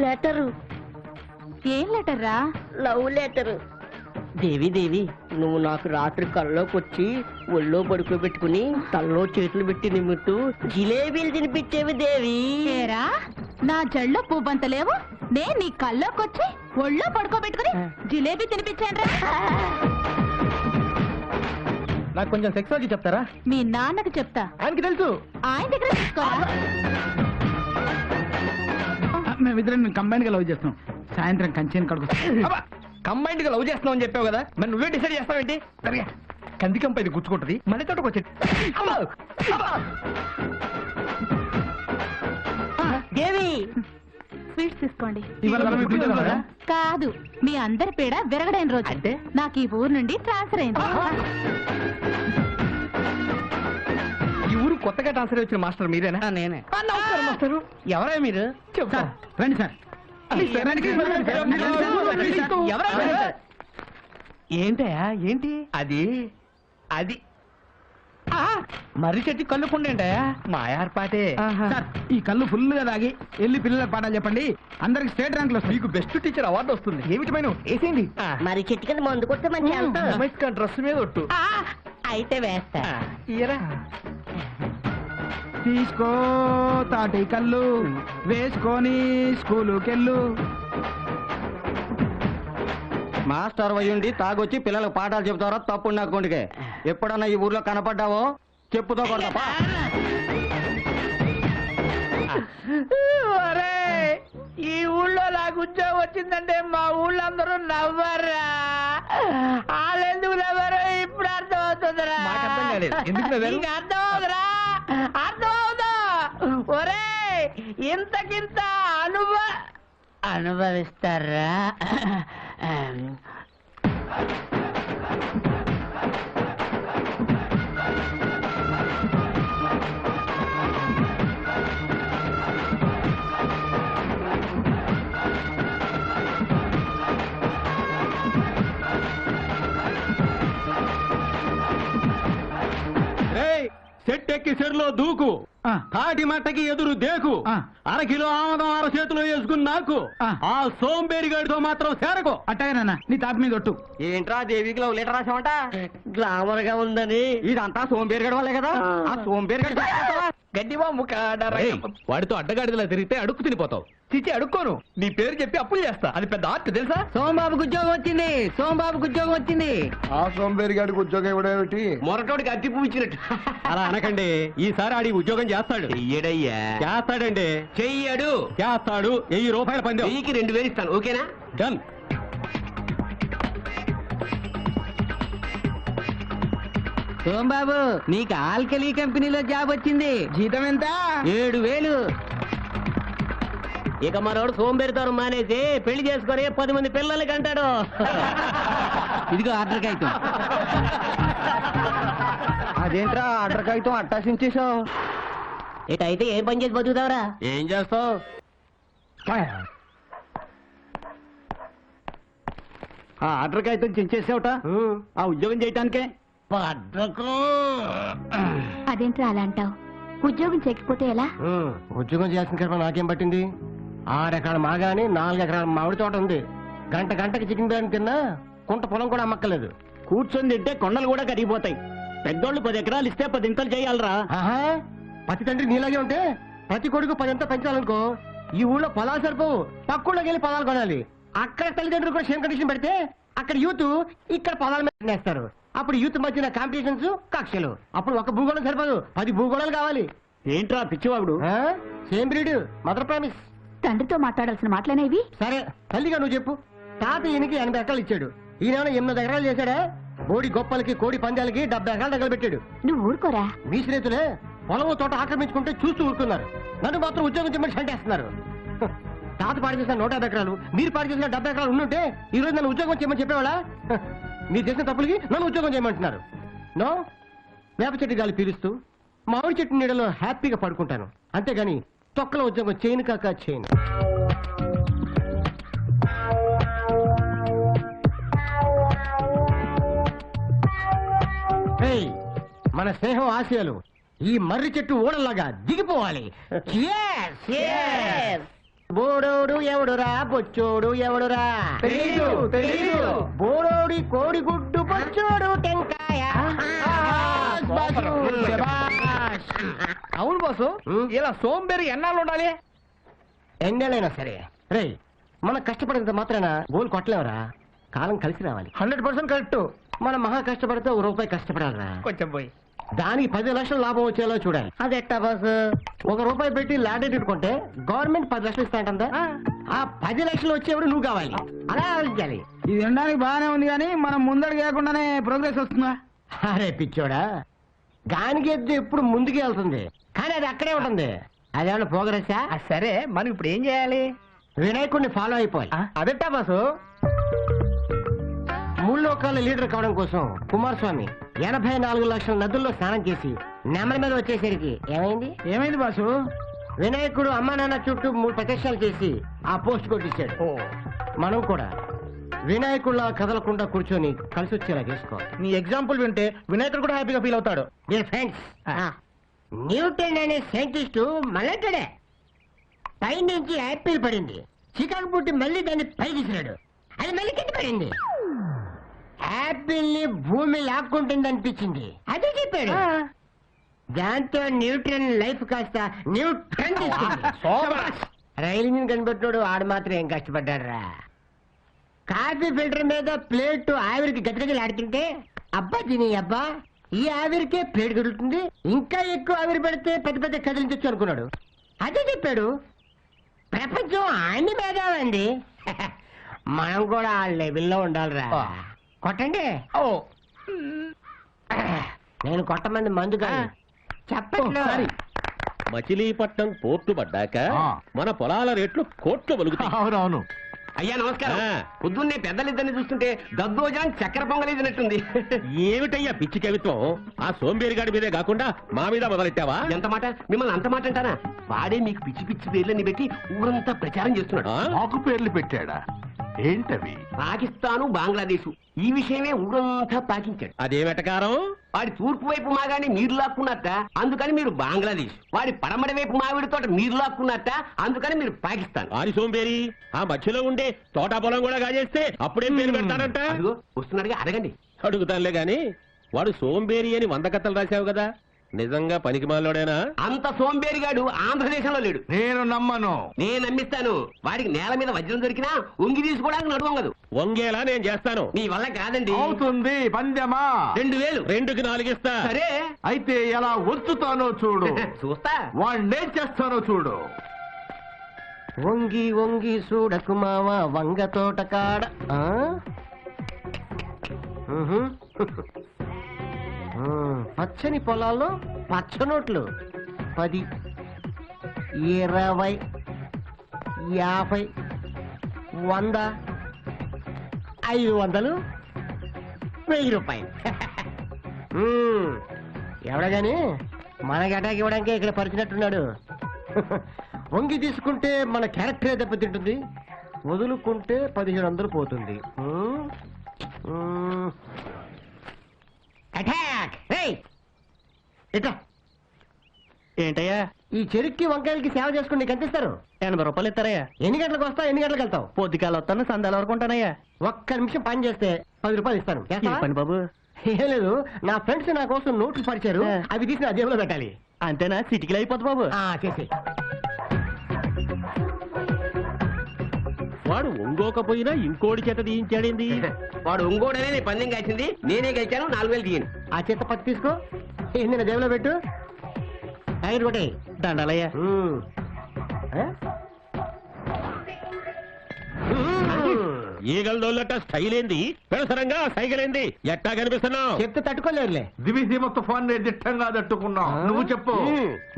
Letter. ఏం letter రా? Love letter. దేవి నువ్వు నాకు రాత్రి కల్లోకి వచ్చి ఒళ్ళో పడుకోబెట్టుకుని తల్లో చేతులు పెట్టి నిమ్ముతూ జిలేబీలు తినిపించేవి దేవి. ఏరా నా జల్లో పువ్వంత లేవు, నేను నీ కల్లోకొచ్చి ఒళ్ళో పడుకోబెట్టుకుని జిలేబీ తినిపించాను రా. నాకు కొంచెం సెక్సాలజీ చెప్తారా? మీ నాన్నకు చెప్తా, ఆయనకి తెలుసు. ఆయన దగ్గర తీసుకోరా. మేమిద్దరం కంబైన్ గా లవ్ చేస్తున్నాం. సాయంత్రం కంచెని కడుగు. కంబైండ్ గా లవ్ చేస్తున్నాం అని చెప్పావు కదా, మరి నువ్వే డిసైడ్ చేస్తావేంటి? సరిగా కందికంప ఇది గుచ్చుకుంటది, మళ్ళీ తోటకు వచ్చి దేవి స్వీట్స్ తీసుకోండి. కదా కాదు, మీ అందరి పేడ విరగడైన రోజు అంటే? నాకు ఈ ఊరు నుండి ట్రాన్స్ఫర్ అయింది. ఈ ఊరు కొత్తగా ట్రాన్స్ఫర్ వచ్చిన మాస్టర్ మీరేనా? నేనే. నమస్కారం మాస్టర్. ఎవరా మీరు? చెప్తా. రండి సార్. ఏంటయా ఏంటి అది? అది మర్రి చెట్టు కళ్ళు కొండేంటయా? మా ఏర్పాటే. ఈ కళ్ళు ఫుల్ గా తాగి వెళ్ళి పిల్లల పాఠాలు చెప్పండి, అందరికి స్టేట్ ర్యాంక్ లో మీకు బెస్ట్ టీచర్ అవార్డు వస్తుంది. ఏమిటి మైను వేసేయండి. మరి చెట్టు కింద మందు కొడితే మంచి డ్రెస్ మీద ఒట్టు అయితే వేస్తా. తీసుకో తాటి కళ్ళు వేసుకొని స్కూలుకెళ్ళు. మాస్టర్ అయ్యుండి తాగొచ్చి పిల్లలకు పాఠాలు చెబుతారా? తప్పుడు నా కొండికే. ఎప్పుడన్నా ఈ ఊర్లో కనపడ్డావో చెప్పుతో కొడతా. ఈ ఊళ్ళో నాకు ఉద్యోగం వచ్చిందంటే మా ఊళ్ళో అందరూ నవ్వరా? వాళ్ళెందుకు నవ్వరు ఇప్పుడు అర్థం అవుతుందిరా. నీకు అర్థం అవుతురా? అర్థం అవుతా? ఒరే ఇంతకింత అనుభవిస్తారా? చెట్టెక్కి చెరులో దూకు, తాటి మట్టకి ఎదురు దేకు, అరకిలో ఆమదం అరచేతిలో వేసుకుని నాకు ఆ సోంబేరి గడితో మాత్రం చేరకు. అట్టగానన్నా నీ తాపి మీద ఒట్టు. ఏంట్రా దేవికి లవ్ లెటర్ రాసామంట? గ్లామర్ గా ఉందని. ఇదంతా సోంబేరి గడి వల్లే కదా. ఆ సోంబేరి గడి గడ్డివా ముఖ వాడితో అడ్డగాడిదలా తిరిగితే అడుక్కు తినిపోతావు. చిచి అడుక్కోను, నీ పేరు చెప్పి అప్పులు చేస్తా. అది పెద్ద ఆర్ట్ తెలుసా? సోంబాబుకి ఉద్యోగం వచ్చింది. సోంబాబుకి ఉద్యోగం వచ్చింది. ఆ సోంబేరి గాడికి ఉద్యోగం ఇవ్వడేమిటి? మొరటోడికి అట్టి పువ్విచ్చినట్టు. అలా అనకండి, ఈసారి ఆడి ఉద్యోగం చేస్తాడు. చెయ్యడయ్యా. చేస్తాడండి. చెయ్యడు. చేస్తాడు. 1000 రూపాయల పందెం. 1000కి 2000 ఇస్తాను. ఓకేనా? డన్. సోంబాబు నీకు ఆల్కలీ కంపెనీలో జాబ్ వచ్చింది. జీతం ఎంత? 7000. ఇక మరోడు సోంబేరితనం మానేసి పెళ్లి చేసుకొని 10 మంది పిల్లలకి అంటాడు. ఇదిగో ఆర్డర్ కాగితం. అదేంట్రా ఆర్డర్ కాగితం అట్టాసించేసావు? ఇటైతే ఏ పని చేసి బతుకుతావరా? ఏం చేస్తావు? ఆ ఆర్డర్ కాగితం చించేసావుట ఆ ఉద్యోగం చేయటానికే. అదేంట్రా అలా అంటావు? ఉద్యోగం చేయకపోతే ఎలా? ఉద్యోగం చేసిన కర్మ నాకేం పట్టింది? 6 ఎకరాల మాగాని 4 ఎకరాల మామిడి తోట ఉంది. గంటకి చికెన్ బిర్యానీ తిన్నా కుంట పొలం కూడా అమ్మక్కలేదు. కూర్చొని తింటే కొండలు కూడా కరిగిపోతాయి. పెద్దోళ్ళు 10 ఎకరాలు ఇస్తే 10 ఇంతలు చేయాలరా. ప్రతి తండ్రి నీలాగే ఉంటే ప్రతి కొడుకు 10 ఇంత పెంచాలనుకో, ఈ ఊళ్ళో పొలాలు సరిపోవు. పక్కూళ్ళకి వెళ్ళి పొలాలు కొనాలి. అక్కడ తల్లిదండ్రులు కూడా సేమ్ కండిషన్ పెడితే అక్కడ యూత్ ఇక్కడ పొలాల మీద నేస్తారు. అప్పుడు యూత్ మధ్యన కాంపిటీషన్స్, కక్షలు. అప్పుడు ఒక భూగోళం సరిపోదు, 10 భూగోళాలు కావాలి. ఏంట్రా పిచ్చివాగుడు? Same breed, mother promise. తండ్రితో మాట్లాడాల్సిన మాటలేనేవి? సరే తల్లిగా నువ్వు చెప్పు. తాత ఈయనకి 80 ఎకరాలు ఇచ్చాడు. ఈయన 8 ఎకరాలు చేశాడా? బోడి గొప్పలకి కోడి పందాలకి 70 ఎకరాలు తగలబెట్టాడు. నువ్వు ఊరుకోరా. మీ స్నేహితులే పొలం తోట ఆక్రమించుకుంటే చూస్తూ ఊరుకున్నారు. నన్ను మాత్రం ఉద్యోగం చెప్పని సంటేస్తున్నారు. తాత పాడు చేసిన 150 ఎకరాలు, మీరు పాడు చేసిన 70 ఎకరాలు ఉండుంటే ఈ రోజు నన్ను ఉద్యోగం చేయమని చెప్పేవాళ్ళ? మీరు చేసిన తప్పులకి నన్ను ఉద్యోగం చేయమంటున్నారు. నో, వేప చెట్టు గాలి పీలుస్తూ మామిడి చెట్టు నీడలో హ్యాపీగా పడుకుంటాను, అంతేగాని తొక్కల ఉద్యోగం చేయను కాక చేయను. మన స్నేహం ఆశయాలు ఈ మర్రి చెట్టు ఓడల్లాగా దిగిపోవాలి. బోడోడు ఎవడురా బొచ్చోడు ఎవడురా బోడోడి కోడి గుడ్డు బొచ్చోడు టెంకాయ. అవును బాసు, ఇలా సోంబేరి ఎన్నాళ్ళు ఉండాలి? ఎన్నెలైనా సరే రే, మనం కష్టపడినంత మాత్రాన గోల్ కొట్టలేవరా. కాలం కలిసి రావాలి. 100% కరెక్ట్. మనం మహా కష్టపడితే ₹1 కష్టపడాలరా. కొంచెం పోయి దానికి 10 లక్షలు లాభం వచ్చేలా చూడాలి. అది ఎట్టా బాసు? ₹1 పెట్టి లాటరీ పెట్టుకుంటే గవర్నమెంట్ 10 లక్షలు ఇస్తాంటుందా? ఆ 10 లక్షలు వచ్చేవాడు నువ్వు కావాలి. అలా ఆలోచించాలి. ఇది వినడానికి బాగానే ఉంది కానీ మనం ముందడుగు వేయకుండానే ప్రోగ్రెస్ వస్తుందా? అరే పిచ్చోడా, గానికెద్దు ఎప్పుడు ముందుకే వెళ్తుంది కానీ అది అక్కడే ఉంటుంది. అదేమన్నా ప్రోగ్రెసా? సరే, మనం ఇప్పుడు ఏం చేయాలి? వినాయకుడిని ఫాలో అయిపోవాలి. అదెట్టా బాసు? 3 లోకాల లీడర్ కావడం కోసం కుమారస్వామి 84 లక్షల నదుల్లో స్నానం చేసి నెమలి మీద వచ్చేసరికి ఏమైంది బాసు? వినాయకుడు అమ్మా నాన్న చుట్టూ 3 ప్రదక్షిణాలు చేసి ఆ పోస్ట్ కొట్టించాడు. మనం కూడా వినాయకుడిలా కదలకుండా కూర్చొని కలిసి వచ్చేలా చేసుకోవాలి. నీ ఎగ్జాంపుల్ వింటే వినాయకుడు కూడా హ్యాపీగా ఫీల్ అవుతాడు. డియర్ ఫ్రెండ్స్, న్యూటన్ అనే సైంటిస్టు మళ్ళీ పై నుంచి యాపిల్ పడింది, చికాకు పుట్టి మళ్ళీ దాన్ని పై తీసినాడు, అది మళ్ళీ కింద పడింది. యాపిల్ ని భూమి లాక్కుంటుంది అనిపించింది, అదే చెప్పాడు. దాంతో న్యూటన్ లైఫ్ కాస్త న్యూటన్ రైలు ఇంజిన్ కనిపెట్టాడు. ఆడు మాత్రం ఏం కష్టపడ్డాడు రా. కాఫీ ఫిల్టర్ మీద ప్లేట్ ఆవిరికి గజగజలు ఆడుతుంటే అబ్బా తిని అబ్బా, ఈ ఆవిరికే ప్లేట్ గడుతుంది, ఇంకా ఎక్కువ ఆవిరి పెడితే పెద్ద పెద్ద కదిలించచ్చు అనుకున్నాడు. అదే చెప్పాడు. ప్రపంచం అన్ని భేదాలండి. మనం కూడా ఆ లెవెల్లో ఉండాలిరా. కొట్టండి. నేను కొట్టమంది మందు కాదు, చెప్పండి. మచిలీపట్నం పోర్టు పడ్డాక మన పొలాల రేట్లు కోట్లు పలుకుతాయి. అవునవును. అయ్యా నమస్కారం. పొద్దున్నే పెద్దలిద్దరిని చూస్తుంటే దద్దోజాన్ చక్కెర పొంగలేదినట్టుంది. ఏమిటయ్యా పిచ్చి కవిత్వం? ఆ సోంబేరిగాడి మీదే కాకుండా మా మీద మొదలెట్టావా? ఎంత మాట, మిమ్మల్ని అంత మాట అంటారా? వాడే మీకు పిచ్చి పిచ్చి పేర్లని పెట్టి ఊరంతా ప్రచారం చేస్తున్నాడు. మాకు పేర్లు పెట్టాడా? ఏంటవి? పాకిస్తాను, బంగ్లాదేశ్ ఈ విషయమే ఊరంతా పాకించాడు. అదేమెటకారం? వాడి తూర్పు వైపు మాగాని మీరు లాక్కున్నట్ట, అందుకని మీరు బంగ్లాదేశ్. వాడి పడమటి వైపు మావిడి తోట మీరు లాక్కున్నట్ట, అందుకని మీరు పాకిస్తాన్. ఆని సోంబేరి ఆ మధ్యలో ఉండే తోటా పొలం కూడా కాజేస్తే అప్పుడేం పేరు పెడతాడంట? అదిగో వస్తున్నాడుగా, అడగండి. అడుగుతానులే గాని వాడు సోంబేరి అని 100 కథలు రాశావు కదా, నిజంగా పనికి మాలోడేనా? అంత సోంబేరిగాడు ఆంధ్రదేశంలో లేడు. నేను నమ్మను. నేను నమ్మిస్తాను. వాడికి నేల మీద వజ్రం దొరికినా ఉంగి తీసుకోవడానికి నడువంగదు. వంగేలా నేను చేస్తాను. నీ వల్ల కాదండి. అవుతుంది. పందెమా? 2000. 2కి 4 ఇస్తా. సరే అయితే ఎలా వచ్చుతానో చూడు. చూస్తా. వాణ్ణేం చేస్తానో చూడు. వంగి వంగి చూడకు మావ వంగ తోట కాడ. పచ్చని పొలాల్లో పచ్చనోట్లు 10, 20, 50, 100, 500, ₹1000. ఎవడగాని మనకి అటాక్ ఇవ్వడానికి ఇక్కడ పరిచినట్టున్నాడు. వంగి తీసుకుంటే మన క్యారెక్టరే దెబ్బతింటుంది, వదులుకుంటే 1700 పోతుంది. అటాక్! ఇట్లా ఏంటయ్యా? ఈ చెరుక్కి వంకాయలకి సేవ చేసుకుని నీకు ఎంత ఇస్తారు? ₹80 ఇస్తారయ్యా. ఎన్ని గంటలకు వస్తావు, ఎన్ని గంటలకు వెళ్తావు? పొద్దుకాల వస్తాను, సందాల వరకు ఉంటానయ్యా. ఒక్క నిమిషం పని చేస్తే ₹10 ఇస్తాను. చేస్తావా? పని బాబు. ఏం లేదు, నా ఫ్రెండ్స్ నా కోసం నోట్లు పరిచారు, అవి తీసి నా జేబులో పెట్టాలి. అంతేనా? సిటీకి అయిపోద్ది బాబు. చేసి వాడు ఒంగోకపోయినా ఇంకోటి చేత తీయించాడేంది? వాడు ఒంగోడనే నీ పందెం కాల్చింది, నేనే గెలిచాను. 4000 తీయండి. ఆ చేత పత్తి తీసుకో, ఏంది నా జేబులో పెట్టు. టైర్ కొట్టే దండాలయ్యా. ఈగలదోళ్ళట స్టైల్ ఏంది, పెడసరంగా సైకిల్ ఏంది, ఎట్టా కనిపిస్తున్నావు? చెప్తే తట్టుకోలేరులే. దివిసీమ తుఫాన్ దిట్టంగా తట్టుకున్నావు. నువ్వు చెప్పు.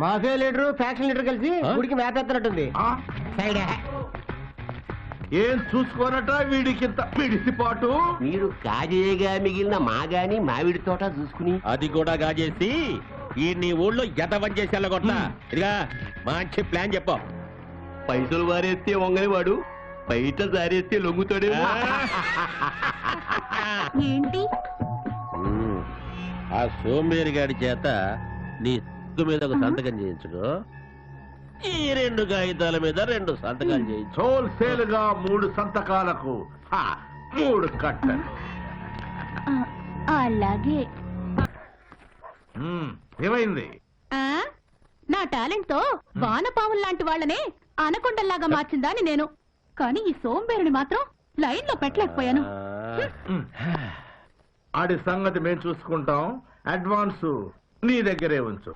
మాఫియా లీడరు ఫ్యాక్షన్ లీడర్ కలిసి గుడికి మేపెత్తనట్టుంది. సైడ్ ఏం చూసుకోనట వీడికింత పిడిసిపాటు. మీరు కాజేయగా మిగిలిన మాగాని మామిడి తోట చూసుకుని అది కూడా గాజేసి ఈ నీ ఊళ్ళో ఎదవం చేసి వెళ్ళగొట్ట. ఇదిగా మంచి ప్లాన్ చెప్పు. పైసలు వారేస్తే వంగనివాడు, బయట జారేస్తే లొంగుతాడే. ఏంటి? ఆ సోంబేరి గాడి చేత నీ మీద ఒక సంతకం చేయించుకో. ఈ 2 కాగితాల మీద 2 సంతకాలు చేయించు. హోల్సేల్ గా 3 సంతకాలకు 3 కట్టలు. అలాగే. ఏమైంది? నా టాలెంట్ తో వానపాములు లాంటి వాళ్ళనే అనకొండల్లాగా మార్చిందాని నేను. కానీ ఈ సోంబేరుని మాత్రం లైన్ లో పెట్టలేకపోయాను. ఆడి సంగతి మేము చూసుకుంటాం. అడ్వాన్స్ నీ దగ్గరే ఉంచు.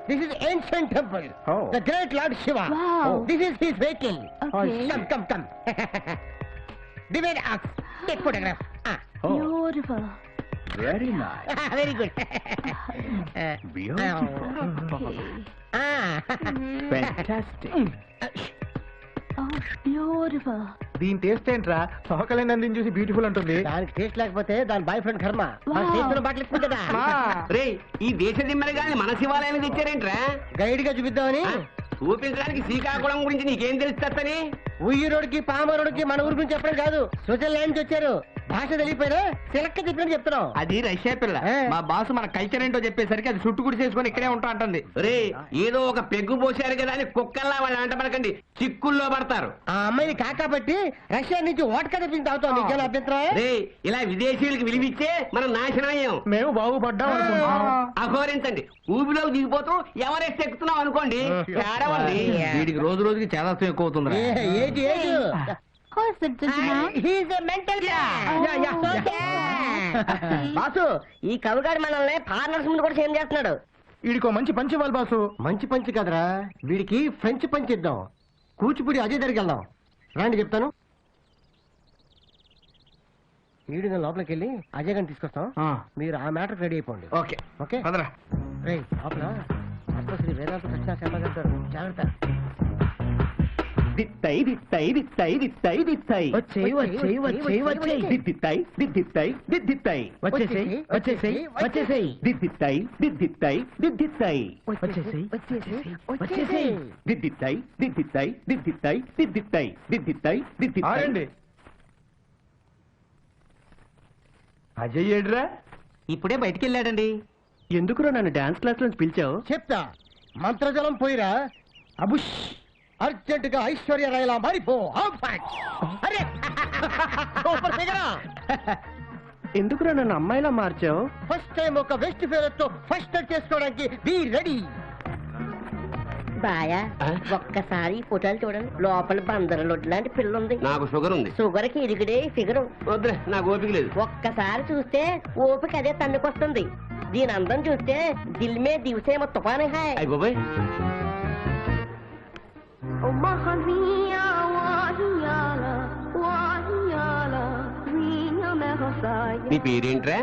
This is ancient temple. Oh. The great Lord Shiva. Wow. This is his vehicle. Okay. Come. Divide us. Take photograph. Beautiful. Very nice. Very good. Beautiful. దీని టేస్ట్ ఏంట్రా? సోకలేనందిని చూసి బ్యూటిఫుల్ అంటుంది. దానికి టేస్ట్ లేకపోతే దాని బాయ్ ఫ్రెండ్ కర్మ. Wow. చేతులు బాటలు కదా రే ఈ దేశ దిమ్మరి గాని మన శివాలయానికి తెచ్చారేంట్రా? గైడ్ గా చూపిద్దామని. చూపించడానికి శ్రీకాకుళం గురించి నీకేం తెలుస్తని? ఉయ్యూరోడికి పామరోడికి మన ఊరి గురించి చెప్పడం కాదు. స్విట్జర్లాండ్ నుంచి వచ్చారు. భాష తెలియపోయినా సిలక్క చెప్పినట్టు చెప్తున్నాం. అది రష్యా పిల్ల. మా బాస్ మన కల్చర్ ఏంటో చెప్పేసరికి అది చుట్టు గుడి చేసుకొని ఇక్కడే ఉంటా అంటుంది. రే ఏదో ఒక పెగ్గు పోసారు కదా అని కుక్కల్లా వాళ్ళు అంట పడకండి, చిక్కుల్లో పడతారు. ఆ అమ్మాయిని కాకాపట్టి రష్యా నుంచి ఓటక తెప్పించి తాగుతాం. నీకేం అభ్యంతరం? రే ఇలా విదేశీయులకు విలువిచ్చే మనం నాశనం అయ్యాం. మేము బాగుపడ్డాం అనుకుంటున్నాం. అఘోరించండి, ఊబిలోకి దిగిపోతూ ఎవరెస్ట్ ఎక్కుతున్నాం అనుకోండి. ఏడవండి. వీడికి రోజు రోజుకి చాలా ఎక్కువ అవుతుంది. ఏది ఏది Who's it, gentleman? He's a mental boss, ఈ కవిగాడు మనల్ని ఫారినర్స్ ముందు కూడా సేమ్ చేస్తున్నాడు. వీడికో మంచి పంచి ఇవ్వాలి బాసు. మంచి పంచి కదరా, వీడికి ఫ్రెంచ్ పంచి ఇద్దాం. కూచిపూడి అజయ్ దగ్గరికి వెళ్దాం. రాండి చెప్తాను. వీడి లోపలికి వెళ్ళి అజయ్ గారిని తీసుకొస్తాం. మీరు ఆ మ్యాటర్ రెడీ అయిపోండి. ఓకే ఓకే పదరా. రేయ్ లోపల శ్రీ వేదాంత కృష్ణ శర్మ గారు జాగ్రత్త. దిత్తై దిత్తై దిత్తై దిత్తై దిత్తై వచ్చేయ్ వచ్చేయ్ వచ్చేయ్ వచ్చేయ్ దిద్దిత్తై దిద్దిత్తై దిద్దిత్తై వచ్చేసేయ్ వచ్చేసేయ్ వచ్చేసేయ్ దిద్దిత్తై దిద్దిత్తై దిద్దిత్తై వచ్చేసేయ్ వచ్చేసేయ్ వచ్చేసేయ్ దిద్దిత్తై దిద్దిత్తై దిద్దిత్తై దిద్దిత్తై దిద్దిత్తై దిద్దిత్తై. ఆగండి. అజయ్ ఏడ్రా? ఇప్పుడే బయటికి వెళ్ళాడండి. ఎందుకురా నన్ను డాన్స్ క్లాస్ నుంచి పిలిచావు? చెప్తా. మంత్రజలం పోయిరా. అబుష్ అర్జెంట్ గా ఐశ్వర్య రాయలా మారిపో. అరే సూపర్ ఫిగరా. ఎందుకురా నన్ను అమ్మాయిలా మార్చావు? ఫస్ట్ టైం ఒక వెస్ట్ ఫేవర్ తో ఫస్ట్ చేసుకోవడానికి బీ రెడీ. బాయా ఒక్కసారి ఫోటోలు చూడండి. లోపల బందరలొడ్డు లాంటి పిల్ల ఉంది. నాకు షుగర్ ఉంది. షుగర్ కి ఇరిగిడే ఫిగరు. వద్దులే, నాకు ఓపిక లేదు. ఒక్కసారి చూస్తే ఓపిక అదే తన్నుకొస్తుంది. దీని అందం చూస్తే దిల్ మే దివసే తుఫానే హాయ్. అయ్య బాబాయ్, నీ పేరేంట్రా?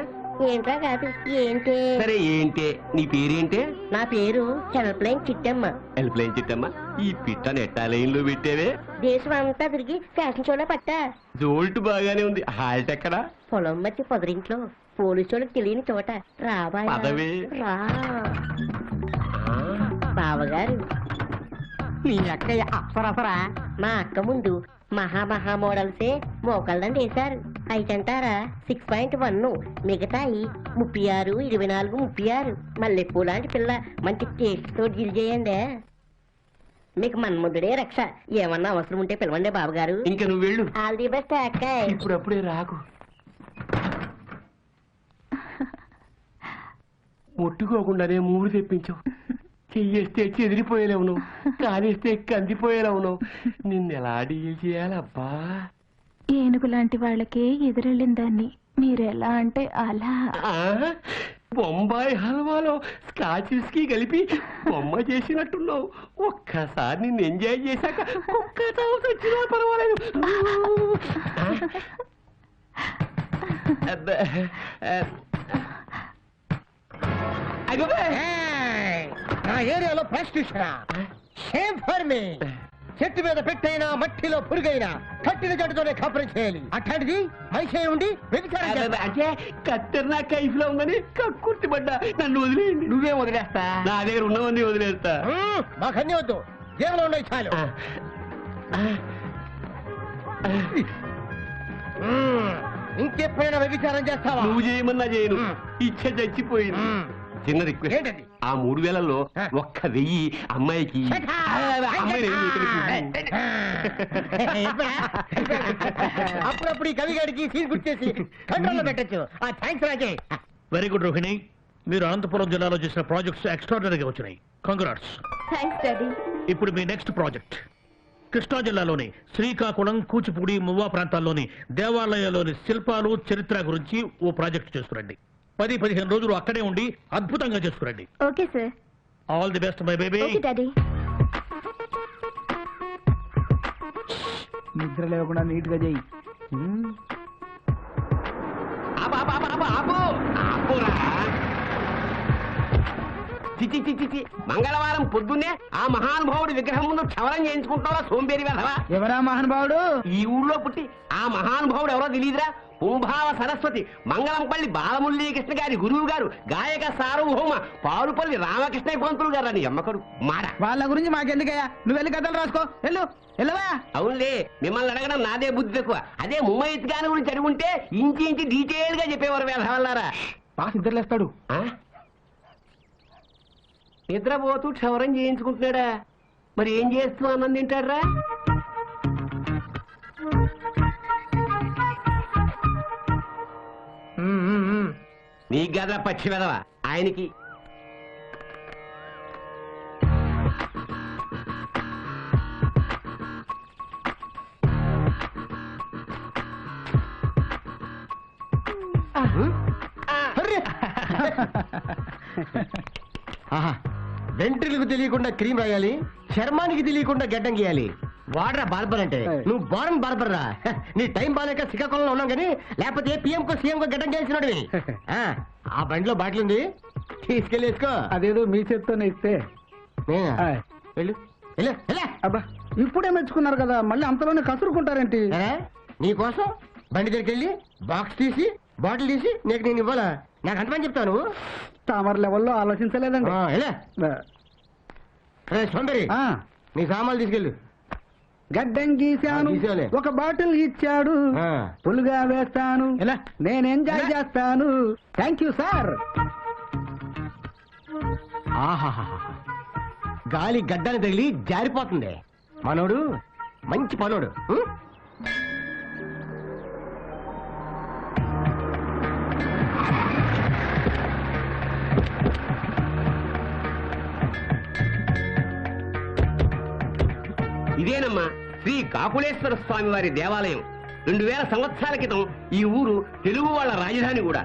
ఏంట్రా కాదు ఏంటి? సరే ఏంటే నీ పేరేంటే? నా పేరు హెల్ప్లైన్ చిట్టమ్మ. హెల్ప్లైన్ చిట్టమ్మా, ఈ పిట్ట నెట్టా లైన్ లో పెట్టేవే. దేశం అంతా తిరిగి ఫ్యాషన్ షోలో పట్టా. జోల్ట్ బాగానే ఉంది. హాల్ట్ ఎక్కడా? పొలం మధ్య పొదరింట్లో పోలీసు వాళ్ళకి తెలియని చోట. రాబాయ్ పదవే. రా బావగారు. నీ అక్కయ్య అప్సరసరా? మా అక్క ముందు మహా మోడల్సే మోకళ్ళని వేశారు. అయితంటారా 6.1, మిగతాయి 36, 24, 36. మల్లెపూ లాంటి పిల్ల మంచి టేస్ట్ తో డీల్ చేయండి. మీకు మన్ముద్దుడే రక్ష. ఏమన్నా అవసరం ఉంటే పిలవండి బాబుగారు. ఇంకా నువ్వు వెళ్ళు. ఆల్ ది బెస్ట్ అక్కాయ్. ఇప్పుడప్పుడే రాకు. ముట్టుకోకుండానే మూడు తెప్పించావు. చెయ్యేస్తే చెదిరిపోయేలేవు నువ్వు, కానిస్తే కందిపోయేలేవు నువ్వు. నిన్నెలా డీల్ చేయాలబ్బా? ఏనుగు లాంటి వాళ్ళకే ఎదురెళ్ళిన దాన్ని మీరెలా అంటే అలా. బొంబాయి హల్వాలో స్కాచ్ విస్కీ కలిపి బొమ్మ చేసినట్టున్నావు. ఒక్కసారి నిన్ను ఎంజాయ్ చేశాక ఒక్క తావు వచ్చినా పర్వాలేదు. నా ఏరియాలో ప్రాస్టిట్యూషన్ షేమ్ ఫర్ మీ. చెట్టు మీద పెట్టైనా మట్టిలో పురుగైనా కట్టిన జట్టుతోనే కాపురం చేయాలి. అట్లాంటిది మనిషి ఉండి వ్యభిచారం చేస్తా. అంటే కత్తెర నా కైఫ్ లో ఉందని కక్కుర్తి పడ్డా. నన్ను వదిలేయండి. నువ్వే వదిలేస్తా. నా దగ్గర ఉన్నవన్నీ వదిలేస్తా. మాకన్నీ వద్దు, జేబులో ఉన్నాయి చాలు. ఇంకెప్పుడైనా వ్యభిచారం చేస్తావా? నువ్వు చేయమన్నా చేయను. ఇచ్చ చచ్చిపోయింది. చిన్న రిక్వెస్ట్. ఏంటది? ఆ 3000లో ఒక్క 1000 అమ్మాయికి అమ్మాయి అప్పుడప్పుడు ఈ కవి గారికి సీన్ గుర్చేసి కంట్రోల్లో పెట్టచ్చు. థ్యాంక్స్ రాజే. వెరీ గుడ్ రోహిణి, మీరు అనంతపురం జిల్లాలో చేసిన ప్రాజెక్ట్స్ ఎక్స్ట్రాడనరీగా వచ్చినాయి. కంగ్రాట్స్. Thanks daddy. ఇప్పుడు మీ నెక్స్ట్ ప్రాజెక్ట్ కృష్ణా జిల్లాలోని శ్రీకాకుళం, కూచిపూడి, మువ్వా ప్రాంతాల్లోని దేవాలయాల్లోని శిల్పాలు, చరిత్ర గురించి ఓ ప్రాజెక్ట్ చేసుకురండి. 10-15 రోజులు అక్కడే ఉండి అద్భుతంగా చేసుకురండి. Okay sir. All the best my baby. Okay daddy. నిద్ర లేకుండా నీట్ గా చెయ్యి. చిచి చిచి చి మంగళవారం పొద్దున్నే ఆ మహానుభావుడి విగ్రహం ముందు క్షవరం చేయించుకుంటావా సోంబేరి వెధవా? ఎవరా మహానుభావుడు? ఈ ఊళ్ళో పుట్టి ఆ మహానుభావుడు ఎవరో తెలియదురా? కుంభావ సరస్వతి మంగళంపల్లి బాలమురళీకృష్ణ గారి గురువు గారు, గాయక సార్వభౌమ పారుపల్లి రామకృష్ణ పంతులు గారు అని అమ్మకడు మాడ. వాళ్ళ గురించి మాకెందుకయ్యా, నువ్వు వెళ్ళి కథలు రాసుకో. వెళ్ళవా? అవునులే, మిమ్మల్ని అడగడం నాదే బుద్ధి తక్కువ. అదే ముమ్మయ్య గారి గురించి అడుగుంటే ఇంచి డీటెయిల్ గా చెప్పేవారు వేధవల్లారా. బాగా నిద్రలేస్తాడు. నిద్రపోతూ క్షవరం చేయించుకుంటున్నాడా? మరి ఏం చేస్తూ అన్నం తింటాడ్రా? నీకు గదా పచ్చి వెదవా, ఆయనకి. వెంట్రులకు తెలియకుండా క్రీమ్ రాయాలి, చర్మానికి తెలియకుండా గడ్డం గీయాలి. వాడరా బార్బర్ అంటే. నువ్వు బారన్ బార్బర్ రా. నీ టైం బాగాలేక శ్రీకాకుళంలో ఉన్నాం కానీ లేకపోతే పిఎం కో సీఎం కో గడ్డం గీయాల్సినోడివి. ఆ బండిలో బాటిల్ ఉంది, తీసుకెళ్ళి వేసుకో. అదేదో మీ చేత్తోనే ఇస్తే. వెళ్ళు. అబ్బా, ఇప్పుడే మెచ్చుకున్నారు కదా, మళ్ళీ అంతలోనే కసురుకుంటారేంటి? నీకోసం బండి దగ్గరికి వెళ్ళి బాక్స్ తీసి బాటిల్ తీసి నీకు నేను ఇవ్వాలా? నాకు అంతమని చెప్తాను. తామర లెవెల్లో ఆలోచించలేదండి. సొందరి, నీ సామాన్లు తీసుకెళ్ళు. గడ్డం గీశాను, గీసాలే. ఒక బాటిల్ ఇచ్చాడు, పులుగా వేస్తాను, నేను ఎంజాయ్ చేస్తాను. Thank you sir. గాలి గడ్డని తగిలి జారిపోతుంది. మనోడు మంచి పనోడు. ఇదేనమ్మా శ్రీ కాకులేశ్వర స్వామి వారి దేవాలయం. 2000 సంవత్సరాల క్రితం ఈ ఊరు తెలుగు వాళ్ళ రాజధాని కూడా.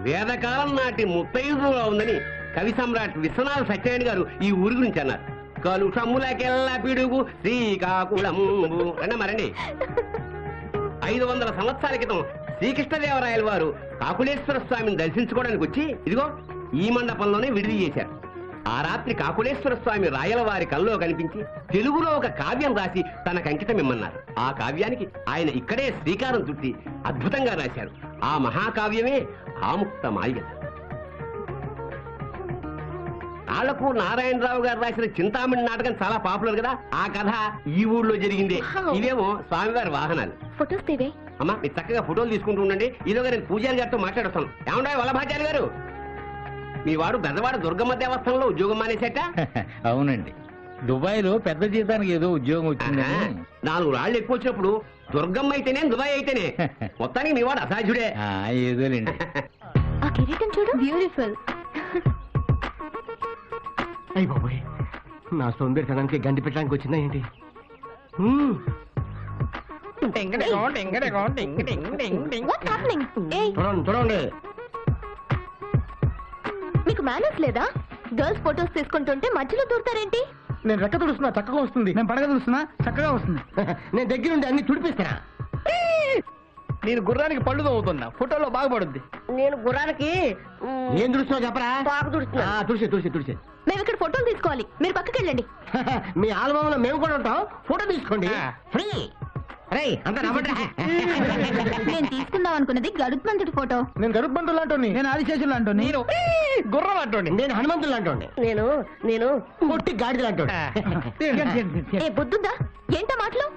వేదకాలం నాటి ముత్తైదుగా ఉందని కవి సమ్రాట్ విశ్వనాథ సత్యనారాయణ గారు ఈ ఊరి గురించి అన్నారు. కలుషములకెల్ల పిడుగు శ్రీకాకుళము మరండి. 500 సంవత్సరాల క్రితం శ్రీకృష్ణదేవరాయల వారు కాకులేశ్వర స్వామిని దర్శించుకోవడానికి వచ్చి ఇదిగో ఈ మండపంలోనే విడిది చేశారు. ఆ రాత్రి కాకులేశ్వర స్వామి రాయల వారి కల్లో కనిపించి తెలుగులో ఒక కావ్యం రాసి తనకు అంకితం ఇమ్మన్నారు. ఆ కావ్యానికి ఆయన ఇక్కడే శ్రీకారం చుట్టి అద్భుతంగా రాశారు. ఆ మహాకావ్యమే ఆముక్త మాల్య. ఆళ్లకు నారాయణరావు గారు రాసిన చింతామణి నాటకం చాలా పాపులర్ కదా. ఆ కథ ఈ ఊళ్ళో జరిగిందే. ఇవేమో స్వామివారి వాహనాలు. ఫొటోస్ తీవే. అమ్మా మీరు చక్కగా ఫోటోలు తీసుకుంటూ ఉండండి. ఇదోగా నేను పూజారి గారితో మాట్లాడొస్తాను. ఏమంటాయి వల్లభాచార్య గారు, మీ వాడు బెదవాడ దుర్గమ్మ దేవస్థానంలో ఉద్యోగం మానేసేట? అవునండి, దుబాయ్ లో పెద్ద జీతానికి ఏదో ఉద్యోగం వచ్చింది. 4 రాళ్ళు ఎక్కువ వచ్చినప్పుడు దుర్గమ్మ అయితేనే దుబాయ్ అయితేనే మొత్తానికి మీ వాడు అసాధ్యుడే. ఏదోలేండి. ఆ కిరీటం చూడు, బ్యూటిఫుల్. అయ్యి బాబోయ్, నా సోంబేరితనానికి గండి పెట్టడానికి వచ్చిందా ఏంటి? What's happening? ఏయ్, చూడండి. మీకు మేనర్స్ లేదా? గర్ల్స్ ఫోటోస్ తీసుకుంటుంటే మధ్యలో దూరుతారేంటి? నేను రెక్క తుడుస్తున్నా, చక్కగా వస్తుంది. నేను పడగ తుడుస్తున్నా, చక్కగా వస్తుంది. నేను దగ్గరుండి అన్ని తుడిపిస్తానా? నేను గుర్రానికి పళ్ళు తవ్వుతున్నా, ఫోటోలో బాగుపడుద్ది. నేను గుర్రానికి ఏం తుడుస్తున్నావు చెప్పరా? పాకు తుడుస్తున్నా. తుడిచి మేము ఇక్కడ ఫోటోలు తీసుకోవాలి, మీరు పక్కకి వెళ్ళండి. మీ ఆల్బమ్ మేము కూడా ఉంటాం, ఫోటో తీసుకోండి. ఫ్రీ. అంత నేను తీసుకుందాం అనుకున్నది గరుత్మంతుడి ఫోటో. నేను గరుత్మంతులు అంటోని, నేను ఆదిశేషులు అంటోని, నేను గుర్రం అంటోని, నేను హనుమంతులు అంటోండి, నేను పొట్టి గాడిదలు అంటోండి. ఏ బుద్ధుందా? ఏంటో మాటలు?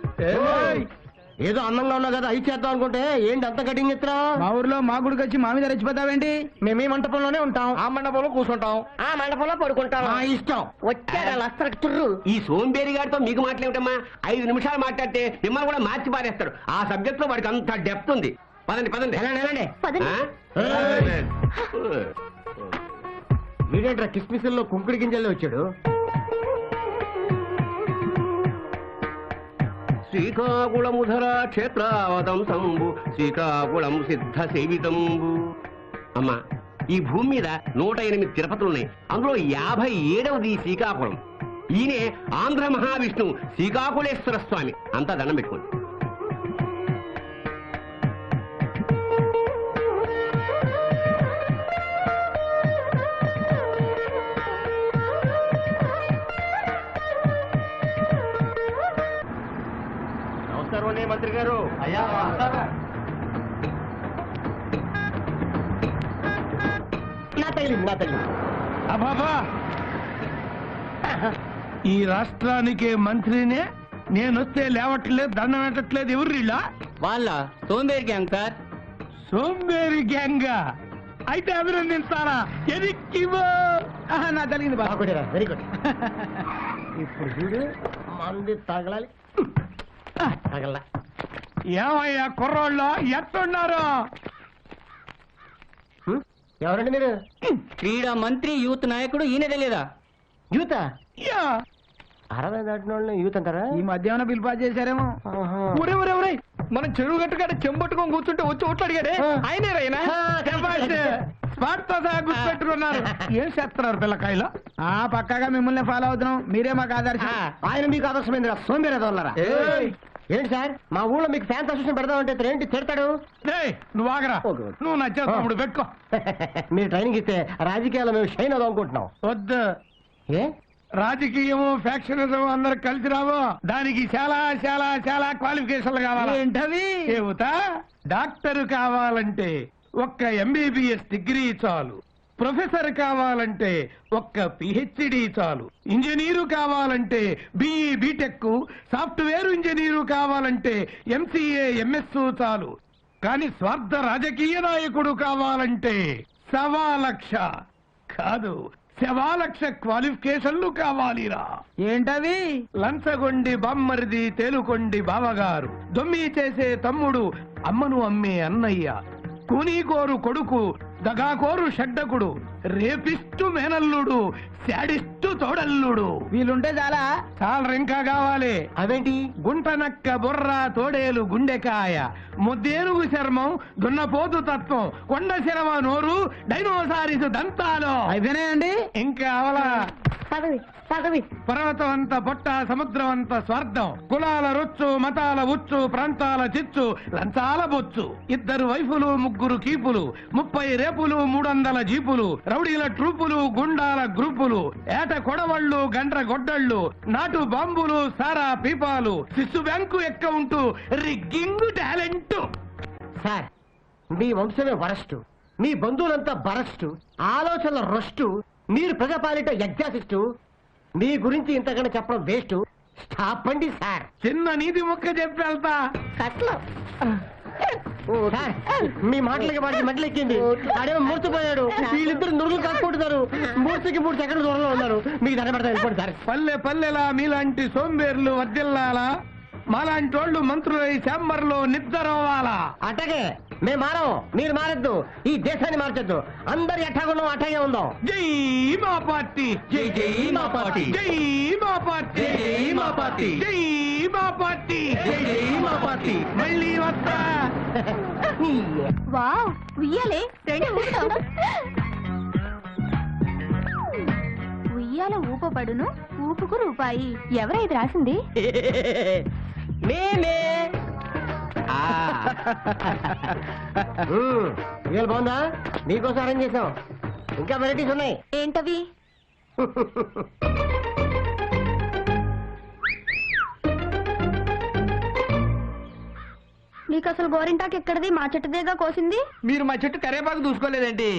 ఏదో అందంగా ఉన్నావు కదా అయి చేద్దాం అనుకుంటే ఏంటి అంత కటింగ్ ఎత్తురా? మా ఊర్లో మా గుడికి వచ్చి మా మీద రెచ్చిపోతావేంటి? మేము ఈ మంటపంలోనే ఉంటాం. ఆ మండపంలో కూర్చుంటాం. ఆ మండపంలో పడుకుంటాం. మా ఇష్టం. వచ్చారా లస్తరకు తుర్రు. ఈ సోంబేరి గారితో మీకు మాట్లాడేమిటమ్మా? 5 నిమిషాలు మాట్లాడితే మిమ్మల్ని కూడా మార్చి పారేస్తాడు. ఆ సబ్జెక్ట్ లో వాడికి అంత డెప్త్ ఉంది. పదండి పదండి. వెళ్ళండి. పదండి. వీడేంట్రా కిస్మిస్లో కుంకుడి గింజల్లో వచ్చాడు? శ్రీకాకుళముధర క్షేత్రావతం సంబు శ్రీకాకుళం సిద్ధ సేవితంబు. అమ్మా, ఈ భూమి మీద 108 తిరుపతులున్నాయి. అందులో 57వది శ్రీకాకుళం. ఈయనే ఆంధ్ర మహావిష్ణు శ్రీకాకుళేశ్వర స్వామి. అంతా దండం పెట్టుకోండి. నమస్కారం మంత్రి గారు. అయ్యా నా తగిలింది. అబాబా, ఈ రాష్ట్రానికి మంత్రినే నేనొస్తే లేవట్లేదు, దండం పెట్టట్లేదు. ఎవరిలా? వాళ్ళ సోంబేరి గ్యాంగ్ సార్. సోంబేరి గ్యాంగ్. అయితే అభినందిస్తారా? ఎదిక్కివో. నా తగిలింది బాబు. Very good. ఇప్పుడు చూడు మంది తగలాలి. తగల. ఏమయ్యా కుర్రోళ్ళు ఎట్టున్నారు? ఎవరండి మీరు? క్రీడా మంత్రి, యూత్ నాయకుడు ఈయన తెలియదా? యూత యా. 60 దాటిన వాళ్ళని యూత్ అంటారా? ఈ మధ్యాహ్నం బిల్ పాస్ చేశారేమో. ఒరే ఒరే ఒరే, మనం చెరువు గట్టుగాడ చెంబట్టుకొని కూర్చుంటే వచ్చి ఓట్లు అడిగాడే ఆయనే రైనా? స్మార్ట్ తో సహా గుర్తుపెట్టుకున్నారు. ఏం చేస్తున్నారు పిల్లకాయలు? పక్కాగా మిమ్మల్ని ఫాలో అవుతున్నాం. మీరే మాకు ఆదర్శం. ఆయన మీకు ఆదర్శమైంది. సోంబేరేదో ఉన్నారా? ఏంటి సార్, మా ఊళ్ళో మీకు ఫ్యాన్స్ అసోసియేషన్ పెడదామంటే ఏంటి తిడతాడు? నువ్వు ఆగరా, నువ్వు నచ్చావు తమ్ముడు, పెట్టుకో. మీరు ట్రైనింగ్ ఇస్తే రాజకీయాల్లో మేము షైన్ అవుదాం అనుకుంటున్నాం. వద్దు, ఏ రాజకీయము ఫ్యాక్షనిజం అందరు కలిసి రావు. దానికి చాలా చాలా చాలా క్వాలిఫికేషన్లు కావాలి. ఏంటవి? చెబుతా. డాక్టర్ కావాలంటే ఒక్క MBBS డిగ్రీ చాలు. ప్రొఫెసర్ కావాలంటే ఒక్క PhD చాలు. ఇంజనీరు కావాలంటే BE BTech, సాఫ్ట్వేర్ ఇంజనీరు కావాలంటే MCA MS చాలు. కానీ స్వార్థ రాజకీయ నాయకుడు కావాలంటే 1,00,000 కాదు 1,00,000 క్వాలిఫికేషన్లు కావాలిరా. ఏంటవి? లంచగొండి బామ్మరిది, తేలుకొండి బావగారు, దొమ్మి చేసే తమ్ముడు, అమ్మను అమ్మే అన్నయ్య, కూనీకోరు కొడుకు, దగాకోరు షడ్డకుడు, రేపిస్టు మేనల్లుడు, శాడిస్టు తోడల్లుడు. వీళ్ళుంటే చాలా. చాలా ఇంకా కావాలి. అదేంటి? గుంటనక్క బుర్ర, తోడేలు గుండెకాయ, ముద్దేనుగు చర్మం, దున్నపోతు తత్వం, కొండ శరమ నోరు, డైనోసారిస్ దంతాలు. అయిపోయినాయండి. ఇంకా అవలా. పదవి పర్వతం అంత పొట్ట, సముద్రం అంత స్వార్థం, కులాల రొచ్చు, మతాల ఉచ్చు, ప్రాంతాల చిచ్చు, లంచాల బొచ్చు, 2 వైఫులు 3 కీపులు, 30 రేపులు, 300 జీపులు, రౌడీల ట్రూపులు, గుండాల గ్రూపులు, ఏట కొడవళ్ళు, గండ్ర గొడ్డళ్ళు, నాటు బాంబులు, సారా పీపాలు, శిశు bank account, rigging talent. Sir, మీ వంశమే వరస్టు, మీ బంధువులంతా బరస్టు, ఆలోచనల రొస్టు, మీరు ప్రజాపాలిట ఎగ్జాసిస్టు. మీ గురించి ఇంతకన్నా చెప్పడం వేస్ట్. స్టాప్ అండి సార్. చిన్న నీతి ముక్క చెప్పి వెళ్తా. సార్, మీ మాటలకి వాడికి మెట్లెక్కింది. ఆడేమో మూర్చిపోయాడు. వీళ్ళిద్దరు నురుగులు కాసుకుంటున్నారు. మూర్తికి 3 సెకండ్ల దూరంలో ఉన్నారు. మీకు దండ పెడతా వెళ్ళిపోండి సార్. పల్లె పల్లెలా మీలాంటి సోంబేర్లు వర్దిల్లాలా, మాలాంటి వాళ్ళు మంత్రులై ఛాంబర్లో నిద్రవాలా. అట్టగే మేము మారం, మీరు మారద్దు. ఈ దేశాన్ని మార్చొద్దు. అందరు ఎట్టాగున్నాం అట్టాగే ఉందాం. జై మా పార్టీ, జై జై మా పార్టీ, జై మా పార్టీ, జై మా పార్టీ, జై మా పార్టీ, జై జై మా పార్టీ. మళ్ళీ వస్తా. వావ్, ఉయ్యాలే రెడీ ఊపుతాం. ఉయ్యాల ఊపబడును, ఊపుకు రూపాయి. ఎవరా ఇది రాసింది? మేమే. ఇవాళ బాగుందా? మీకోసం అరేంజ్ చేసాం. ఇంకా వెరైటీస్ ఉన్నాయి. ఏంటవి? నీకు అసలు గోరింటాకు ఎక్కడది? మా చెట్టుదేగా కోసింది. మీరు మా చెట్టు కరేపాకు చూసుకోలేదండి.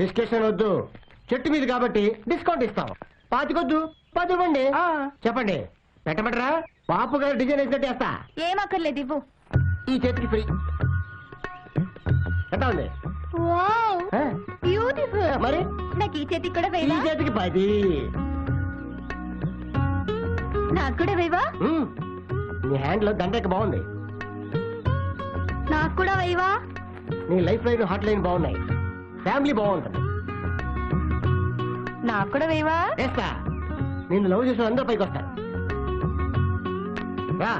డిస్కషన్ వద్దు. చెట్టు మీద కాబట్టి డిస్కౌంట్ ఇస్తాం. 25 10 ఇవ్వండి. చెప్పండి, పెట్టమంటారా? పాపు గారు డిజైన్ వేసినట్టు వేస్తా. ఏమక్కర్లేదు ఇవ్వు. ఈ చేతికి ఫ్రీ. ఎట్లా ఉంది? వావ్ ఆ? బ్యూటిఫుల్. మరి నాకు ఈ చేతికి కూడా ఈ వేయవా? చేతికి 10. నాకు కూడా వేయవా? నీ హ్యాండ్ లో దండకి బాగుంది. నాకు కూడా వేయవా? నీ లైఫ్ లైన్ హాట్ లైన్ బాగున్నాయి. ఫ్యామిలీ బాగుంటుంది. నాకు కూడా వేయవా? వేస్తా. నిన్ను లవ్ చేసిన అందరూ పైకి వస్తారు. రా,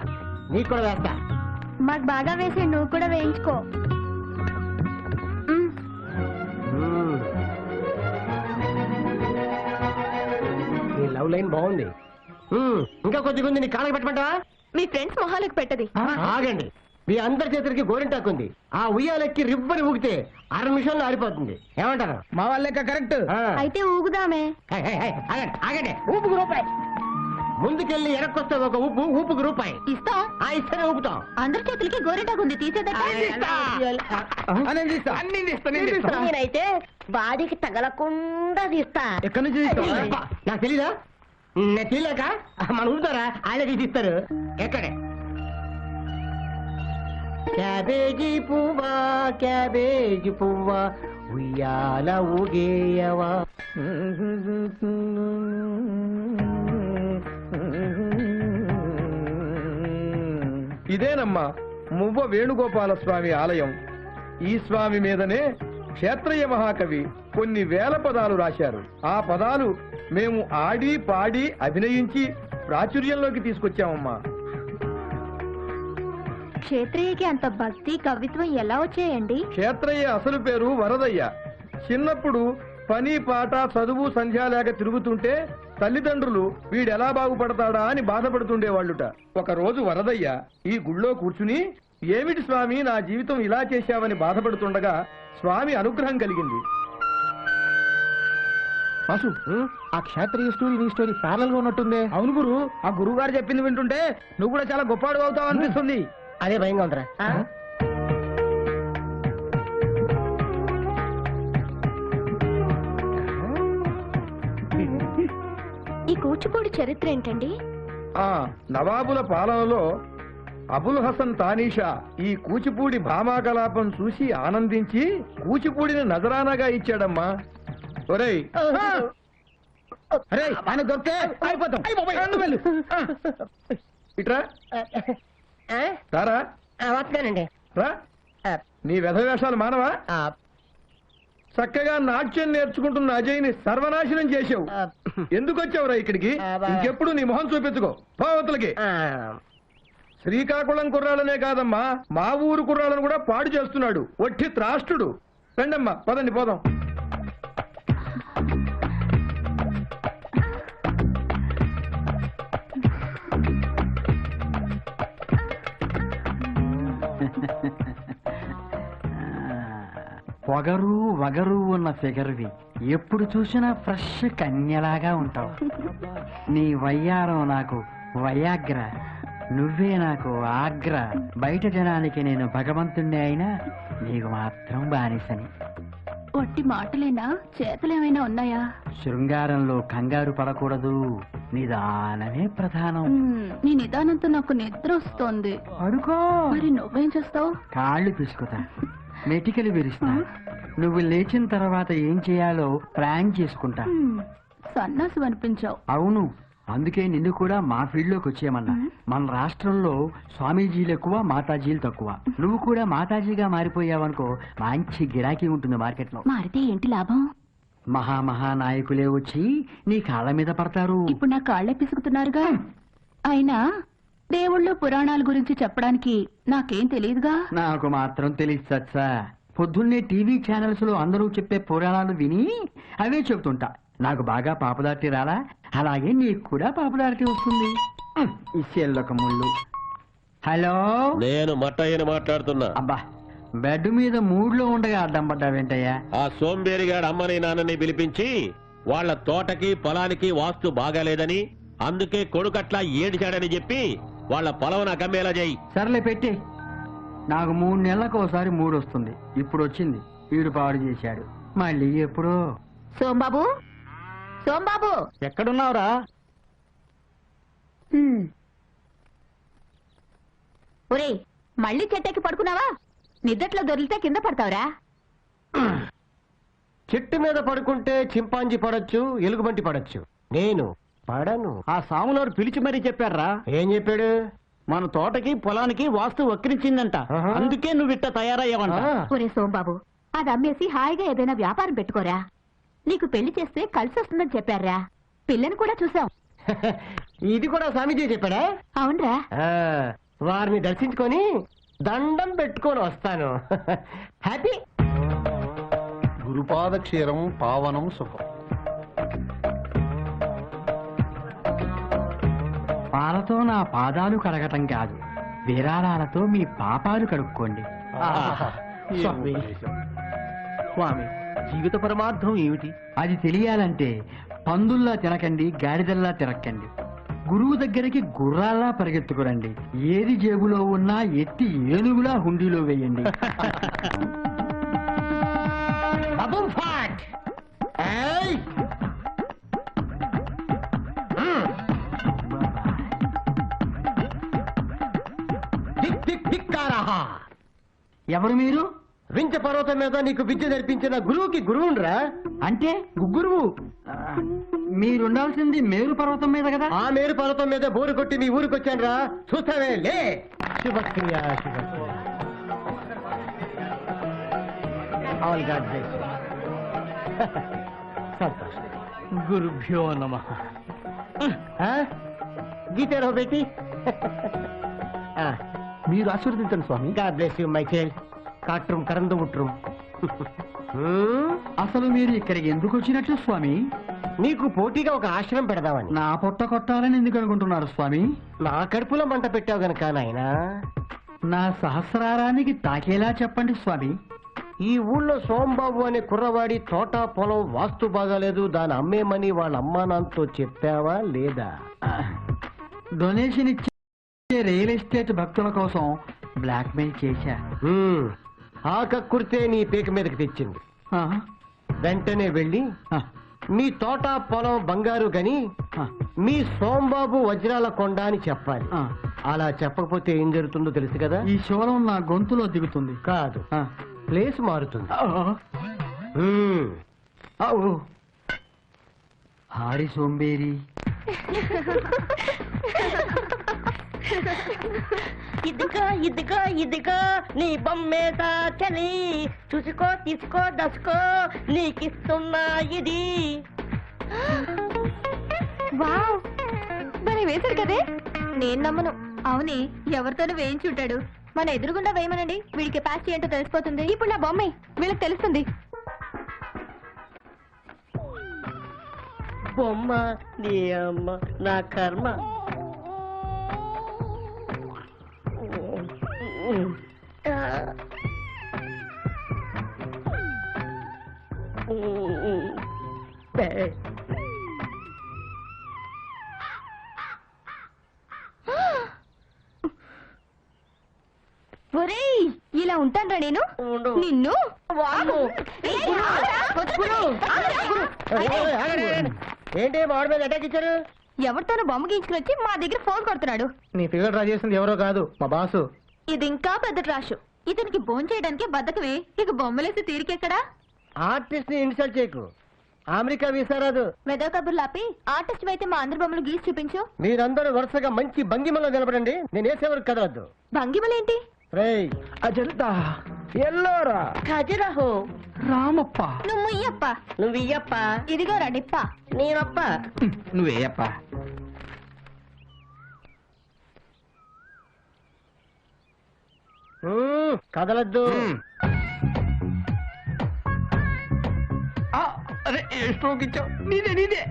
నీకు కూడా వేస్తా. మాకు బాగా వేసి నువ్వు కూడా వేయించుకో. నీ లవ్ లైన్ బాగుంది. ఇంకా కొద్దిగా ఉంది. నీ కాళ్ళకి పెట్టమంటావా? మీ ఫ్రెండ్స్ మొహాలకు పెట్టది. ఆగండి. మీ అందరి చేతులకి గోరింటాకు ఉంది. ఆ ఉయ్యాలెక్కి రిబ్బని ఊగితే 6 నిమిషాల్లో ఆరిపోతుంది. ఏమంటారు? మా వాళ్ళ కరెక్ట్. ఆ. అయితే ఊగుదామే. ఆగండి, ఆగండి. ఊపుకు రూపాయి. ముందుకెళ్ళి ఎరక్కొస్తే ఒక ఊపు, ఊపుకు రూపాయి. ఇస్తాం. ఆ ఇస్తేనే ఊపుతాం. అందరి చేతులకి గోరింటాకుంది తీసేదట. నేనైతే బాడీకి తగలకుండా తీస్తా. ఎక్కడి నుంచి తీస్తావా? అబ్బా, నాకు తెలీదా? నేను తెలియక మన ఊరుతారా ఆయన తీసిస్తారు. ఎక్కడే? క్యాబేజీ పువ్వా, క్యాబేజీ పువ్వా, ఉయ్యాల ఊగేయవా. ఇదేనమ్మా మువ్వ వేణుగోపాల స్వామి ఆలయం. ఈ స్వామి మీదనే క్షేత్రయ్య మహాకవి కొన్ని వేల పదాలు రాశారు. ఆ పదాలు మేము ఆడి పాడి అభినయించి ప్రాచుర్యంలోకి తీసుకొచ్చామమ్మా. క్షేత్రయ్యకి అంత భక్తి కవిత్వం ఎలా వచ్చాయండి? క్షేత్రయ్య అసలు పేరు వరదయ్య. చిన్నప్పుడు పని పాట చదువు సంధ్య లేక తిరుగుతుంటే తల్లిదండ్రులు వీడెలా బాగుపడతాడా అని బాధపడుతుండేవాళ్ళుట. ఒక రోజు వరదయ్య ఈ గుళ్ళో కూర్చుని, ఏమిటి స్వామి నా జీవితం ఇలా చేశావని బాధపడుతుండగా స్వామి అనుగ్రహం కలిగింది. వాసు, ఆ క్షేత్రీయ స్టోరీ నీ స్టోరీ ప్యారల్ గా ఉన్నట్టుంది. అవును గురు, ఆ గురువు గారు చెప్పింది వింటుంటే నువ్వు కూడా చాలా గొప్పవాడు అవుతావు అనిపిస్తుంది. అదే భయంగా ఉందిరా. ఈ కూచిపూడి చరిత్ర ఏంటండి? ఆ నవాబుల పాలనలో అబుల్ హసన్ తానీషా ఈ కూచిపూడి భామాకలాపం చూసి ఆనందించి కూచిపూడిని నజరానాగా ఇచ్చాడమ్మా. ఒరేయ్, అరే ఆయన దొరికితే అయిపోతాం. ఇట్రా రారా. వస్తున్నానండి. రా, నీ వ్యధవేషాలు మానవా? చక్కగా నాట్యం నేర్చుకుంటున్న అజయ్ని సర్వనాశనం చేసావు. ఎందుకు వచ్చావురా ఇక్కడికి? ఇంకెప్పుడు నీ మొహం చూపించుకో. పోవతలకి. శ్రీకాకుళం కుర్రాళ్ళనే కాదమ్మా, మా ఊరు కుర్రాళ్ళను కూడా పాడు చేస్తున్నాడు. ఒట్టి త్రాష్టుడు. రండమ్మా, పదండి పోదాం. పొగరు వగరు ఉన్న ఫిగర్వి, ఎప్పుడు చూసినా ఫ్రెష్ కన్యలాగా ఉంటావు. నీ వయ్యారం నాకు వయాగ్ర, నువ్వే నాకు ఆగ్ర. బయట జనానికి నేను భగవంతుణ్ణి అయినా నీకు మాత్రం బానిసని. ఒట్టి మాటలేనా? చేతులేమైనా ఉన్నాయా? శృంగారంలో కంగారు పడకూడదు, నిదానమే ప్రధానం. నీ నిదానంతో నాకు నిద్ర వస్తోంది. అడుకో. మరి నువ్వేం చేస్తావు? కాళ్ళు పిసుకుతా, మెటికలు విరుస్తా. నువ్వు లేచిన తర్వాత ఏం చేయాలో ప్లాన్ చేసుకుంటా. సన్నాసు అనిపించావు. అవును, అందుకే నిన్ను కూడా మా ఫీల్డ్ లోకి వచ్చేయమన్నా. మన రాష్ట్రంలో స్వామీజీలు ఎక్కువ, మాతాజీలు తక్కువ. నువ్వు కూడా మాతాజీగా మారిపోయావనుకో, మంచి గిరాకీ ఉంటుంది మార్కెట్ లో. మారితే ఏంటి లాభం? మహానాయకులే వచ్చి నీ కాళ్ళ మీద పడతారు. ఇప్పుడు నా కాళ్ళే పిసుకుతున్నారుగా. అయినా దేవుళ్ళు పురాణాల గురించి చెప్పడానికి నాకేం తెలియదుగా. నాకు మాత్రం తెలియదు సత్సా. పొద్దున్నే టీవీ ఛానల్స్ లో అందరూ చెప్పే పురాణాలు విని అవే చెబుతుంటా. నాకు బాగా పాపదార్టి రాలా, అలాగే నీకు కూడా పాపదార్టి వస్తుంది. ఇచ్చేళ్ళొక ముళ్ళు. హలో, నేను మట్టయ్యని మాట్లాడుతున్నా. అబ్బా, బెడ్ మీద మూడ్లో ఉండగా అడ్డం పడ్డావేంటయ్యా? ఆ సోంబేరిగాడు అమ్మని నాన్నని పిలిపించి వాళ్ళ తోటకి పొలానికి వాస్తు బాగాలేదని, అందుకే కొడుకట్లా ఏడిచాడని చెప్పి వాళ్ళ పొలం అకమ్మేలా చేయి. సర్లే పెట్టి. నాకు 3 నెలలకు ఒకసారి మూడు వస్తుంది. ఇప్పుడు వచ్చింది. వీడు పాడు చేశాడు. మళ్ళీ ఎప్పుడో. సోంబాబు, సోంబాబు ఎక్కడున్నావురా? ఒరే మళ్ళీ చెట్టెక్కి పడుకున్నావా? నిద్దట్లో దొరికితే కింద పడతావురా. చెట్టు మీద పడుకుంటే చింపాంజీ పడొచ్చు, ఎలుగుబంటి పడొచ్చు, నేను పడను. ఆ సాములోడు పిలిచి మరీ చెప్పారా, ఏం చెప్పాడు? మన తోటకి పొలానికి వాస్తు వక్రించిందంట, ఆహా. అందుకే నువ్వు ఇట్ట తయారయ్యావంట. ఒరే సోంబాబు, అది అమ్మేసి హాయిగా ఏదైనా వ్యాపారం పెట్టుకోరా. నీకు పెళ్లి చేస్తే కలిసి వస్తుందని చెప్పారా. పిల్లని కూడా చూసాం. ఇది కూడా స్వామీజీ చెప్పాడా? అవునరా. ఆ, వారిని దర్శించుకొని దండం పెట్టుకొని వస్తాను. హ్యాపీ. గురుపాద క్షీరం పావనం సుఖం. పాలతో నా పాదాలు కడగటం కాదు, విరాళాలతో మీ పాపాలు కడుక్కోండి. స్వామి, స్వామి, జీవిత పరమార్థం ఏమిటి? అది తెలియాలంటే పందుల్లా తినకండి, గాడిదల్లా తిరక్కండి. గురువు దగ్గరికి గుర్రాల్లా పరిగెత్తుకురండి. ఏది జేబులో ఉన్నా ఎత్తి ఏనుగులా హుండీలో వేయండి. బబుల్ ఫాట్. ఏయ్! దిక్ దిక్ దిక్కారహా. ఎవరు మీరు? వించ పర్వతం మీద నీకు విద్య నేర్పించిన గురువుకి గురువుండ్రా. అంటే గుగ్గురువు. మీరుండాల్సింది మేరు పర్వతం మీద కదా. ఆ మేరు పర్వతం మీద బోరు కొట్టి మీ ఊరికి వచ్చాను రా. చూస్తావే, లే. శుభక్రియ, శుభక్రియ. All God bless you. సంతోషం. గురుభ్యో నమః. గీతారో బేటీ. మీరు ఆశీర్వదించండి స్వామి. God bless you my child. కాట్rum కరందు ముట్rum. అసలు మీరు ఇక్కడికి ఎందుకు వచ్చినట్లు స్వామి? నీకు పోటీగా ఒక ఆశ్రమం పెడదామని. నా పొట్ట కొట్టాలని ఎందుకు అనుకుంటున్నారు స్వామి? నా కడుపులో మంట పెట్టావు గనక నాయనా. నా సహస్రారానికి తాకేలా చెప్పండి స్వామి. ఈ ఊళ్ళో సోంబాబు అనే కుర్రవాడి తోట పొలం వాస్తు బాగాలేదు, దాని అమ్మేమని వాళ్ళ అమ్మా నాన్నతో చెప్పావా లేదా? డొనేషన్ ఇచ్చే రియల్ ఎస్టేట్ భక్తుల కోసం బ్లాక్మెయిల్ చేశా. ఆ కక్కుర్తే నీ పీక మీదకి తెచ్చింది. ఆ, వెంటనే వెళ్ళి ఆ, మీ తోట పొలం బంగారు గని ఆ, మీ సోంబాబు వజ్రాల కొండ అని చెప్పాలి. ఆ. అలా చెప్పకపోతే ఏం జరుగుతుందో తెలుసు కదా? ఈ శూలం నా గొంతులో దిగుతుంది. కాదు, ఆ. ప్లేస్ మారుతుంది. ఆ, ఔ. హారి సోంబేరి. ఇదిగో ఇదిగో ఇదిగో నీ బొమ్మేదా చలి, చూసుకో తీసుకో దసుకో నీకిస్తున్నా ఇది. వావ్, మరి వేశాడు కదే. నేను నమ్మను. అవునే, ఎవరితోనూ వేయించుంటాడు. మన ఎదురుగుండా వేయమనండి, వీడి కెపాసిటీ ఏంటో తెలిసిపోతుంది. ఇప్పుడు నా బొమ్మే వీళ్ళకి తెలుస్తుంది. బొమ్మ నీ అమ్మ నా కర్మ. ఒరేయ్, ఇలా ఉంటానరా నేను? నిన్ను ఏంటి వాడి మీద అటాక్ ఇచ్చారు? ఎవరితోనూ బొమ్మ గీయించుకుని మా దగ్గర ఫోన్ కొడుతున్నాడు. నీ ఫిగర్ డ్రా చేసింది ఎవరో కాదు, మా బాసు. ఇది ఇంకా పెద్ద ట్రాష్. ఇతనికి బోన్ చేయడానికి బద్దకమే, ఇక బొమ్మలేసి తీరికెక్కడా? ఆర్టిస్ట్ ని ఇన్సల్ట్ చేయకు. అమెరికా వీసా రాదు. మెదో కబుర్లు ఆపి ఆర్టిస్ట్ అయితే మా అందరి బొమ్మలు గీసి చూపించు. మీరందరూ వరుసగా మంచి భంగిమలో నిలబడండి, నేను వేసేవరకు కదవద్దు. భంగిమలేంటి? రేయ్, అజంతా, ఎల్లోరా, ఖజురహో, రామప్ప, నువ్వు ఇయ్యప్ప. నువ్వు ఇయ్యప్ప, ఇదిగో రండిప్ప. నేనప్ప. నువ్వేయప్ప. కదలద్దు. అరే స్ట్రోక్ ఇచ్చావు. నీదే నీదే.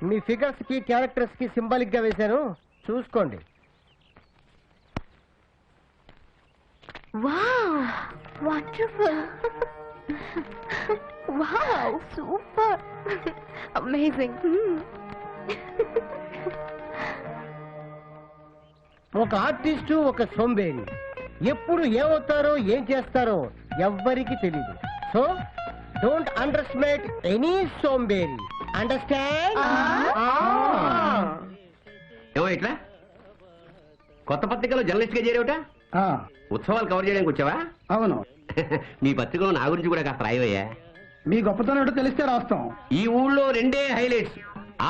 మీ ఫిగర్స్ కి క్యారెక్టర్స్ కి సింబాలిక్ గా వేశాను, చూసుకోండి. Wow, wonderful. Wow, super, amazing. ఒక ఆర్టిస్టు ఒక సోంబేరి ఎప్పుడు ఏమవుతారో ఏం చేస్తారో ఎవ్వరికి తెలియదు. So don't underestimate any సోంబేరి. అండర్స్టాండ్? ఏమో ఇట్లా కొత్త పత్రికలో జర్నలిస్ట్ గా చేరేవట? ఉత్సవాలు కవర్ చేయడానికి వచ్చావా? అవును, మీ పత్రికలో నా గురించి కూడా కాస్త రాయవయ్యా. మీ గొప్పతనం ఏంటో తెలిస్తే రాస్తాం. ఈ ఊళ్ళో రెండే హైలైట్స్.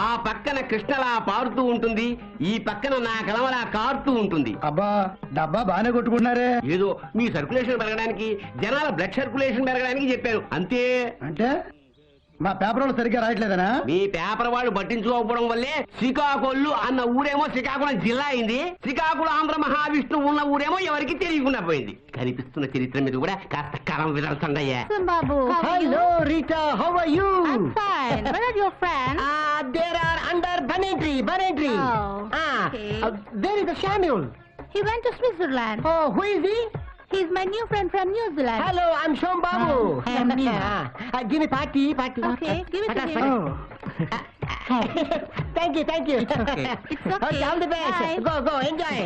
ఆ పక్కన కృష్ణలా పారుతూ ఉంటుంది, ఈ పక్కన నా కలవలా కారుతూ ఉంటుంది. అబ్బా డబ్బా బాగానే కొట్టుకుంటున్నారే. ఏదో మీ సర్క్యులేషన్ పెరగడానికి, జనాల బ్లడ్ సర్క్యులేషన్ పెరగడానికి చెప్పాను అంతే. అంటే మా పేపర్ వాళ్ళు సరిగ్గా రాయట్లేదనా? మీ పేపర్ వాళ్ళు పట్టించుకోకపోవడం వల్లే శ్రీకాకుళం అన్న ఊరేమో శ్రీకాకుళం జిల్లా అయింది, శ్రీకాకుళం ఆంధ్ర మహావిష్ణు ఉన్న ఊరేమో ఎవరికి తెలియకుండా పోయింది. కనిపిస్తున్న చరిత్ర మీద కూడా కాస్త కలం విదల్చండి అయ్యా. బాబు hello Rita, how are you? Where are your friends? There are under banyan tree. Oh, okay. There is the Samuel. He went to Switzerland. Oh, who is he? He's my new friend from New Zealand. Hello, I'm Shom Babu. I am Nina. Give me party. Okay, give it to him. Thank you. It's okay. All the best. Bye. Go, enjoy.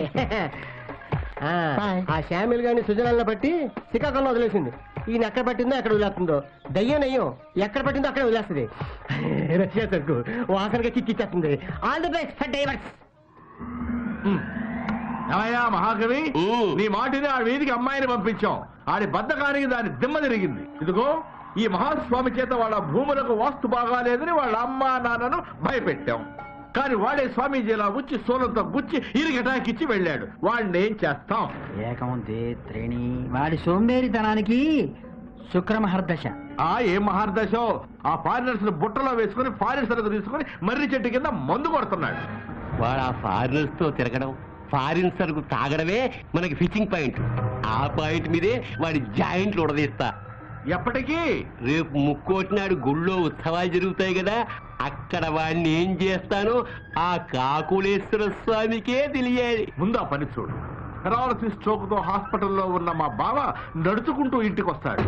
ఆ Samuel గారిని సుజనాల్లో బట్టి శ్రీకాకుళంలో వదిలేసింది. ఈయన ఎక్కడ పట్టిందో ఎక్కడ వదిలేస్తుందో. దయ్యం ఎక్కడ పట్టిందో అక్కడ వదిలేస్తుంది. రష్యా సరుకు వాసనగా చిక్కిచ్చేస్తుంది. All the best for divers. ఏమయ్యా మహాకవి, నీ మాటిని ఆ వీధికి అమ్మాయిని పంపించాం. ఆడి బద్దకానికి దాని దిమ్మ తిరిగింది. ఇదిగో ఈ మహాస్వామి చేత వాళ్ళ భూములకు వాస్తు బాగాలేదని వాళ్ళ అమ్మా నాన్నను భయపెట్టాం. కానీ వాడే స్వామీజీలా ఉచ్చి సోలంతో గుచ్చి ఇరిగటాకిచ్చి వెళ్ళాడు. వాడిని ఏం చేస్తాం? ఏకముంది త్రేణి వాడి సోంబేరితనానికి శుక్రమహర్దశ. ఏం మహార్దశో, ఆ ఫారినర్స్ బుట్టలో వేసుకుని ఫారిన్ సరుకు తీసుకుని మర్రి చెట్టు కింద మందు కొడుతున్నాడు. వాడు ఆ ఫారినర్స్ తో తిరగడం, ఫారిన్ సరుకు తాగడమే మనకి ఫిషింగ్ పాయింట్. ఆ పాయింట్ మీదే వాడి జాయింట్లు ఉడదీస్తా. ఎప్పటికీ రేపు ముక్కోటినాడు గుళ్ళో ఉత్సవాలు జరుగుతాయి కదా, అక్కడ వాడిని ఏం చేస్తానో ఆ కాకులేశ్వర స్వామికే తెలియాలి. ముందు ఆ పని చూడు. పెరాలసిస్ స్ట్రోక్ తో హాస్పిటల్లో ఉన్న మా బావ నడుచుకుంటూ ఇంటికి వస్తాడు.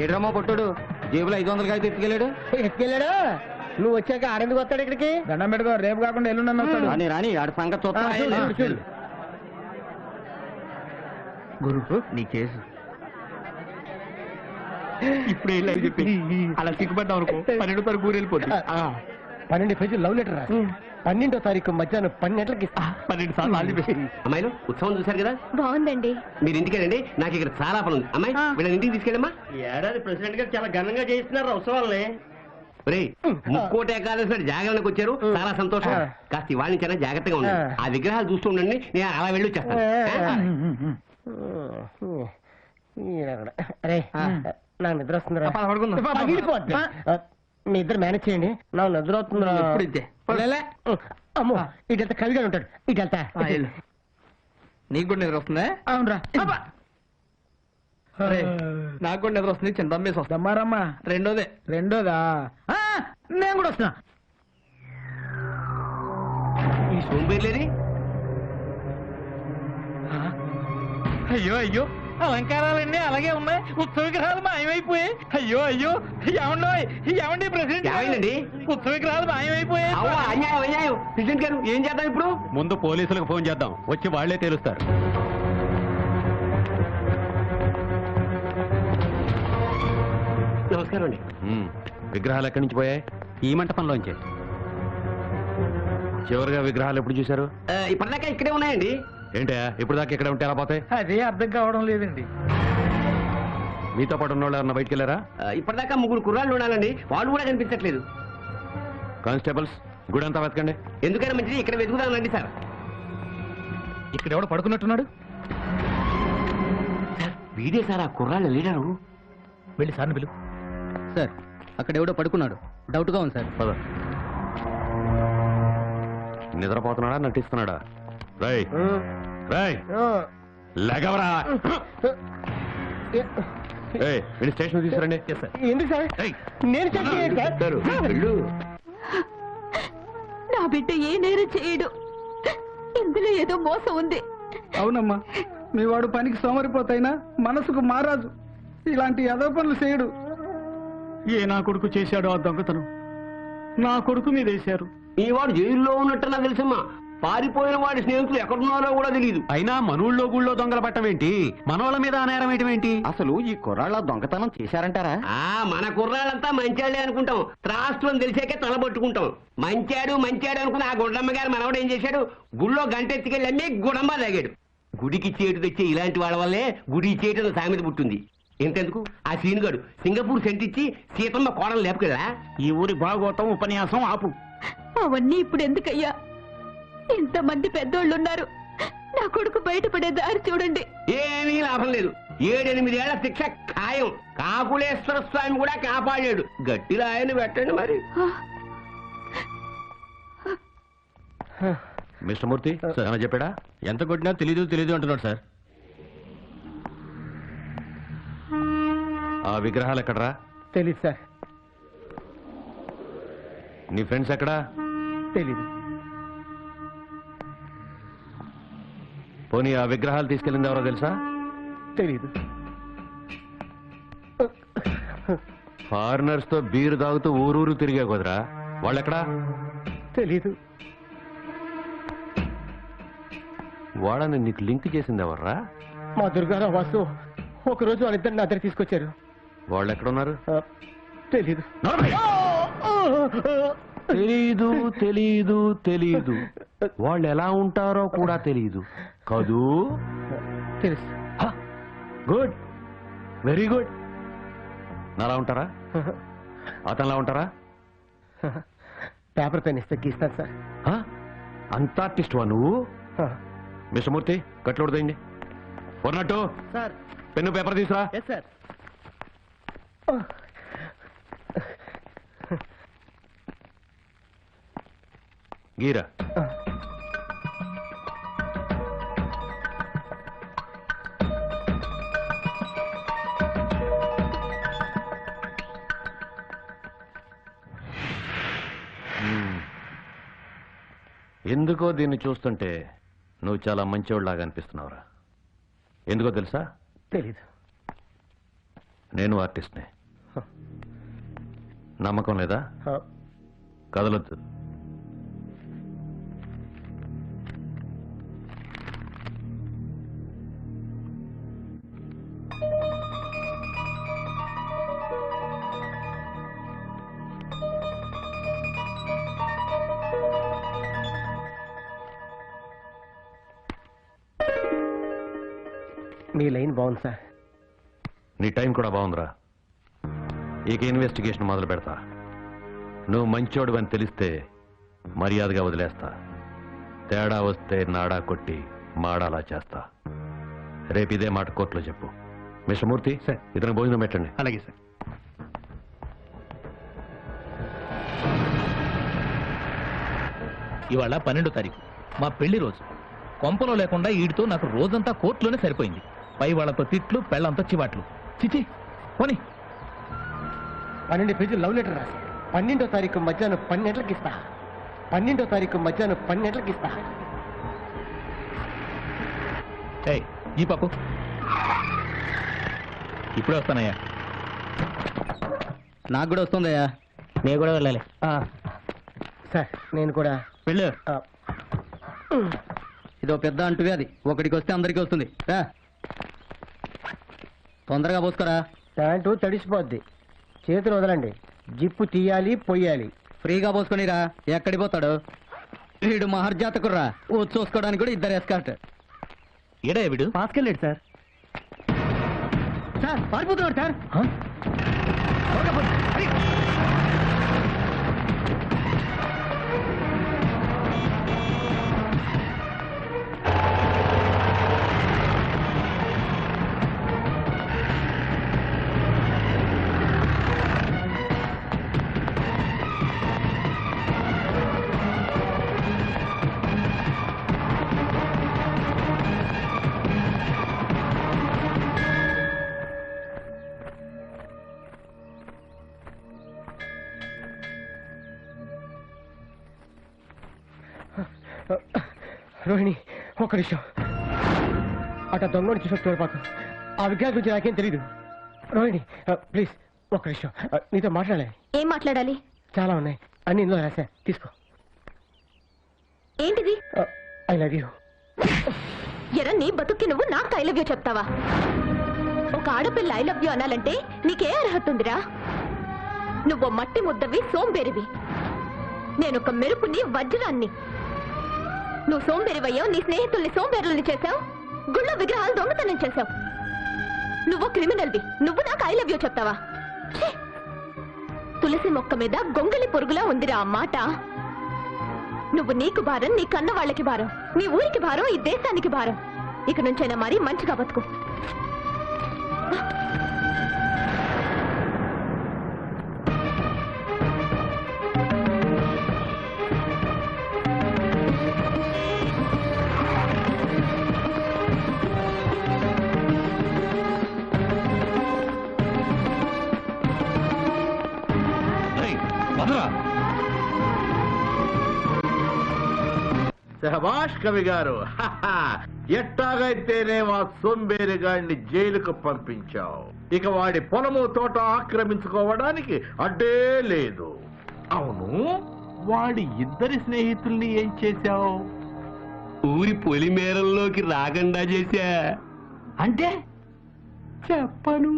ఏడ్రమ్మా పొట్టుడు జేబులో 500 అయితే ఎత్తుకెళ్ళాడు. నువ్వు వచ్చాక ఆడెందుకు వస్తాడు ఇక్కడికి? దండం పెట్టుకో, రేపు కాకుండా ఎల్లుండని వస్తాడు. రాని ఆడి సంగతి చూడు. గురు నీ కేసు ఇప్పుడు చెప్పి అలా సిగ్గుపడ్డావు అనుకో, 12 తారీఖు ఊరు వెళ్ళిపోతుంది. 12 పేజీలు లవ్ లెటర్ రాసి 12వ తారీఖు మధ్యాహ్నం 12 గంటలకి ఇస్తా. 12 సార్లు ఆల్ ది బెస్ట్. అమ్మాయిలు ఉత్సవం చూశారు కదా, బాగుందండి. మీరు ఇంటికి వెళ్ళండి. నాకు ఇక్కడ చాలా పని ఉంది. అమ్మాయి వీళ్ళని ఇంటికి తీసుకెళ్ళమ్మా. ఏడాది ప్రెసిడెంట్ గారు చాలా ఘనంగా చేస్తున్నారు ఉత్సవాలని. ముక్కోటి ఏకాదశి జాగరణకు వచ్చారు, చాలా సంతోషం. కాస్త ఇవాళ జాగ్రత్తగా ఉండండి. ఆ విగ్రహాలు చూస్తూ ఉండండి, నేను అలా వెళ్ళి వచ్చేస్తాను. అరే నాకు నిద్ర వస్తుందిరా. మీ ఇద్దరు మేనేజ్ చేయండి, నాకు నిద్ర వస్తుందిరా. అమ్మో ఇటు వెళ్తే కవిగా ఉంటాడు. ఇటు వెళ్తా. నీకు కూడా నిద్ర వస్తుందా? అవునరా. నాకు కూడా నిద్ర వస్తుంది. చిన్న తమ్మేసి వస్తామారమ్మా. రెండోదా? నేను కూడా వస్తున్నా. ఈ సోంబేర్లేది అయ్యో అలంకారాలన్నీ అలాగే ఉన్నాయి, ఉత్సవ విగ్రహాలు మాయమైపోయాయి. అయ్యో అయ్యో, ఏమండి ప్రెసిడెంట్ ఏమైందండి? ఉత్సవ విగ్రహాలు మాయమైపోయాయి. అన్యాయం. ప్రెసిడెంట్ గారు ఏం చేద్దాం ఇప్పుడు? ముందు పోలీసులకు ఫోన్ చేద్దాం, వచ్చి వాళ్లే తేలుస్తారు. నమస్కారం అండి. విగ్రహాలు ఎక్కడి నుంచి పోయాయి? ఈ మంటపంలోంచి. చివరిగా విగ్రహాలు ఎప్పుడు చూశారు? ఇప్పటిదాకా ఇక్కడే ఉన్నాయండి. ఏంటా ఇప్పుడు దాకా ఇక్కడ ఉంటే ఎలా పోతాయి? అదే అర్థం కావడం లేదండి. మీతో పాటు ఉన్న వాళ్ళు ఎవరన్నా బయటికి వెళ్ళారా? ఇప్పటిదాకా 3 కుర్రాళ్ళు ఉండాలండి, వాళ్ళు కూడా కనిపించట్లేదు. కానిస్టేబుల్స్ గుడి అంతా వెతకండి. ఎందుకైనా మంచిది ఇక్కడ వెతుకుదామండి సార్. ఇక్కడ ఎవడో పడుకున్నట్టున్నాడు. వీడే సార్ ఆ కుర్రాళ్ళ లీడరు. వెళ్ళి సార్ని పిలు. సార్ అక్కడ ఎవడో పడుకున్నాడు, డౌట్గా ఉంది సార్. పద. నిద్రపోతున్నాడా నటిస్తున్నాడా? రై రై లెగవరా. వీడి స్టేషన్ తీసుకురండి. ఎందుకు సార్? నేను చెప్తారు. వెళ్ళు. నా బిడ్డ ఏ నేరం చేయడు, ఇందులో ఏదో మోసం ఉంది. అవునమ్మా, మీ వాడు పనికి సోమరిపోతైనా మనసుకు మారాజు. ఇలాంటి ఎదో పనులు చేయడు. ఏ నా కొడుకు చేశాడో ఆ దొంగతనం నా కొడుకు మీద వేశారు. ఈ వాడు జైల్లో ఉన్నట్టు నాకు తెలుసమ్మా. పారిపోయిన వాడి స్నేహితులు ఎక్కడున్నారో కూడా తెలియదు. అయినా మనూళ్ళో గుళ్ళో దొంగల పట్టం ఏంటి, మనోళ్ళ మీద నేరం ఏంటి? అసలు ఈ కుర్రాళ్ళ దొంగతనం చేశారంటారా? మన కుర్రాళ్ళంతా మంచాడే అనుకుంటాం, త్రాస్తుని తెలిసాకే తలబట్టుకుంటాం. మంచాడు అనుకుని ఆ గుండమ్మ గారు మనవడు ఏం చేశాడు, గుళ్ళో గంట ఎత్తుకెళ్ళి అమ్మి గుడంబ తాగాడు. గుడికి చేటు తెచ్చే ఇలాంటి వాళ్ళ వల్లే గుడి చేటు సామెత పుట్టింది. ఎంతెందుకు ఆ సీనుగాడు సింగపూర్ సెంటిచ్చి సీతమ్మ కోడలు లేపుకెళ్ళా. ఈ ఊరి భాగవతం ఉపన్యాసం ఆపు. అవన్నీ ఇప్పుడు ఎందుకయ్యా? ఇంతమంది పెద్దోళ్ళున్నారు, నా కొడుకు బయటపడే దారి చూడండి. ఏమీ లాభం లేదు. 7-8 ఏళ్ల శిక్ష ఖాయం. కాకులేశ్వర స్వామి కూడా కాపాడాడు. గట్టిలో ఆయన పెట్టండి మరి. మిస్టర్ మూర్తి ఏమైనా చెప్పాడా? ఎంత కొట్టినా తెలీదు అంటున్నాడు సార్. ఆ విగ్రహాలు ఎక్కడరా? తెలీదు సార్. నీ ఫ్రెండ్స్ ఎక్కడా? తెలీదు. పోనీ ఆ విగ్రహాలు తీసుకెళ్ళింది ఎవరో తెలుసా? తెలీదు. ఫారినర్స్ తో బీరు తాగుతూ ఊరూరు తిరిగే కుదరా, వాళ్ళెక్కడా? తెలీదు. వాళ్ళని నీకు లింక్ చేసింది ఎవర్రా? మా దుర్గారావు వాసు ఒకరోజు వాళ్ళిద్దరిని నా దగ్గర తీసుకొచ్చారు. వాళ్ళు ఎక్కడున్నారు? తెలీదు. తెలీదు. వాళ్ళు ఎలా ఉంటారో కూడా తెలీదు కదూ? తెలుసు. Good, very good. నాలా ఉంటారా? అతనిలా ఉంటారా? పేపర్ పెన్ ఇస్తే గీస్తాను సార్. అంత ఆర్టిస్ట్ వా నువ్వు? మిస్టర్ మూర్తి కట్లు ఉడదండి. ఉన్నట్టు సార్ పెన్ను పేపర్ తీసురా. Yes sir. గీరా. ఎందుకో దీన్ని చూస్తుంటే నువ్వు చాలా మంచివాళ్ళలాగా అనిపిస్తున్నావురా. ఎందుకో తెలుసా? తెలీదు. నేను ఆర్టిస్ట్నే. నమ్మకం లేదా? కదలొద్దు. మీ లైన్ బాగుంది సార్. నీ టైం కూడా బాగుందిరా. ఇక ఇన్వెస్టిగేషన్ మొదలు పెడతా. నువ్వు మంచోడు అని తెలిస్తే మర్యాదగా వదిలేస్తా. తేడా వస్తే నాడా కొట్టి మాడాలా చేస్తా. రేపు ఇదే మాట కోర్టులో చెప్పు. మిస్టర్ మూర్తి సార్, ఇతను భోజనం పెట్టండి. అలాగే సార్. ఇవాళ 12వ తారీఖు, మా పెళ్లి రోజు. కొంపలో లేకుండా ఈడితో నాకు రోజంతా కోర్టులోనే సరిపోయింది. పై వాళ్ళతో తిట్లు, పెళ్ళంతో చివాట్లు. చిచి పోనీ. 12 పేజీలు లవ్ లెటర్ రాసి 12వ తారీఖు మధ్యాహ్నం 12 గంటలకు ఇస్తా. 12వ తారీఖు మధ్యాహ్నం 12 గంటలకు ఇస్తా. ఏయ్ ఈ పక్కు ఇప్పుడే వస్తానయ్యా. నాకు కూడా వస్తుందయ్యా. నేను కూడా వెళ్ళాలి. సార్ నేను కూడా వెళ్ళు. ఇదో పెద్ద అంటువే, అది ఒకటికి వస్తే అందరికీ వస్తుంది. తొందరగా పోసుకోరా. ప్యాంటు తడిసిపోద్ది, చేతులు వదలండి. జిప్పు తీయాలి, పొయ్యాలి. ఫ్రీగా పోసుకొనిరా. ఎక్కడికి పోతాడు వీడు? మహర్జాతకుర్రా. చూసుకోవడానికి కూడా ఇద్దరు ఎస్కార్ట్. ఏడా వీడు? పాసుకెళ్ళాడు సార్. సార్ పారిపోతున్నాడు సార్. రోహిణి ఒక్క నిమిషం. అట్లా దొంగని చూసి తోడుపాకు. ఆ విగ్రహం గురించి నాకేం తెలీదు. రోహిణి ప్లీజ్ ఒక్క నిమిషం, నీతో మాట్లాడాలి. ఏం మాట్లాడాలి? చాలా ఉన్నాయి, అన్ని ఇందులో రాశా, తీసుకో. ఏంటిది? I love you. ఎరా నీ బతుక్కి నువ్వు నాకు ఐ లవ్ యూ చెప్తావా? ఒక ఆడపిల్ల ఐ లవ్ యూ అనాలంటే నీకే అర్హత ఉందిరా? నువ్వు మట్టి ముద్దవి, సోంబేరివి. నేనొక మెరుపుని, వజ్రాన్ని. నువ్వు సోంబేరివయ్యావు, నీ స్నేహితుల్ని సోంబేరుల్ని చేశావు, గుళ్ళో విగ్రహాలు దొంగతనం చేశావు. నువ్వు క్రిమినల్వి, నువ్వు నాకు ఐ లవ్ యూ చెప్తావా? ఛీ! తులసి మొక్క మీద గొంగలి పొరుగులా ఉందిరా ఆ మాట. నువ్వు నీకు భారం, నీ కన్న వాళ్ళకి భారం, నీ ఊరికి భారం, ఈ దేశానికి భారం. ఇక నుంచైనా మరీ మంచిగా బతుకు. శభాష్ కవి గారు. ఎట్టాగైతేనే ఆ సోంబేరిగాడిని జైలుకు పంపించావు. ఇక వాడి పొలము తోట ఆక్రమించుకోవడానికి అడ్డే లేదు. అవును, వాడి ఇద్దరి స్నేహితుల్ని ఏం చేశావు? ఊరి పొలిమేరల్లోకి రాకుండా చేశా. అంటే చెప్పను.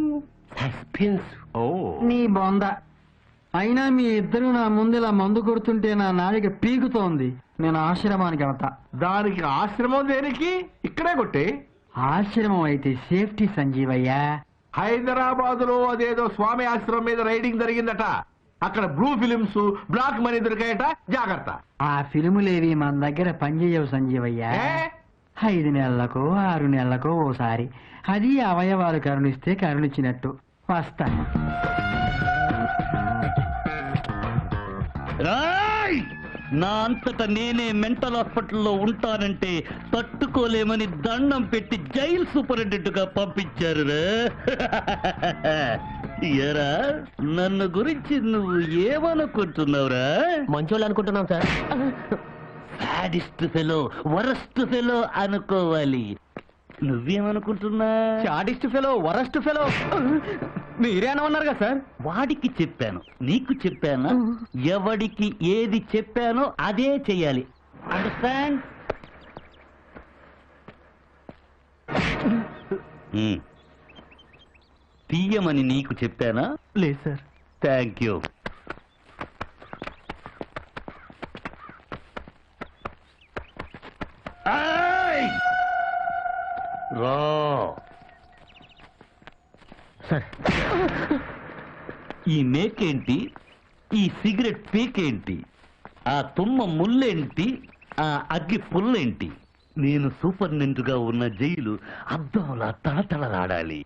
సస్పెన్స్. ఓ, నీ బొంద. అయినా మీ ఇద్దరు నా ముందు ఇలా మందు కొడుతుంటే నా నాలిక పీకుతోంది. నేను ఆశ్రమానికి వెళ్తా. దానికి ఆశ్రమం దేనికి? ఇక్కడే కొట్టే. ఆశ్రమం అయితే సేఫ్టీ సంజీవయ్యా. హైదరాబాద్ లో అదేదో స్వామి ఆశ్రమం మీద రైడింగ్ జరిగిందట. అక్కడ బ్లూ ఫిలిమ్స్, బ్లాక్ మనీ దొరికాయట. జాగ్రత్త. ఆ ఫిల్ములేవి మన దగ్గర పనిచేయవు సంజీవయ్యా. 5 నెలలకు 6 నెలలకు ఓసారి. అది అవయవాలు కరుణిస్తే కరుణించినట్టు. వస్తా. నా అంతటా నేనే మెంటల్ హాస్పిటల్లో ఉంటానంటే తట్టుకోలేమని దండం పెట్టి జైలు సూపరింటెండెంట్ గా పంపించారు. ఎరా నన్ను గురించి నువ్వు ఏమనుకుంటున్నావురా? మంచోళ్ళు అనుకుంటున్నాం sir. Sadist fellow, worst fellow అనుకోవాలి. నువ్వేమనుకుంటున్నా? చాడిస్ట్ ఫెలో, వరస్ట్ ఫెలో మీరేమన్నారు కదా సార్? వాడికి చెప్పాను, నీకు చెప్పానా? ఎవడికి ఏది చెప్పానో అదే చెయ్యాలి. అండర్స్టాండ్? తీయమని నీకు చెప్పానా? లేదు సార్. Thank you. రా సార్, ఈ మేకేంటి? ఈ సిగరెట్ పీకేంటి? ఆ తుమ్మ ముళ్ళేంటి? ఆ అగ్గి పుల్లేంటి? నేను సూపరింటెండెంట్ గా ఉన్న జైలు అద్దంలా తళతళలాడాలి.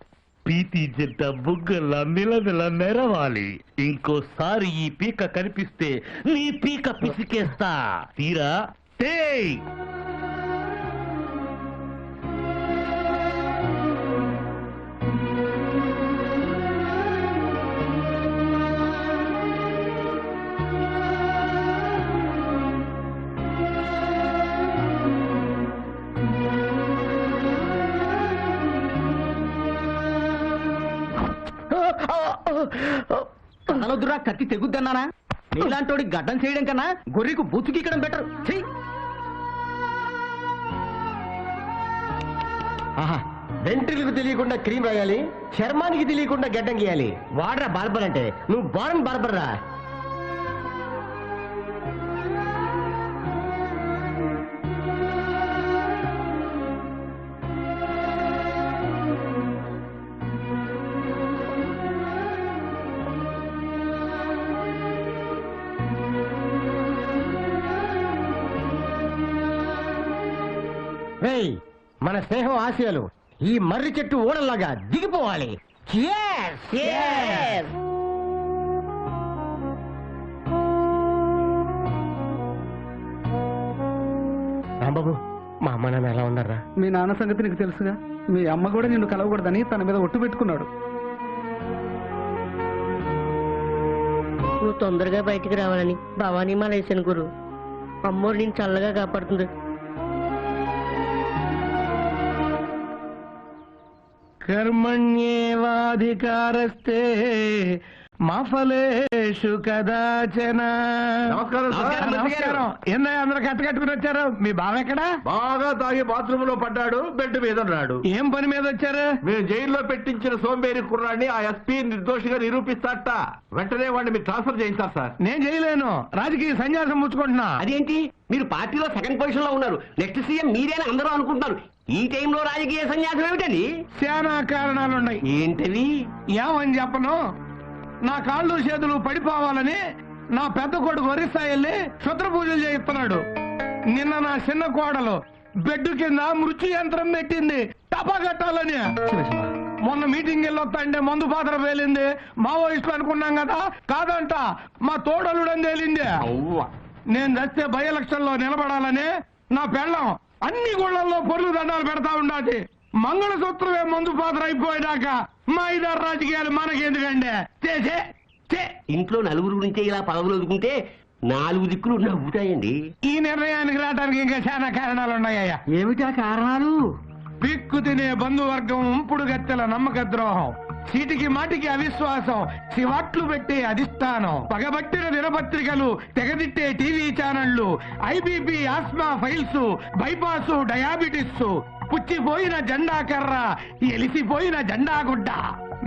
పీతి జంట బుగ్గల్లా మిలమిల మెరవాలి. ఇంకోసారి ఈ పీక కనిపిస్తే నీ పీక పిసికేస్తా. తీరా టేయ్. వద్దురా కత్తి తెగుద్దన్నానా? నీలాంటోడి గడ్డం చేయడం కన్నా గొర్రెకు బూతుకిక్కడం బెటర్. ఆహా, వెంట్రులకు తెలియకుండా క్రీమ్ రాయాలి, చర్మానికి తెలియకుండా గడ్డం గీయాలి. వాడరా బార్బర్ అంటే, నువ్వు బారన్ బార్బర్ రా. రేయ్, మన స్నేహం ఆశయాలు ఈ మర్రి చెట్టు ఓడల్లాగా దిగిపోవాలి. రాంబాబు, మా అమ్మ నాన్న ఎలా ఉన్నారా? మీ నాన్న సంగతి నీకు తెలుసుగా. మీ అమ్మ కూడా నిన్ను కలవకూడదని తన మీద ఒట్టు పెట్టుకున్నాడు. నువ్వు తొందరగా బయటికి రావాలని భవానీ మాల వేసాను గురు. అమ్మోరు నేను చల్లగా కాపాడుతుంది. కర్మణ్యేవాధికారస్తే మా ఫలేషు కదాచన. నమస్కారం సార్. నమస్కారం. ఏందయ్య అందరూ కట్టుకుని వచ్చారు? మీ బావ ఎక్కడా? బాగా తాగి బాత్రూమ్ లో పడ్డాడు, బెడ్ మీద ఉన్నాడు. ఏం పని మీద వచ్చారు? మీరు జైల్లో పెట్టించిన సోంబేరి కుర్రాడిని ఆ ఎస్పీ నిర్దోషిగా నిరూపిస్తాట. వెంటనే వాడిని మీరు ట్రాన్స్ఫర్ చేయించారు సార్. నేను చేయలేను, రాజకీయ సన్యాసం పుచ్చుకుంటున్నా. అదేంటి, మీరు పార్టీలో సెకండ్ పొజిషన్ లో ఉన్నారు, నెక్స్ట్ సీఎం మీరేనా అందరూ అనుకుంటున్నారు. ఈ టైంలో రాజకీయ సన్యాసం ఏమిటండి? చాలా కారణాలున్నాయి. ఏంటవి? ఏమని చెప్పను, నా కాళ్ళు చేతులు పడిపోవాలని నా పెద్ద కొడుకు ఒరిస్సా వెళ్ళి క్షుద్ర పూజలు చేయిస్తున్నాడు. నిన్న నా చిన్న కోడలు బెడ్ కింద మృత్యు యంత్రం పెట్టింది టపా కట్టాలని. మొన్న మీటింగ్ వెళ్ళొస్తా మందు పాత్ర పేలింది. మావోయిస్టులు అనుకున్నాం కదా, కాదంట మా తోడలుడని తేలింది. నేను చస్తే బై ఎలక్షన్ లో నిలబడాలని నా పెళ్ళం అన్ని గుళ్ళల్లో పొర్లు దండాలు పెడతా ఉండాలి. మంగళసూత్రమే మందు పాత్ర అయిపోయినాక మా ఇద్దరు రాజకీయాలు మనకెందుకండి? ఇంట్లో నలుగురు గురించే ఇలా పదవులు వదుకుంటే 4 దిక్కులు నవ్వుతాయండి. ఈ నిర్ణయానికి రావడానికి ఇంకా చాలా కారణాలు ఉన్నాయ్యా. ఏమిటా కారణాలు? పిక్కు తినే బంధువర్గం, ఉంపుడు గత్తెల నమ్మక ద్రోహం, చీటికి మాటికి అవిశ్వాసం, శివాట్లు పెట్టే అధిష్టానం, పగబట్టిన దినపత్రికలు, తెగదిట్టే టీవీ ఛానళ్లు, high BP asthma piles, bypass, diabetes, పుచ్చిపోయిన జెండా కర్ర, ఎలిసిపోయిన జెండా గుడ్డ,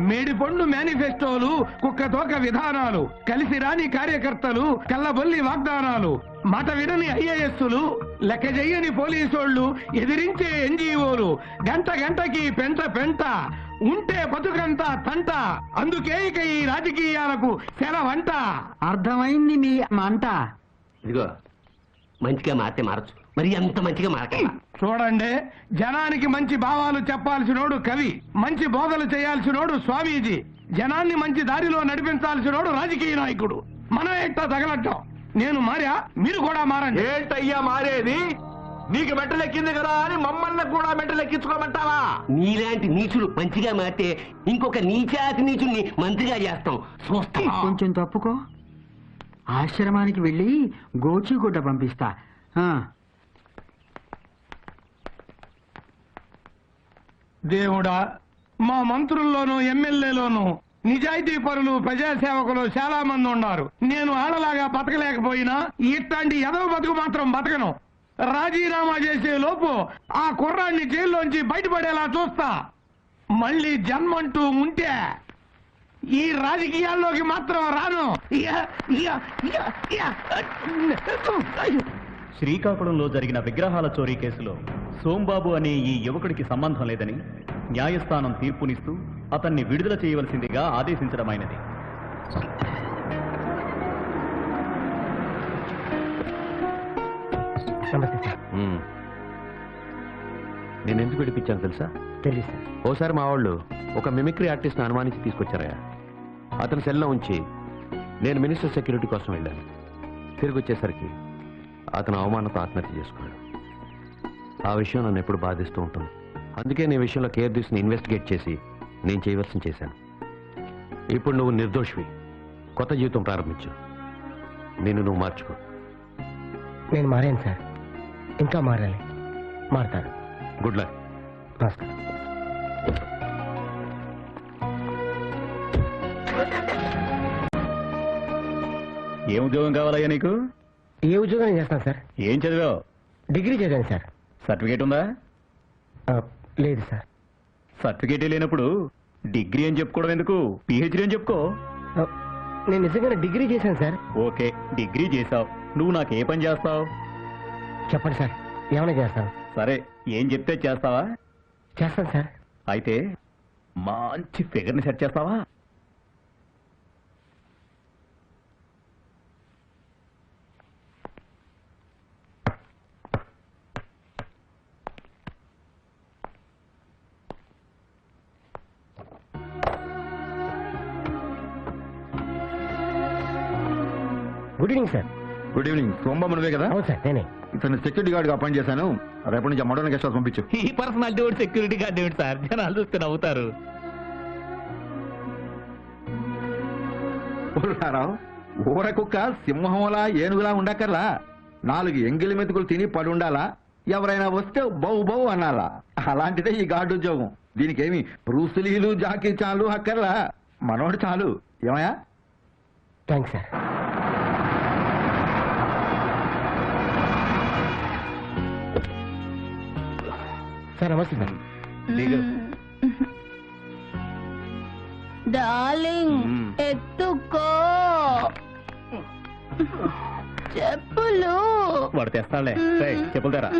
మేడిపండు మేనిఫెస్టోలు, కుక్కతోక విధానాలు, కలిసి రాని కార్యకర్తలు, కళ్ళబొల్లి వాగ్దానాలు, మాట వినని ఐఏఎస్లు, లెక్క చెయ్యని పోలీసోళ్లు, ఎదిరించే ఎన్జీఓలు, గంట గంటకి పెంట పెంట, ఉంటే బతుకంతా తంట. అందుకే ఇక ఈ రాజకీయాలకు సెలవంట. అర్థమైంది మీ మంట. ఇదిగో, మంచిగా మారితే మారచ్చు, మరి అంత మంచిగా మారక. చూడండి, జనానికి మంచి భావాలు చెప్పాల్సినోడు కవి, మంచి బోధలు చేయాల్సినోడు స్వామీజీ, జనాన్ని మంచి దారిలో నడిపించాల్సినోడు రాజకీయ నాయకుడు. మనం ఎట్టా తగలడ్డాం. నేను మారా, మీరు కూడా మారండి. ఏంటయ్యా మారేది? నీకు మెట్టలెక్కింది కదా అని మమ్మల్ని కూడా మెట్టలెక్కించుకోమంటావా? నీలాంటి నీచులు మంచిగా మారితే ఇంకొక నీచాతి నీచుల్ని మంత్రిగా చేస్తాం, చూస్తాం. కొంచెం తప్పుకో, ఆశ్రమానికి వెళ్ళి గోచిగుడ్డ పంపిస్తా. దేవుడా, మా మంత్రుల్లోనూ ఎమ్మెల్యేలోనూ నిజాయితీ పరులు, ప్రజాసేవకులు చాలా మంది ఉన్నారు. నేను ఆడలాగా బతకలేకపోయినా ఇట్లాంటి ఎదవ బతుకు మాత్రం బతకను. రాజీనామా చేసే లోపు ఆ కుర్రాన్ని జైల్లోంచి బయటపడేలా చూస్తా. మళ్ళీ జన్మంటూ ఉంటే ఈ రాజకీయాల్లోకి మాత్రం రాను. శ్రీకాకుళంలో జరిగిన విగ్రహాల చోరీ కేసులో సోంబాబు అనే ఈ యువకుడికి సంబంధం లేదని న్యాయస్థానం తీర్పునిస్తూ అతన్ని విడుదల చేయవలసిందిగా ఆదేశించడమైనది. నేను ఎందుకు విడిపించాను తెలుసా? తెలియదు సార్. ఓసారి మా వాళ్ళు ఒక మిమిక్రీ ఆర్టిస్ట్ ని అనుమానించి తీసుకొచ్చారయ్యా. అతని సెల్లో ఉంచి నేను మినిస్టర్ సెక్యూరిటీ కోసం వెళ్ళాను. తిరిగి వచ్చేసరికి అతను అవమానంతో ఆత్మహత్య చేసుకున్నాడు. ఆ విషయం నన్ను ఎప్పుడు బాధిస్తూ ఉంటుంది. అందుకే నీ విషయంలో కేర్ తీసుకుని ఇన్వెస్టిగేట్ చేసి నేను చేయవలసింది చేశాను. ఇప్పుడు నువ్వు నిర్దోషివి, కొత్త జీవితం ప్రారంభించు. నువ్వు మార్చుకో. నేను మారాను సార్, ఇంకా మారాలి. మారుతాను. Good luck. నమస్కారం. ఏం ఉద్యోగం కావాలయ్యా నీకు? ఏ ఉద్యోగం చేస్తాను సార్? ఏం చదివావు? డిగ్రీ చదివాను సార్. సర్టిఫికేట్ ఉందా? లేదు సార్. సర్టిఫికేటే లేనప్పుడు డిగ్రీ అని చెప్పుకోవడం ఎందుకు? పిహెచ్డీ అని చెప్పుకో. నేను నిజంగానే డిగ్రీ చేశాను సార్. ఓకే, డిగ్రీ చేసావు. నువ్వు నాకు ఏ పని చేస్తావు? చెప్పండి సార్, ఏమైనా చేస్తాను. సరే, ఏం చెప్తే చేస్తావా? చేస్తాను సార్. అయితే మంచి ఫిగర్ని సెట్ చేస్తావా? Good evening sir. Good evening. Sombabu నువ్వే కదా? అవును సార్, నేనే. ఇతను సెక్యూరిటీ గార్డ్ గా అపాయింట్ చేశాను. రేపటి నుంచి మోడర్న్ గెస్ట్ హౌస్ పంపించు. ఈ పర్సనాలిటీ వాడు సెక్యూరిటీ గార్డ్ ఏమిటి సార్? జనాలు చూస్తే నవ్వుతారు. ఊర కుక్క సింహంలా ఏనుగులా ఉండక్కర్లా. 4 ఎంగిలి మెతుకులు తిని పడి ఉండాలా. ఎవరైనా వస్తే బౌ బౌ అనాలా. అలాంటిదే ఈ గార్డు ఉద్యోగం. దీనికేమి బ్రూసులీలు జాకీ చాలు అక్కర్లా. మనోడు చాలు. ఏమయ్యా? Thanks sir. సార్ నమస్తే సార్. డార్లింగ్ ఎత్తుకో చెప్పులు. వాడు తెస్తాడులే. చెప్పులుతారా?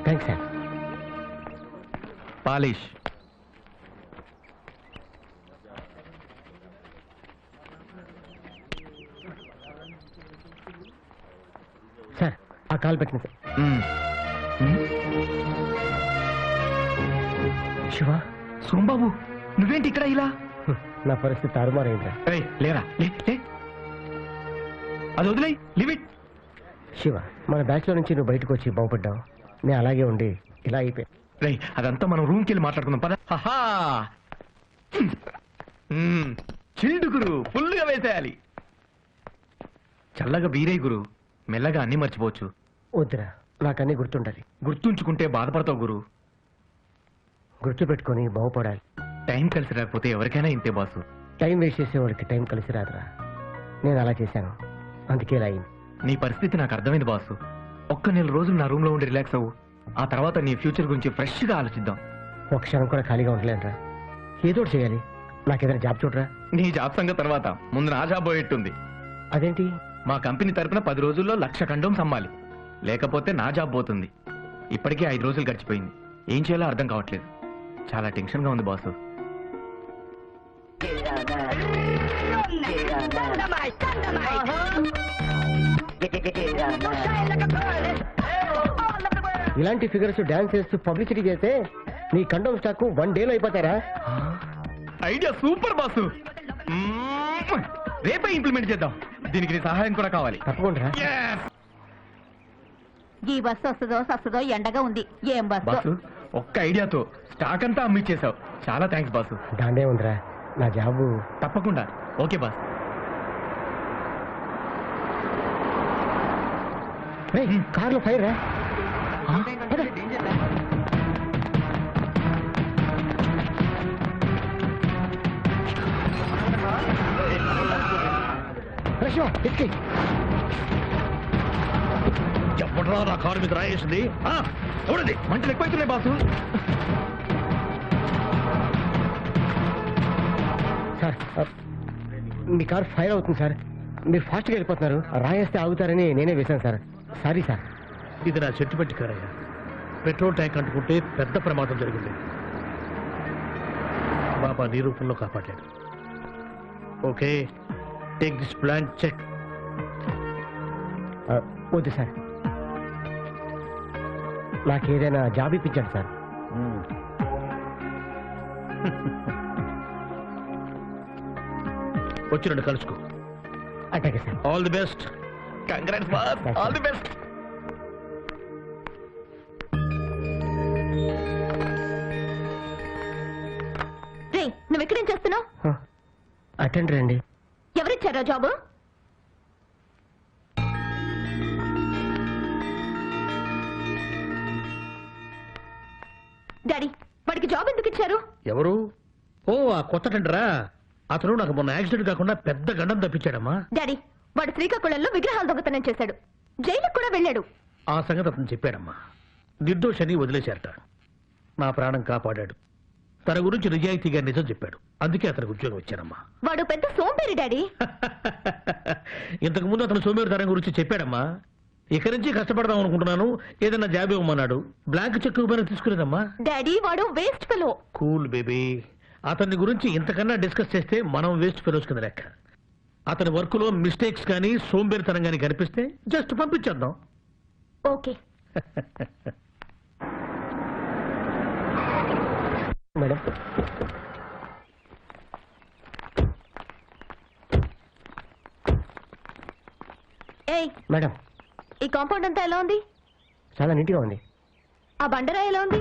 Thanks sir. పాలిష్. సార్ ఆ కాల్ పెట్టింది సార్. శివ, సోంబాబు నువ్వేంటి ఇక్కడ ఇలా? నా పరిస్థితి తారుమారైందిరా. లేరా, అది వదిలే, లిమిట్. శివ, మన బ్యాచ్ లో నుంచి నువ్వు బయటకు వచ్చి బాగుపడ్డావు. నేను అలాగే ఉండి ఇలా అయిపోయా. రేయ్, అదంతా మనం రూమ్కి వెళ్ళి మాట్లాడుకుందాం పద. చిల్డు గురు, ఫుల్గా వేసేయాలి. చల్లగా బీరే గురు, మెల్లగా అన్ని మర్చిపోవచ్చు. వద్దురా, నాకన్నీ గుర్తుండాలి. గుర్తుంచుకుంటే బాధపడతావు గురు. గుర్తు పెట్టుకొని బాగుపడాలి. టైం కలిసి రాకపోతే ఎవరికైనా ఇంతే బాసు. టైం వేస్ట్ చేసేవాడికి టైం కలిసి రాదురా. నేను అలా చేశాను, అందుకే ఇలా అయింది. నీ పరిస్థితి నాకు అర్థమైంది బాసు. ఒక్క 4 రోజులు నా రూమ్ లో ఉండి రిలాక్స్ అవ్వు. ఆ తర్వాత నీ ఫ్యూచర్ గురించి ఫ్రెష్ గా ఆలోచిద్దాం. ఒక క్షణం కూడా ఖాళీగా ఉండలేనురా. ఏదో ఒకటి చేయాలి. నాకేదైనా జాబ్ చూడరా. నీ జాబ్ సంగతి తర్వాత, ముందు నా జాబ్ పోయేట్టుంది. అదేంటి? మా కంపెనీ తరపున 10 రోజుల్లో 1,00,000 కండోమ్స్ అమ్మాలి. లేకపోతే నా జాబ్ పోతుంది. ఇప్పటికే 5 రోజులు గడిచిపోయింది. ఏం చేయాలో అర్థం కావట్లేదు. చాలా టెన్షన్ గా ఉంది బాసు. ఇలాంటి ఫిగర్స్ డాన్స్ చేస్తూ పబ్లిసిటీ చేస్తే నీ కండోమ్ స్టాక్ 1 డేలో అయిపోతారా? Idea super boss. రేపే ఇంప్లిమెంట్ చేద్దాం. దీనికి నీ సహాయం కూడా కావాలి. తప్పకుండా. ఈ బస్సు వస్తుందో ఎండగా ఉంది. ఏం బాసు, బస్సు? ఒక్క ఐడియాతో స్టాక్ అంతా అమ్మిచ్చేసావు. చాలా థ్యాంక్స్ బాసు. దాండే ఉందిరా, నా జాబు. తప్పకుండా. Okay boss. కార్లో ఫైర్ రా. చెప్పడరా నా కారు మీద రాయేసింది. ఎవడండి? మంటలు ఎక్కువైతున్నాయి బాసు. సార్, మీ కార్ ఫైర్ అవుతుంది సార్. మీరు ఫాస్ట్గా వెళ్ళిపోతున్నారు. రాయేస్తే ఆగుతారని నేనే వేశాను సార్. Sorry sir. ఇది నా సెంటిమెంట్ కారయ్యా. పెట్రోల్ ట్యాంక్ అంటుకుంటే పెద్ద ప్రమాదం జరిగింది. బాబా నీ రూపంలో కాపాడలేదు. Okay, take this plan check. వద్దు సార్, నాకేదైనా జాబ్ ఇప్పించండి సార్. వచ్చి నన్ను కలుసుకో. అట్లాగే sir. All the best. Congrats boss, all the best. రే, నువ్వు ఎక్కడేం చేస్తున్నావు? అటెండర్ అండి. ఎవరిచ్చారా జాబు? డాడీ, వాడికి జాబ్ ఎందుకు ఇచ్చారు? ఎవరు? ఓ, ఆ కొత్త టెండరా? అతను నాకు మొన్న యాక్సిడెంట్ కాకుండా పెద్ద గండం తప్పించాడమ్మా. డాడీ, వాడు శ్రీకాకుళంలో విగ్రహాలు దొంగతనం చేశాడు, జైలుకు కూడా వెళ్ళాడు. ఆ సంగతి అతను చెప్పాడమ్మా. నిర్దోషని వదిలేశారట. నా ప్రాణం కాపాడాడు. తన గురించి నిజాయితీగా నిజం చెప్పాడు. అందుకే అతనికి ఉద్యోగం ఇచ్చానమ్మా. వాడు పెద్ద సోంబేరి డాడీ. ఇంతకు ముందు అతను సోమేరుతనం గురించి చెప్పాడమ్మా. ఇక నుంచి కష్టపడదాం అనుకుంటున్నాను, ఏదైనా జాబ్ ఇవ్వమన్నాడు. బ్లాంక్ చెక్ ఇవ్వమని తీసుకునేదమ్మా. డాడీ, వాడు వేస్ట్ ఫెలో. Cool baby. అతని గురించి ఇంతకన్నా డిస్కస్ చేస్తే మనం వేస్ట్ ఫెలోస్ కింద లెక్క. అతని వర్క్ లో మిస్టేక్స్ కానీ సోంబేరితనం కానీ కనిపిస్తే జస్ట్ పంపించేద్దాం. Okay madam. ఏయ్ మేడం, ఈ కాంపౌండ్ అంతా ఎలా ఉంది? చాలా నీట్గా ఉంది. ఆ బండరాయి ఎలా ఉంది?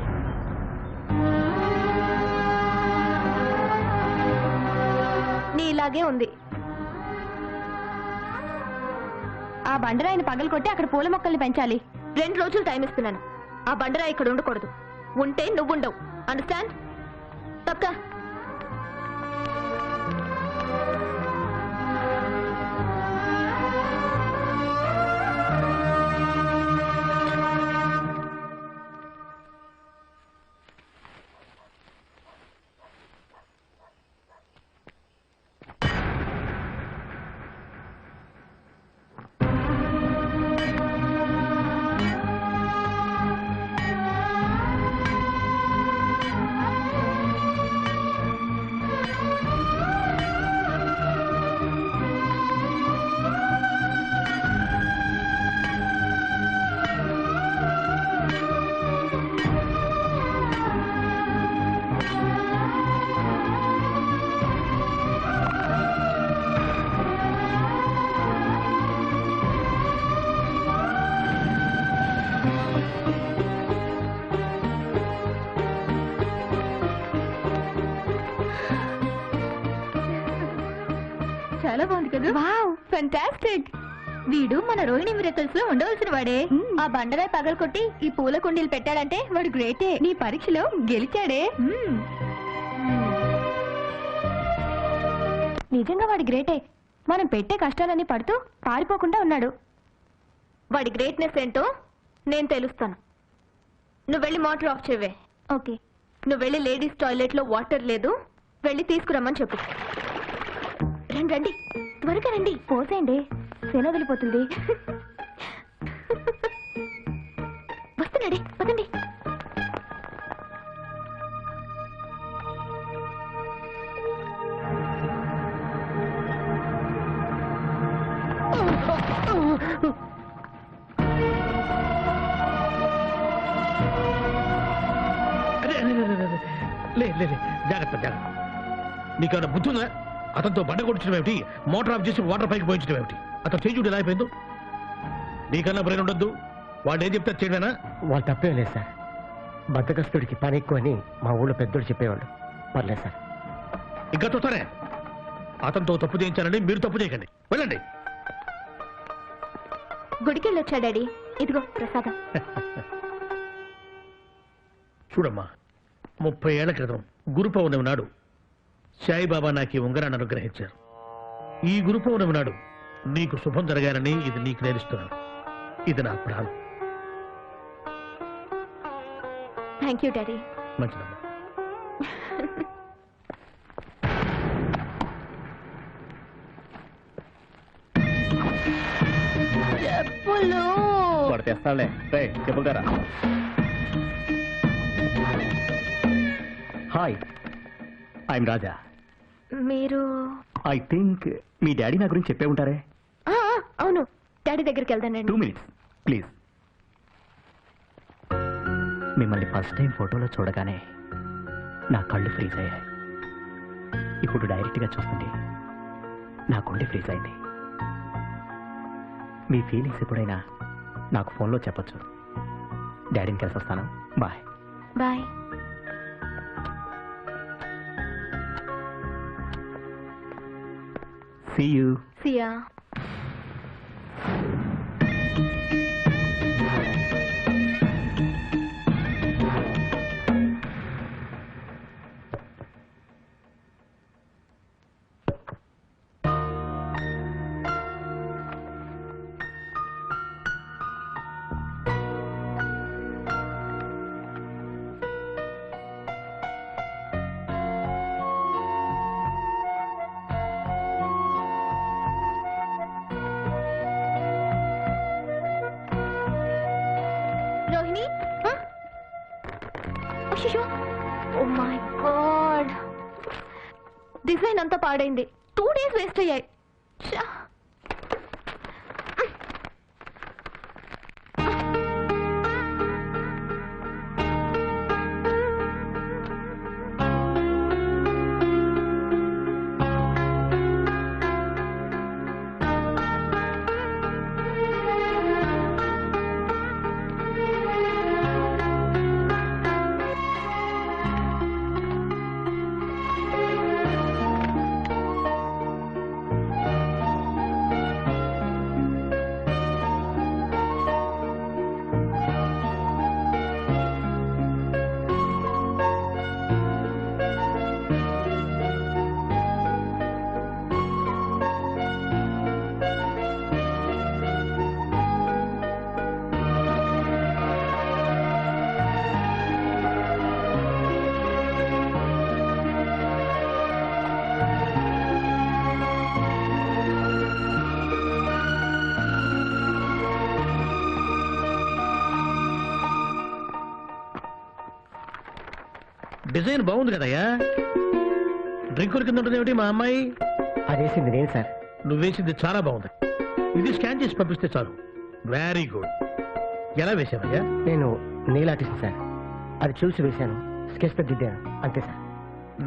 నీ ఇలాగే ఉంది. ఆ బండరాయిని పగలగొట్టి అక్కడ పూల మొక్కల్ని పెంచాలి. 2 రోజులు టైం ఇస్తున్నాను. ఆ బండరాయి ఇక్కడ ఉండకూడదు. ఉంటే నువ్వుండవు. అండర్స్టాండ్? తప్పక. చాలా బాగుంది కదా? Wow, fantastic. వీడు మన రోహిణి మిరకల్స్ లో ఉండవలసిన వాడే. ఆ బండరాయి పగలకొట్టి ఈ పూల కుండీలు పెట్టాడంటే వాడు గ్రేటే. నీ పరీక్షలో గెలిచాడే. నిజంగా వాడి గ్రేటే. మనం పెట్టే కష్టాలన్నీ పడుతూ పారిపోకుండా ఉన్నాడు. వాడి గ్రేట్నెస్ ఏంటో నేను తెలుస్తాను. నువ్వు వెళ్ళి మోటార్ ఆఫ్ చేయవే. ఓకే. నువ్వు వెళ్ళి లేడీస్ టాయిలెట్ లో వాటర్ లేదు, వెళ్ళి తీసుకురమ్మని చెప్పు. రండి రండి, త్వరగా రండి. పోసేయండి, శన వదిలిపోతుంది. వస్తున్నాడే, పదండి. జాగ్రత్త జాగ్రత్త. నీకేమైనా బుద్ధి ఉందా? అతనితో బండ కొట్టించడం ఏమిటి? మోటార్ ఆఫ్ చేసి వాటర్ పైకి పోయించడం ఏమిటి? అతను చేయి చూడు ఎలా అయిపోయిందో. నీకన్నా బ్రెయిన్ ఉండొద్దు. వాడు ఏం చెప్తారు చేయడమేనా? వాళ్ళు తప్పేం లేదు సార్. బద్దకస్తుడికి పని ఎక్కువ అని మా ఊళ్ళో పెద్దోడు చెప్పేవాళ్ళు. పర్లేదు సార్. ఇంకా చూస్తారే, అతనితో తప్పు చేయించాలని మీరు తప్పు చేయకండి. వెళ్ళండి. గుడికి వెళ్ళొచ్చా డాడీ? ఇదిగో ప్రసాదం. చూడమ్మా, 30 ఏళ్ల క్రితం గురు పౌర్ణమి నాడు సాయిబాబా నాకు ఈ ఉంగరాన్ని అనుగ్రహించారు. ఈ గురు పౌర్ణమి నాడు నీకు శుభం జరగాలని ఇది నీకు నేర్పిస్తున్నాను. ఇది నా ప్రాణం. Thank you daddy. మంచిదమ్మా. చెప్పులు వాడు తెస్తాడులే. రే చెప్పుతారా? హాయ్, ఐఎమ్ రాజా. మీరు? ఐ థింక్ మీ డాడీ నా గురించి చెప్పే ఉంటారే. అవును, డాడీ దగ్గరికి వెళ్దానండి. 2 minutes ప్లీజ్. మిమ్మల్ని ఫస్ట్ టైం ఫోటోలో చూడగానే నా కళ్ళు ఫ్రీజ్ అయ్యాయి. ఇప్పుడు డైరెక్ట్గా చూస్తుంటే నా గుండె ఫ్రీజ్ అయింది. మీ ఫీలింగ్స్ ఎప్పుడైనా నాకు ఫోన్లో చెప్పొచ్చు. డాడీని కలిసి వస్తాను. Bye. Bye. See you. See ya. Rohini, oh my God, design అంతా పాడైంది. 2 days వేస్ట్ అయ్యాయి. ఛా. డిజైన్ బాగుంది కదయ్యా. డ్రింకుల కింద ఉంటుంది ఏమిటి మా అమ్మాయి? అదేసింది నేను సార్. నువ్వేసింది చాలా బాగుంది. ఇది స్కాన్ చేసి పంపిస్తే చాలు. Very good. ఎలా వేసావయ్యా? నేను నెయిల్ ఆర్టిస్ట్ సార్. అది చూసి వేశాను, స్కెచ్ తో దిద్దాను, అంతే సార్.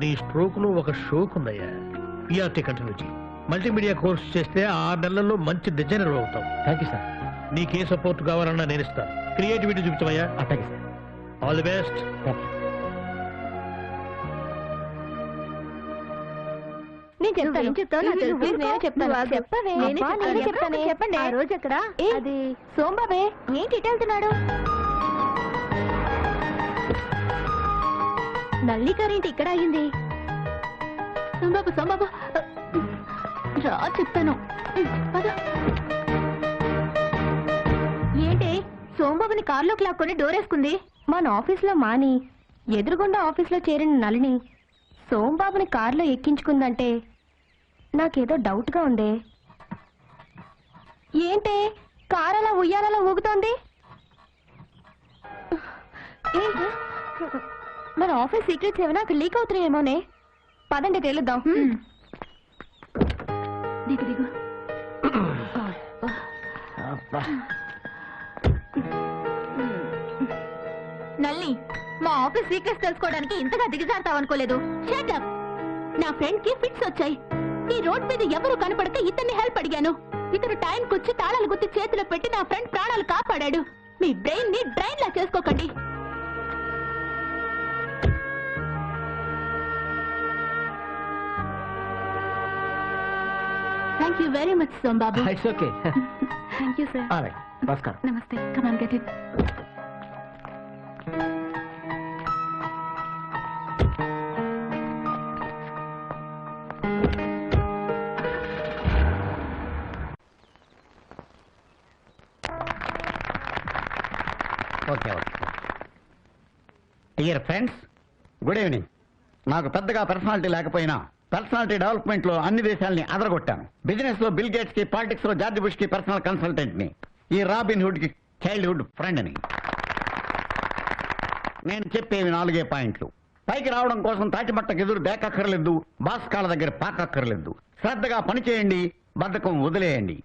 నీ స్ట్రోక్ లో ఒక షోక్ ఉందయ్యా. పిఆర్టీ కంటిన్యూ చేయి. మల్టీమీడియా కోర్స్ చేస్తే 6 నెలల్లో మంచి డిజైనర్ అవుతావు. Thank you sir. నీకే సపోర్ట్ కావాలన్నా నేను ఇస్తాను. క్రియేటివిటీ చూపించవయ్యా. అట్లాగే సార్. All the best. నేను చెప్తాను. చెప్పండి. ఆ రోజు ఎక్కడ? అది సోంబాబే. ఏంటి ఇటు వెళ్తున్నాడు? నల్లికారేంటి ఇక్కడ అయింది? సోంబాబు సోంబాబు రా చెప్తాను. పద. ఏంటి సోంబాబుని కారులోకి లాక్కొని డోరేసుకుంది? మన ఆఫీస్లో మాని ఎదురుగుండా ఆఫీస్లో చేరిన నలిని సోంబాబుని కారులో ఎక్కించుకుందంటే నాకేదో డౌట్గా ఉంది. ఏంటి కారు అలా ఉయ్యాలలో ఊగుతోంది? మన ఆఫీస్ సీక్రెట్స్ ఏమైనా అక్కడ లీక్ అవుతున్నాయేమోనే. పదండి తెలుద్దాం. దిగు దిగు. నల్లి, మా ఆఫీస్ సీక్రెట్స్ తెలుసుకోవడానికి ఇంతగా దిగజారుతావనుకోలేదు. Shut up. నా ఫ్రెండ్ కి ఫిట్స్ వచ్చాయి. ఈ రోడ్ మీద ఎవరు కనపడక ఇతన్ని హెల్ప్ అడిగాను. ఇతను టైంకి వచ్చి తాళాలు గుర్తి చేతిలో పెట్టి నా ఫ్రెండ్ ప్రాణాలు కాపాడాడు. మీ బ్రెయిన్ ని డ్రైన్ లా చేసుకోకండి. Thank you very much Sombabu. It's okay. Thank you sir. Alright. నమస్కారం. నమస్తే. Come on get it. Okay okay. Dear friends, good evening. నాకు పెద్దగా పర్సనాలిటీ లేకపోయినా పర్సనాలిటీ డెవలప్మెంట్ లో అన్ని దేశాలని అదరగొట్టాను. బిజినెస్ లో బిల్ గేట్స్ కి, పాలిటిక్స్ లో జార్జ్ బుష్ కి పర్సనల్ కన్సల్టెంట్ ని, ఈ రాబిన్ హుడ్ కి చైల్డ్హుడ్ ఫ్రెండ్ ని. నేను చెప్పేవి 4 పాయింట్లు. పైకి రావడం కోసం తాటిమట్టకు ఎదురు దేకక్కర్లేదు, బాస్ కాళ్ళ దగ్గర పాకక్కర్లేదు. శ్రద్ధగా పని చేయండి, బద్ధకం వదిలేయండి.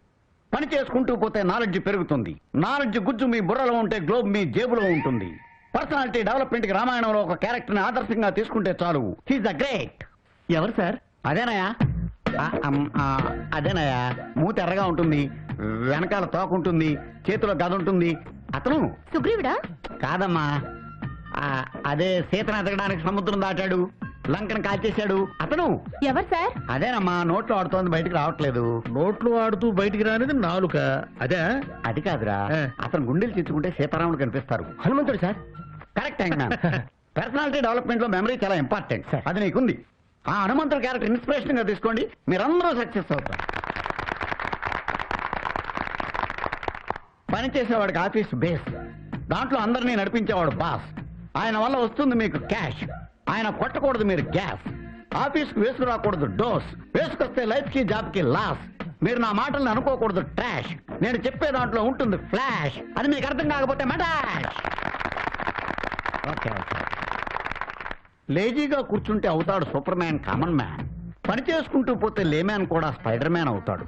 పని చేసుకుంటూ పోతే నాలెడ్జ్ పెరుగుతుంది. నాలెడ్జ్ గుజ్జు మీ బుర్రలో ఉంటే గ్లోబ్ మీ జేబులో ఉంటుంది. పర్సనాలిటీ డెవలప్మెంట్ కి రామాయణంలో ఒక క్యారెక్టర్ ని ఆదర్శంగా తీసుకుంటే చాలు. He's the great. ఎవరు సార్? అదేనాయా అదేనయ్యా మూతి ఎర్రగా ఉంటుంది, వెనకాల తోక ఉంటుంది, చేతిలో గద ఉంటుంది. అతను సుగ్రీవుడా? కాదమ్మా, అదే సీతను ఎతకడానికి సముద్రం దాటాడు, లంకను కాల్చేశాడు. అతను ఎవరు సార్? అదేనమ్మా, నోట్లో ఆడుతోంది, బయటికి రావట్లేదు. నోట్లు ఆడుతూ బయటికి రానిది నాలుక. అదే అది కాదురా, అతను గుండెలు చిచ్చుకుంటే సీతారాముడు కనిపిస్తారు. హనుమంతుడు సార్. కరెక్ట్ అయినా పర్సనాలిటీ డెవలప్మెంట్ లో మెమరీ చాలా ఇంపార్టెంట్. అది నీకుంది. ఆ హనుమంతుడు క్యారెక్టర్ ఇన్స్పిరేషన్ గా తీసుకోండి, మీరందరూ సక్సెస్ అవుతారు. పనిచేసేవాడికి ఆఫీస్ బేస్, దాంట్లో అందరినీ నడిపించేవాడు బాస్. ఆయన వల్ల వస్తుంది మీకు క్యాష్, ఆయన కొట్టకూడదు మీరు గ్యాస్. ఆఫీస్కి వేసుకురాకూడదు డోస్, వేసుకొస్తే లైఫ్ కి జాబ్ కి లాస్. మీరు నా మాటల్ని అనుకోకూడదు ట్రాష్, నేను చెప్పే దాంట్లో ఉంటుంది ఫ్లాష్. అది మీకు అర్థం కాకపోతే మటాష్. Okay okay. లేజీగా కూర్చుంటే అవుతాడు సూపర్ మ్యాన్, కామన్ మ్యాన్. పని చేసుకుంటూ పోతే లేమ్యాన్ కూడా స్పైడర్ మ్యాన్ అవుతాడు.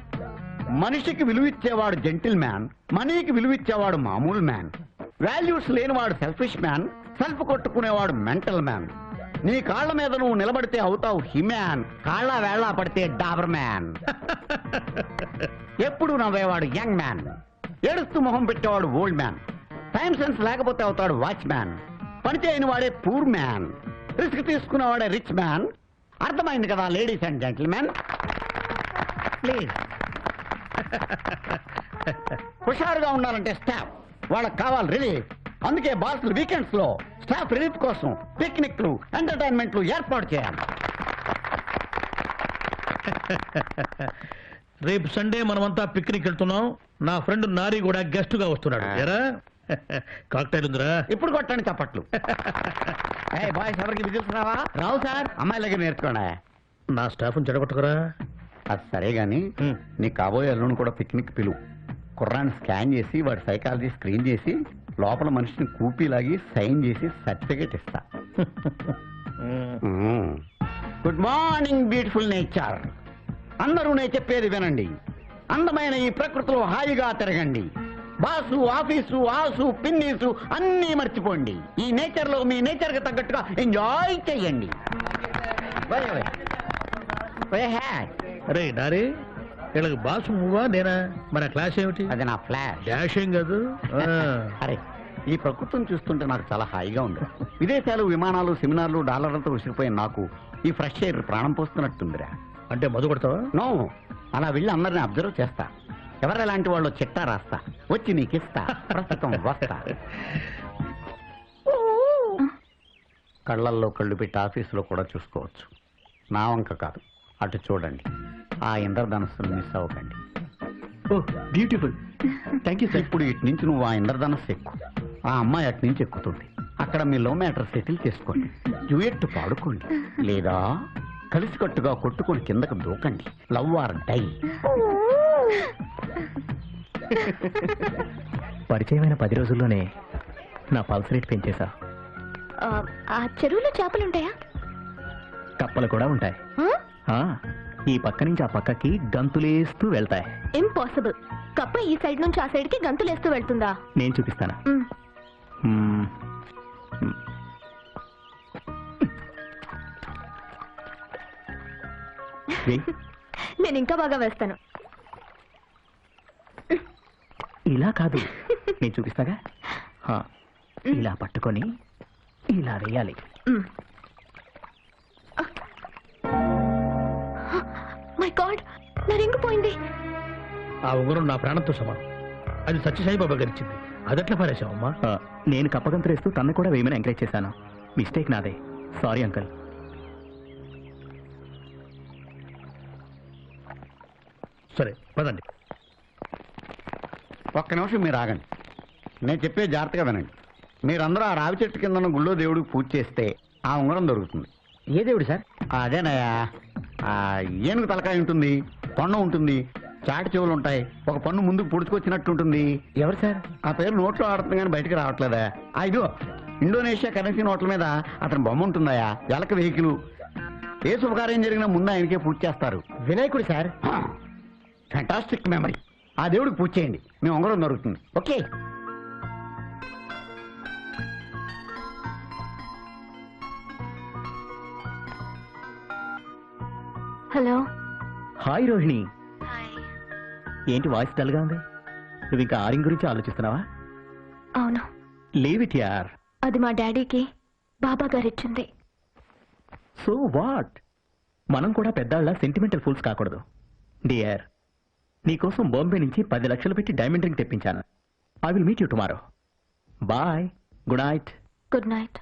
మనిషికి విలువిచ్చేవాడు జెంటిల్ మ్యాన్, మనీకి విలువిచ్చేవాడు మామూలు మ్యాన్. వాల్యూస్ లేనివాడు సెల్ఫిష్ మ్యాన్, సెల్ఫ్ కొట్టుకునేవాడు మెంటల్ మ్యాన్. నీ కాళ్ల మీద నువ్వు నిలబడితే అవుతావు హిమ్యాన్, కాళ్ళ వేళ్ళ పడితే డాబర్ మ్యాన్. ఎప్పుడు నవ్వేవాడు యంగ్ మ్యాన్, ఏడుస్తూ మొహం పెట్టేవాడు ఓల్డ్ మ్యాన్. టైం సెన్స్ లేకపోతే అవుతాడు వాచ్ మ్యాన్. పని చేయని వాడే పూర్ మ్యాన్, రిస్క్ తీసుకునేవాడే రిచ్ మ్యాన్. అర్థమైంది కదా లేడీస్ అండ్ జెంటిల్మెన్? ప్లీజ్. హుషారుగా ఉండాలంటే స్టాఫ్, వాళ్ళకి కావాలి రిలీఫ్. అందుకే బాస్లు వీకెండ్స్ లో స్టాఫ్ రిలీఫ్ కోసం పిక్నిక్లు, ఎంటర్టైన్మెంట్లు ఏర్పాటు చేయాలి. రేపు సండే మనమంతా పిక్నిక్ వెళ్తున్నాం. నా ఫ్రెండ్ నారి కూడా గెస్ట్ గా వస్తున్నాడు. ఎరా కాక్టైల్ ఉందిరా? ఇప్పుడు కొట్టండి చప్పట్లు. బాయ్స్ ఎవరికి విజిల్స్ రావా? రావు సార్. అమ్మాయిల దగ్గర నేర్చుకోండి. నా స్టాఫ్ చెడగొట్టకరా. అది సరే గాని నీ కాబోయే అల్లుని కూడా పిక్నిక్ పిలువు. కుర్రాన్ని స్కాన్ చేసి వాడి సైకాలజీ స్క్రీన్ చేసి లోపల మనిషిని కూపీలాగి సైన్ చేసి సర్టిఫికేట్ ఇస్తా. Good morning beautiful nature. అందరూ నేను చెప్పేది వినండి. అందమైన ఈ ప్రకృతిలో హాయిగా తిరగండి. బాసు, ఆఫీసు, ఆసు, పిన్నీసు అన్నీ మర్చిపోండి. ఈ నేచర్ లో మీ నేచర్ కి తగ్గట్టుగా ఎంజాయ్ చెయ్యండి. అరే నారే, వీళ్ళకి బాసు నువ్వా నేనా? మన క్లాస్ ఏమిటి? అది నా ఫ్లాష్. డాషింగ్ కాదు. అరే ఈ ప్రకృతిని చూస్తుంటే నాకు చాలా హాయిగా ఉంది. విదేశాలు, విమానాలు, సెమినార్లు, డాలర్లతో విసిరిపోయిన నాకు ఈ ఫ్రెష్ ఎయిర్ ప్రాణం పోస్తున్నట్టుందిరా. అంటే మధు కొడతావా? నో, అలా వెళ్ళి అందరిని అబ్జర్వ్ చేస్తా. ఎవరెలాంటి వాళ్ళు చిట్టా రాస్తా, వచ్చి నీకిస్తా. ప్రస్తుతం వస్తా. కళ్ళల్లో కళ్ళు పెట్టి ఆఫీసులో కూడా చూసుకోవచ్చు. నా వంక కాదు, అటు చూడండి. ఆ ఇంద్రధనస్సును మిస్ అవ్వకండి. బ్యూటిఫుల్. Thank you sir. ఇప్పుడు ఇటు నుంచి నువ్వు ఆ ఇంద్రధనస్సు ఎక్కు, ఆ అమ్మాయి అటు నుంచి ఎక్కుతుంది. అక్కడ మీ లవ్ మ్యాటర్ సెటిల్ చేసుకోండి. డ్యూయెట్ పాడుకోండి, లేదా కలిసికట్టుగా కొట్టుకొని కిందకు దూకండి. Love or die. పరిచయమైన 10 రోజుల్లోనే నా పల్స్ రేట్ పెంచేశా. ఆ చెరువులో చేపలుంటాయా? కప్పలు కూడా ఉంటాయి. ఈ పక్క నుంచి ఆ పక్కకి గంతులేస్తూ వెళ్తాయి. ఇంపాసిబుల్. కప్ప ఈ సైడ్ నుంచి ఆ సైడ్ కి గంతులేస్తూ వెళ్తుందా? నేను చూపిస్తాను. నేను ఇంకా బాగా వేస్తాను. ఇలా కాదు, నేను చూపిస్తాగా. ఇలా పట్టుకొని ఇలా వేయాలి. మై గాడ్, నా రింగ్ పోయింది. ఆ ఉంగరం నా ప్రాణంతో సమానం. అది సత్యసాయిబాబా గారు ఇచ్చింది. అదట్లా పారేశావమ్మా? నేను కప్పగంతులేస్తూ తన్ను కూడా వేయమని ఎంకరేజ్ చేశాను. మిస్టేక్ నాదే. Sorry uncle. సరే పదండి. ఒక్క నిమిషం మీరు ఆగండి. నేను చెప్పే జాగ్రత్తగా వినండి. మీరందరూ ఆ రావి చెట్టు కింద గుళ్ళో దేవుడికి పూజ చేస్తే ఆ ఉంగరం దొరుకుతుంది. ఏ దేవుడు సార్? అదేనయ్యా, ఏనుగు తలకాయ ఉంటుంది, తొండం ఉంటుంది, చాటి చెవులు ఉంటాయి, ఒక పన్ను ముందుకు పుడుచుకొచ్చినట్టు ఉంటుంది. ఎవరు సార్? ఆ పేరు నోట్లో ఆడుతుంది కానీ బయటకు రావట్లేదా? ఇదిగో ఇండోనేషియా కరెన్సీ నోట్ల మీద అతని బొమ్మ ఉంటుందయా. ఎలక వెహికల్. ఏ శుభకార్యం జరిగినా ముందు ఆయనకే పూజ చేస్తారు. వినాయకుడు సార్. Fantastic memory. ఆ దేవుడికి పూజ చేయండి, మీ ఉంగరం దొరుకుతుంది. ఓకే. హలో. హాయ్ రోహిణి. ఏంటి వాయిస్ డల్గా ఉంది? నువ్వు ఇంకా ఆరింగ్ గురించి ఆలోచిస్తున్నావా? అవును. లీవ్ ఇట్ యార్. అది మా డాడీకి బాబా గారు ఇచ్చింది. So what? మనం కూడా పెద్దాళ్ళ సెంటిమెంటల్ ఫూల్స్ కాకూడదు. డియర్, నీకోసం బాంబే నుంచి 10 లక్షలు పెట్టి డైమండ్ రింగ్ తెప్పించాను. I will meet you tomorrow. Bye. Good night. Good night.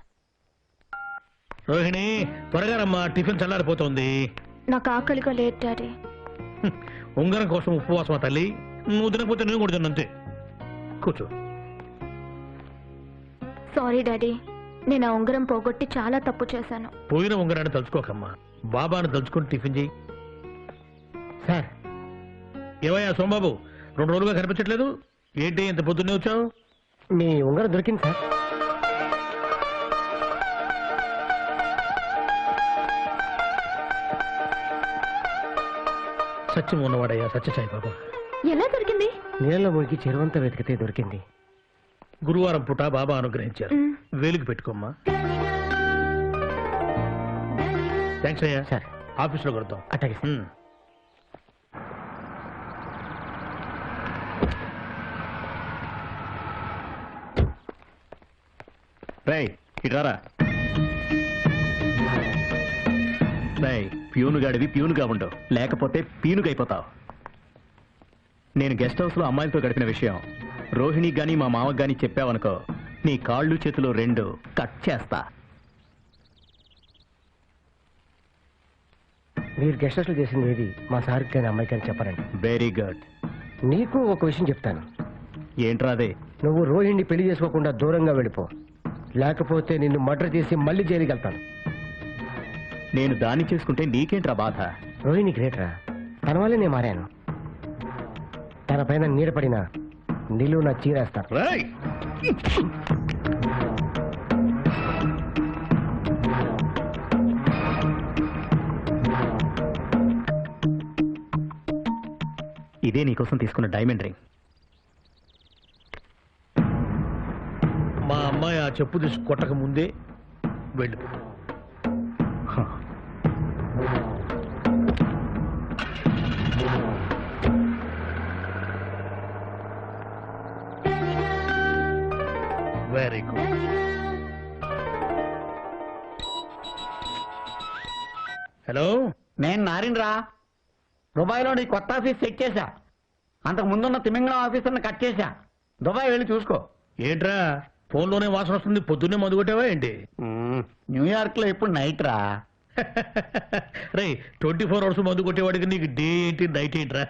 Rohini త్వరగా రమ్మా, టిఫిన్ చల్లారిపోతుంది. నాకు ఆకలిగా లేదు డాడీ. ఉంగరం కోసం ఉపవాసమా తల్లి? నువ్వు తినకపోతే నేను కూడా తిన్నంతే. కూర్చో. సారీ డాడీ, నేను ఆ ఉంగరం పోగొట్టి చాలా తప్పు చేశాను. పోయిన ఉంగరాన్ని తలుచుకోకమ్మా, బాబాను తలుచుకొని టిఫిన్ చేయి. సార్ ఏవయ్యా సోమబాబు, 2 రోజులుగా కనిపించట్లేదు, ఏంటి ఇంత పొద్దున్నే వచ్చావు? మీ ఉంగరం దొరికింది సార్. సత్యం ఉన్నవాడయ్యా సత్యసాయి బాబా. ఎలా దొరికింది? నీళ్ళలో మునిగి చెరువంతా వెతికితే దొరికింది. గురువారం పూట బాబా అనుగ్రహించారు. వేలికి పెట్టుకోమ్మా. థ్యాంక్స్ అయ్యా. సార్ ఆఫీస్లో కొడతాం. అట్లాగే సార్. రేయ్ ఇట్రారా. రేయ్ ప్యూను గాడివి ప్యూనుగా ఉండవు, లేకపోతే పీనుగైపోతావు. నేను గెస్ట్ హౌస్ లో అమ్మాయిలతో గడిపిన విషయం రోహిణికి గాని మా మామకు గాని చెప్పావనుకో, నీ కాళ్ళు చేతులు 2 కట్ చేస్తా. మీరు గెస్ట్ హౌస్లో చేసింది ఏది మా సార్కి కానీ అమ్మాయికి కానీ చెప్పరండి. Very good. నీకు ఒక విషయం చెప్తాను. ఏంట్రా అదే? నువ్వు రోహిణిని పెళ్లి చేసుకోకుండా దూరంగా వెళ్ళిపో, లేకపోతే నిన్ను మర్డర్ చేసి మళ్ళీ జైలుకి వెళ్తాను. నేను దాన్ని చేసుకుంటే నీకేంట్రా బాధ? రోహిణి గ్రేట్రా, తన వల్లే నేను మారాను. తన పైన నీడపడిన నిలువు నా చీరేస్తాను. ఇదే నీకోసం తీసుకున్న డైమండ్ రింగ్. మా అమ్మాయి ఆ చెప్పు తీసి కొట్టక ముందే వెళ్ళిపో. Very good. హలో, నేను నారిన్రా. దుబాయ్లో నీ కొత్త ఆఫీస్ సెట్ చేశా. అంతకు ముందున్న తిమింగళం ఆఫీసర్ని కట్ చేశా. దుబాయ్ వెళ్ళి చూసుకో. ఏంట్రా ఫోన్లోనే వాసన వస్తుంది, పొద్దున్నే మందు కొట్టావా ఏంటి? న్యూయార్క్ లో ఇప్పుడు నైట్ రా. రే 24 అవర్స్ మందు కొట్టేవాడికి నీకు డే ఏంటి నైట్ ఏంట్రా?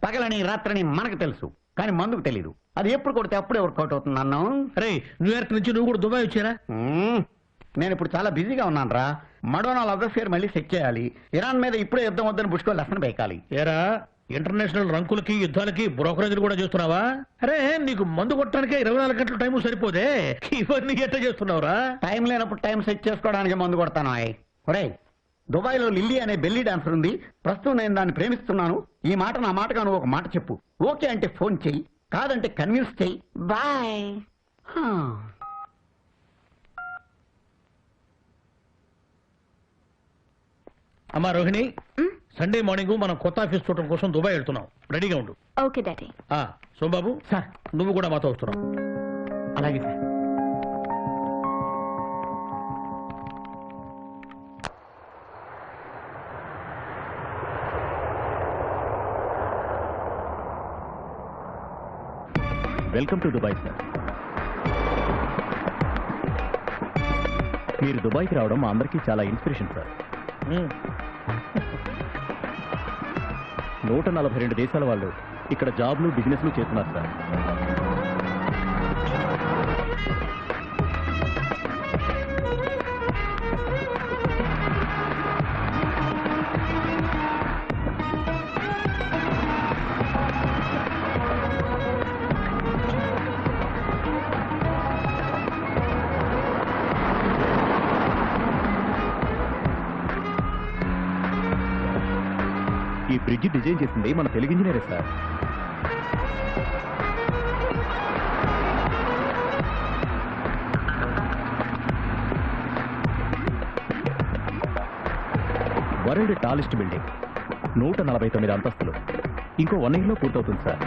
పగలని రాత్రని మనకు తెలుసు, కానీ మందుకు తెలీదు. అది ఎప్పుడు కొడితే అప్పుడే వర్కౌట్ అవుతుంది అన్నాం. రే న్యూయార్క్ నుంచి నువ్వు కూడా దుబాయ్ వచ్చారా? నేను ఇప్పుడు చాలా బిజీగా ఉన్నాను రా. మడోనా లవ్ అఫేర్ మళ్ళీ సెట్ చేయాలి. ఇరాన్ మీద ఇప్పుడే యుద్ధం వద్దని బుష్కో లెసన్ బేకాలి. ఏరా ఇంటర్నేషనల్ రంకులకి యుద్ధాలకి బ్రోకరేజీలు కూడా చేస్తున్నావా? అరే నీకు మందు కొట్టడానికే 24 గంటల టైం సరిపోదే, ఇవన్నీ ఎట్లా చేస్తున్నావురా? టైం లేనప్పుడు టైం సెట్ చేసుకోవడానికి మందు కొడతాను. ఒరే, దుబాయ్లో లిల్లీ అనే బెల్లీ డాన్సర్ ఉంది. ప్రస్తుతం నేను దాన్ని ప్రేమిస్తున్నాను. ఈ మాట నా మాటగా నువ్వు ఒక మాట చెప్పు. ఓకే అంటే ఫోన్ చెయ్యి, కాదంటే కన్విన్స్ చెయ్యి. బాయ్. అమ్మా రోహిణి, సండే మార్నింగ్ మనం కొత్త ఆఫీస్ చూడటం కోసం దుబాయ్ వెళ్తున్నాం. రెడీగా ఉండు. Okay daddy. సోమబాబు సార్ నువ్వు కూడా మాతో వస్తున్నావు. అలాగే sir. Welcome to Dubai sir. మీరు దుబాయ్కి రావడం మా అందరికీ చాలా ఇన్స్పిరేషన్ సార్. 142 దేశాల వాళ్ళు ఇక్కడ జాబ్లు బిజినెస్లు చేస్తున్నారు సార్. ఈ బ్రిడ్జ్ డిజైన్ చేసింది మన తెలుగు ఇంజనీరే సార్. World tallest building. 149 అంతస్తులు. ఇంకో 1 ఇయర్లో పూర్తవుతుంది సార్.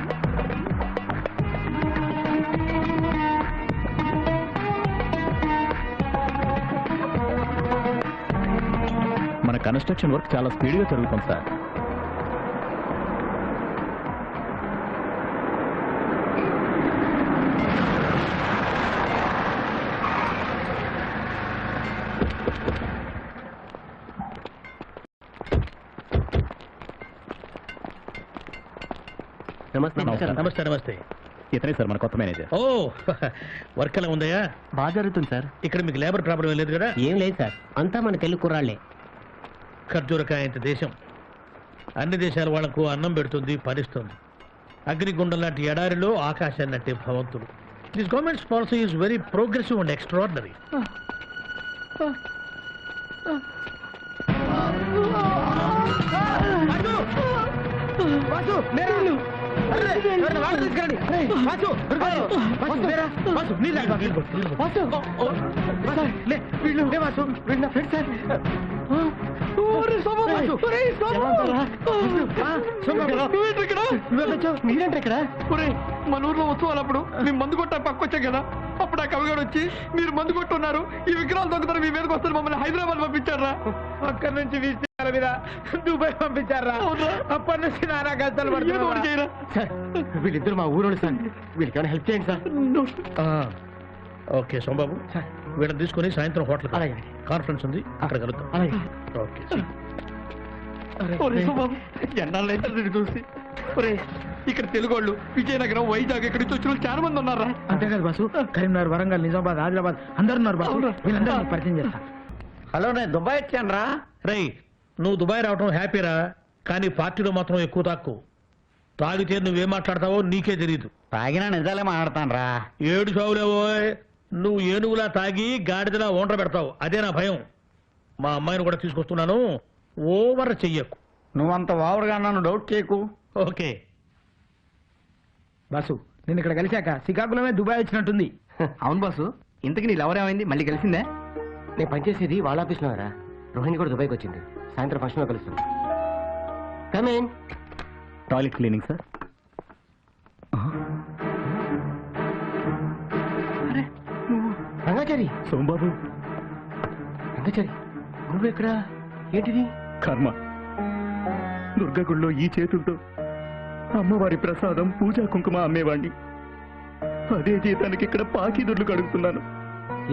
మన కన్స్ట్రక్షన్ వర్క్ చాలా స్పీడ్గా జరుగుతుంది సార్. నమస్తే నమస్తే. ఇతనే సార్ మన కొత్త మేనేజర్. ఓ వర్క్ ఎలా ఉందయ్యా? బాగా జరుగుతుంది సార్. ఇక్కడ మీకు లేబర్ ప్రాబ్లం ఏం లేదు కదా? ఏం లేదు సార్, అంతా మన తెలుగు కుర్రాళ్ళే. ఖర్జూరకాయ ఇంత దేశం అన్ని దేశాల వాళ్లకు అన్నం పెడుతుంది, పరిస్తుంది. అగ్నిగుండం లాంటి ఎడారిలో ఆకాశాన్ని అంటే భగవంతుడు. This governments policy is very progressive and extraordinary. మీరేంటి ఇక్కడ? మన ఊర్లో ఉత్సవాలప్పుడు మేము మందు కొట్టా పక్కొచ్చాం కదా, అప్పుడు ఆ కవిగాడు వచ్చి మీరు మందు కొట్టున్నారు, ఈ విగ్రహాలు దొంగతారు, మీ మీదకి వస్తారు, మమ్మల్ని హైదరాబాద్ పంపించారా, అక్కడి నుంచి విజయాల మీద దుబాయ్ పంపించారా, అప్పటి నుంచి నానా కష్టాలు పడుతున్నారు. వీళ్ళిద్దరు మా ఊరోళ్ళు సార్, వీళ్ళకి హెల్ప్ చేయండి సార్. ఓకే సోమబాబు, వీళ్ళని తీసుకుని సాయంత్రం హోటల్ కాన్ఫరెన్స్ ఉంది, అక్కడ కలుద్దాం. ఓకే. ఎన్నాళ్ళైతే చూసి ఇక్కడ తెలుగు వాళ్ళు విజయనగరం, వైజాగ్ ఇక్కడి నుంచి వచ్చిన చాలా మంది ఉన్నారా? అంతేకాదు బాసు, కరీంనగర్, వరంగల్, నిజామాబాద్, ఆదిలాబాద్ అందరు ఉన్నారు బాసు. వీళ్ళందరూ పరిచయం చేస్తా. హలో, నేను దుబాయ్ వచ్చాను రా. రై, నువ్వు దుబాయ్ రావటం హ్యాపీరా, కానీ పార్టీలో మాత్రం ఎక్కువ తాక్కు. తాగితే నువ్వేం మాట్లాడతావో నీకే తెలియదు. తాగినా నిజాలే మాట్లాడతాను రా. ఏడు చావులేవో, నువ్వు ఏనుగులా తాగి గాడిదలా ఓండ్ర పెడతావు, అదే నా భయం. మా అమ్మాయిని కూడా తీసుకొస్తున్నాను, ఓవర్ చెయ్యకు. నువ్వంత ఓవర్గా నన్ను డౌట్ చేయకు. ఓకే బాసు, నేను ఇక్కడ కలిశాక శ్రీకాకుళమే దుబాయ్ వచ్చినట్టుంది. అవును బాసు, ఇంతకి నీళ్ళు ఎవరేమైంది, మళ్ళీ కలిసిందే? నేను పనిచేసేది వాళ్ళ ఆఫీస్లో రా. రోహిణి కూడా దుబాయ్కి వచ్చింది, సాయంత్రం ఫంక్షన్లో కలుస్తాను. Come on. Toilet cleaning sir. Rangachari, Somababu. Rangachari నువ్వెక్కడా? ఏంటిది? కర్మ, దుర్గగుళ్ళో ఈ చేతులతో అమ్మవారి ప్రసాదం, పూజా కుంకుమ అమ్మేవాణ్ణి. అదే జీతానికి ఇక్కడ పాకీదుర్లు కడుగుతున్నాను.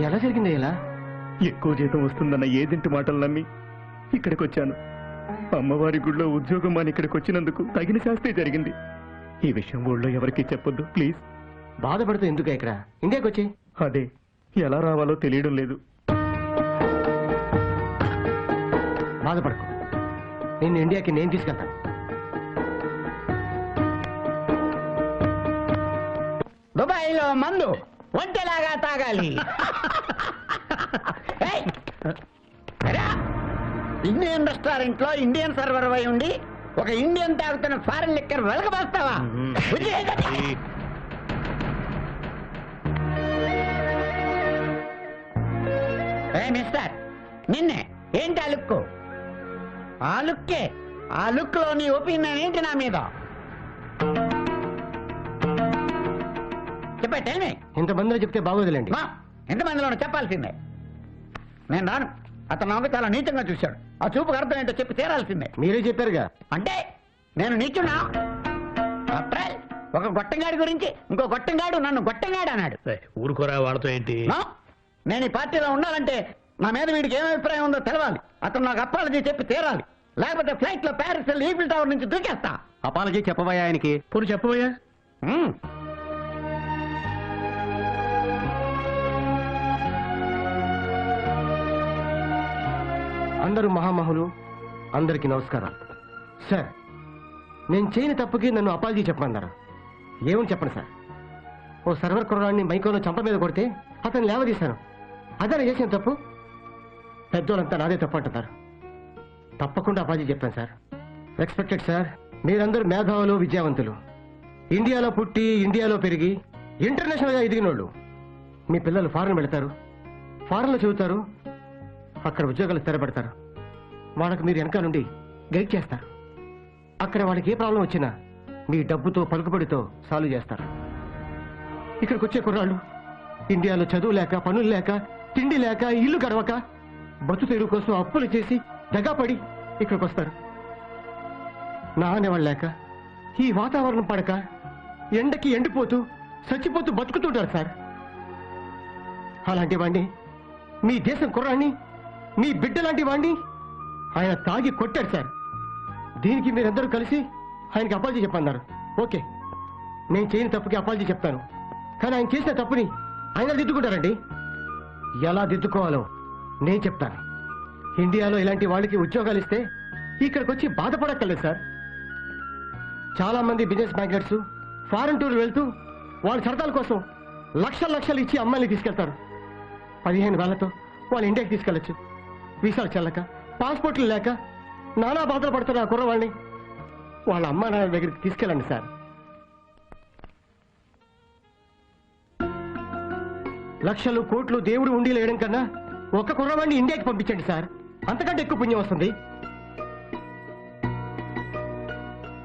ఎలా జరిగింది? ఎలా? ఎక్కువ జీతం వస్తుందన్న ఏజెంట్ మాటలు నమ్మి ఇక్కడికి వచ్చాను. అమ్మవారి గుళ్ళో ఉద్యోగం అని ఇక్కడికి వచ్చినందుకు తగిన శాస్త్రే జరిగింది. ఈ విషయం ఊళ్ళో ఎవరికీ చెప్పొద్దు ప్లీజ్. బాధపడుతూ ఎందుకు ఇక్కడ? ఇండియాకి వచ్చి. అదే, ఎలా రావాలో తెలియడం లేదు. బాధపడకు, నిన్ను ఇండియాకి నేను తీసుకెళ్తాను. దుబాయ్లో మందు ఒంటెలాగా తాగాలి. ఇండియన్ రెస్టారెంట్ లో ఇండియన్ సర్వర్ అయి ఉండి ఒక ఇండియన్ తాగుతున్న ఫారెన్ లిక్కర్ వెలగబోస్తావా? మిస్టర్, నిన్నే ఏంటి ఆ లుక్? ఆ లుక్కే, ఆ లుక్ లో నీ ఒపీనియన్ ఏంటి నా మీద? చెప్పే. ఇంతమందిలో చెప్తే బాగోదులేండి. ఎంతమందిలోనూ చెప్పాల్సిందే. నేను రాను. అతను నాకు చాలా నీచంగా చూశాడు. ఆ చూపుకు అర్థం ఏంటో చెప్పి తీరాల్సిందే. మీరే చెప్పారుగా. అంటే నేను నీచున్నా? అప్రాల్, ఒక గొట్టంగాడి గురించి ఇంకో గొట్టంగాడు నన్ను గొట్టంగాడు అన్నాడు. ఊరుకోరా, వాళ్ళతో ఏంటి? నేను ఈ పార్టీలో ఉండాలంటే నా మీద వీడికి ఏం అభిప్రాయం ఉందో తెలవాలి. అతను నాకు అపాలజీ చెప్పి తీరాలి, లేకపోతే ఫ్లైట్ లో ప్యారిస్ ఈఫిల్ టవర్ నుంచి దూకేస్తా. అపాలజీ చెప్పబోయా ఆయనకి? పూర్తి చెప్పబోయా? అందరూ మహామహులు, అందరికీ నమస్కారం. సార్, నేను చేయని తప్పుకి నన్ను అపాలజీ చెప్పమన్నారు. ఏమని చెప్పండి సార్? ఓ సర్వర్ కుర్రాడిని మైకోలో చంప మీద కొడితే అతను లేవదీశాను. అదే చేసిన తప్పు. పెద్దోళ్ళంతా నాదే తప్పు అంటున్నారు. తప్పకుండా అపాలజీ చెప్పాను సార్. రెస్పెక్టెడ్ సార్, మీరందరూ మేధావులు, విద్యావంతులు, ఇండియాలో పుట్టి ఇండియాలో పెరిగి ఇంటర్నేషనల్గా ఎదిగినోళ్ళు. మీ పిల్లలు ఫారెన్ వెళతారు, ఫారెన్లో చదువుతారు, అక్కడ ఉద్యోగాలు స్థిరపడతారు. వాళ్ళకు మీరు వెనక నుండి గైడ్ చేస్తారు. అక్కడ వాళ్ళకి ఏ ప్రాబ్లం వచ్చినా మీ డబ్బుతో పలుకుబడితో సాల్వ్ చేస్తారు. ఇక్కడికి వచ్చే కుర్రాళ్ళు ఇండియాలో చదువు లేక, పనులు లేక, తిండి లేక, ఇల్లు గడవక, బతు తెరువు కోసం అప్పులు చేసి దగాపడి ఇక్కడికి వస్తారు. నా అనేవాళ్ళు లేక, ఈ వాతావరణం పడక, ఎండకి ఎండిపోతూ చచ్చిపోతూ బతుకుతుంటారు సార్. అలాంటి వాణ్ణి, మీ దేశం కుర్రాన్ని, మీ బిడ్డ లాంటి వాణ్ణి ఆయన తాగి కొట్టాడు సార్. దీనికి మీరందరూ కలిసి ఆయనకి అపాలజీ చెప్పన్నారు. ఓకే, నేను చేయని తప్పుకి అపాలజీ చెప్తాను. కానీ ఆయన చేసిన తప్పుని ఆయన దిద్దుకుంటారండి. ఎలా దిద్దుకోవాలో నేను చెప్తాను. ఇండియాలో ఇలాంటి వాళ్ళకి ఉద్యోగాలు ఇస్తే ఇక్కడికి వచ్చి బాధపడక్కర్లేదు సార్. చాలా మంది బిజినెస్ మ్యాగ్నెట్స్ ఫారెన్ టూర్ వెళ్తూ వాళ్ళ సరదాల కోసం లక్షలు ఇచ్చి అమ్మాయిని తీసుకెళ్తారు. 15,000తో వాళ్ళు ఇండియాకి తీసుకెళ్లొచ్చు. వీసాలు చెల్లక, పాస్పోర్ట్లు లేక నానా బాధలు పడుతున్న ఆ కుర్రవాళ్ళని వాళ్ళ అమ్మా నాన్న దగ్గరికి తీసుకెళ్ళండి సార్. లక్షలు కోట్లు దేవుడు ఉండి లేయడం కన్నా ఒక్క కుర్రవాడిని ఇండియాకి పంపించండి సార్. అంతకంటే ఎక్కువ పుణ్యం వస్తుంది.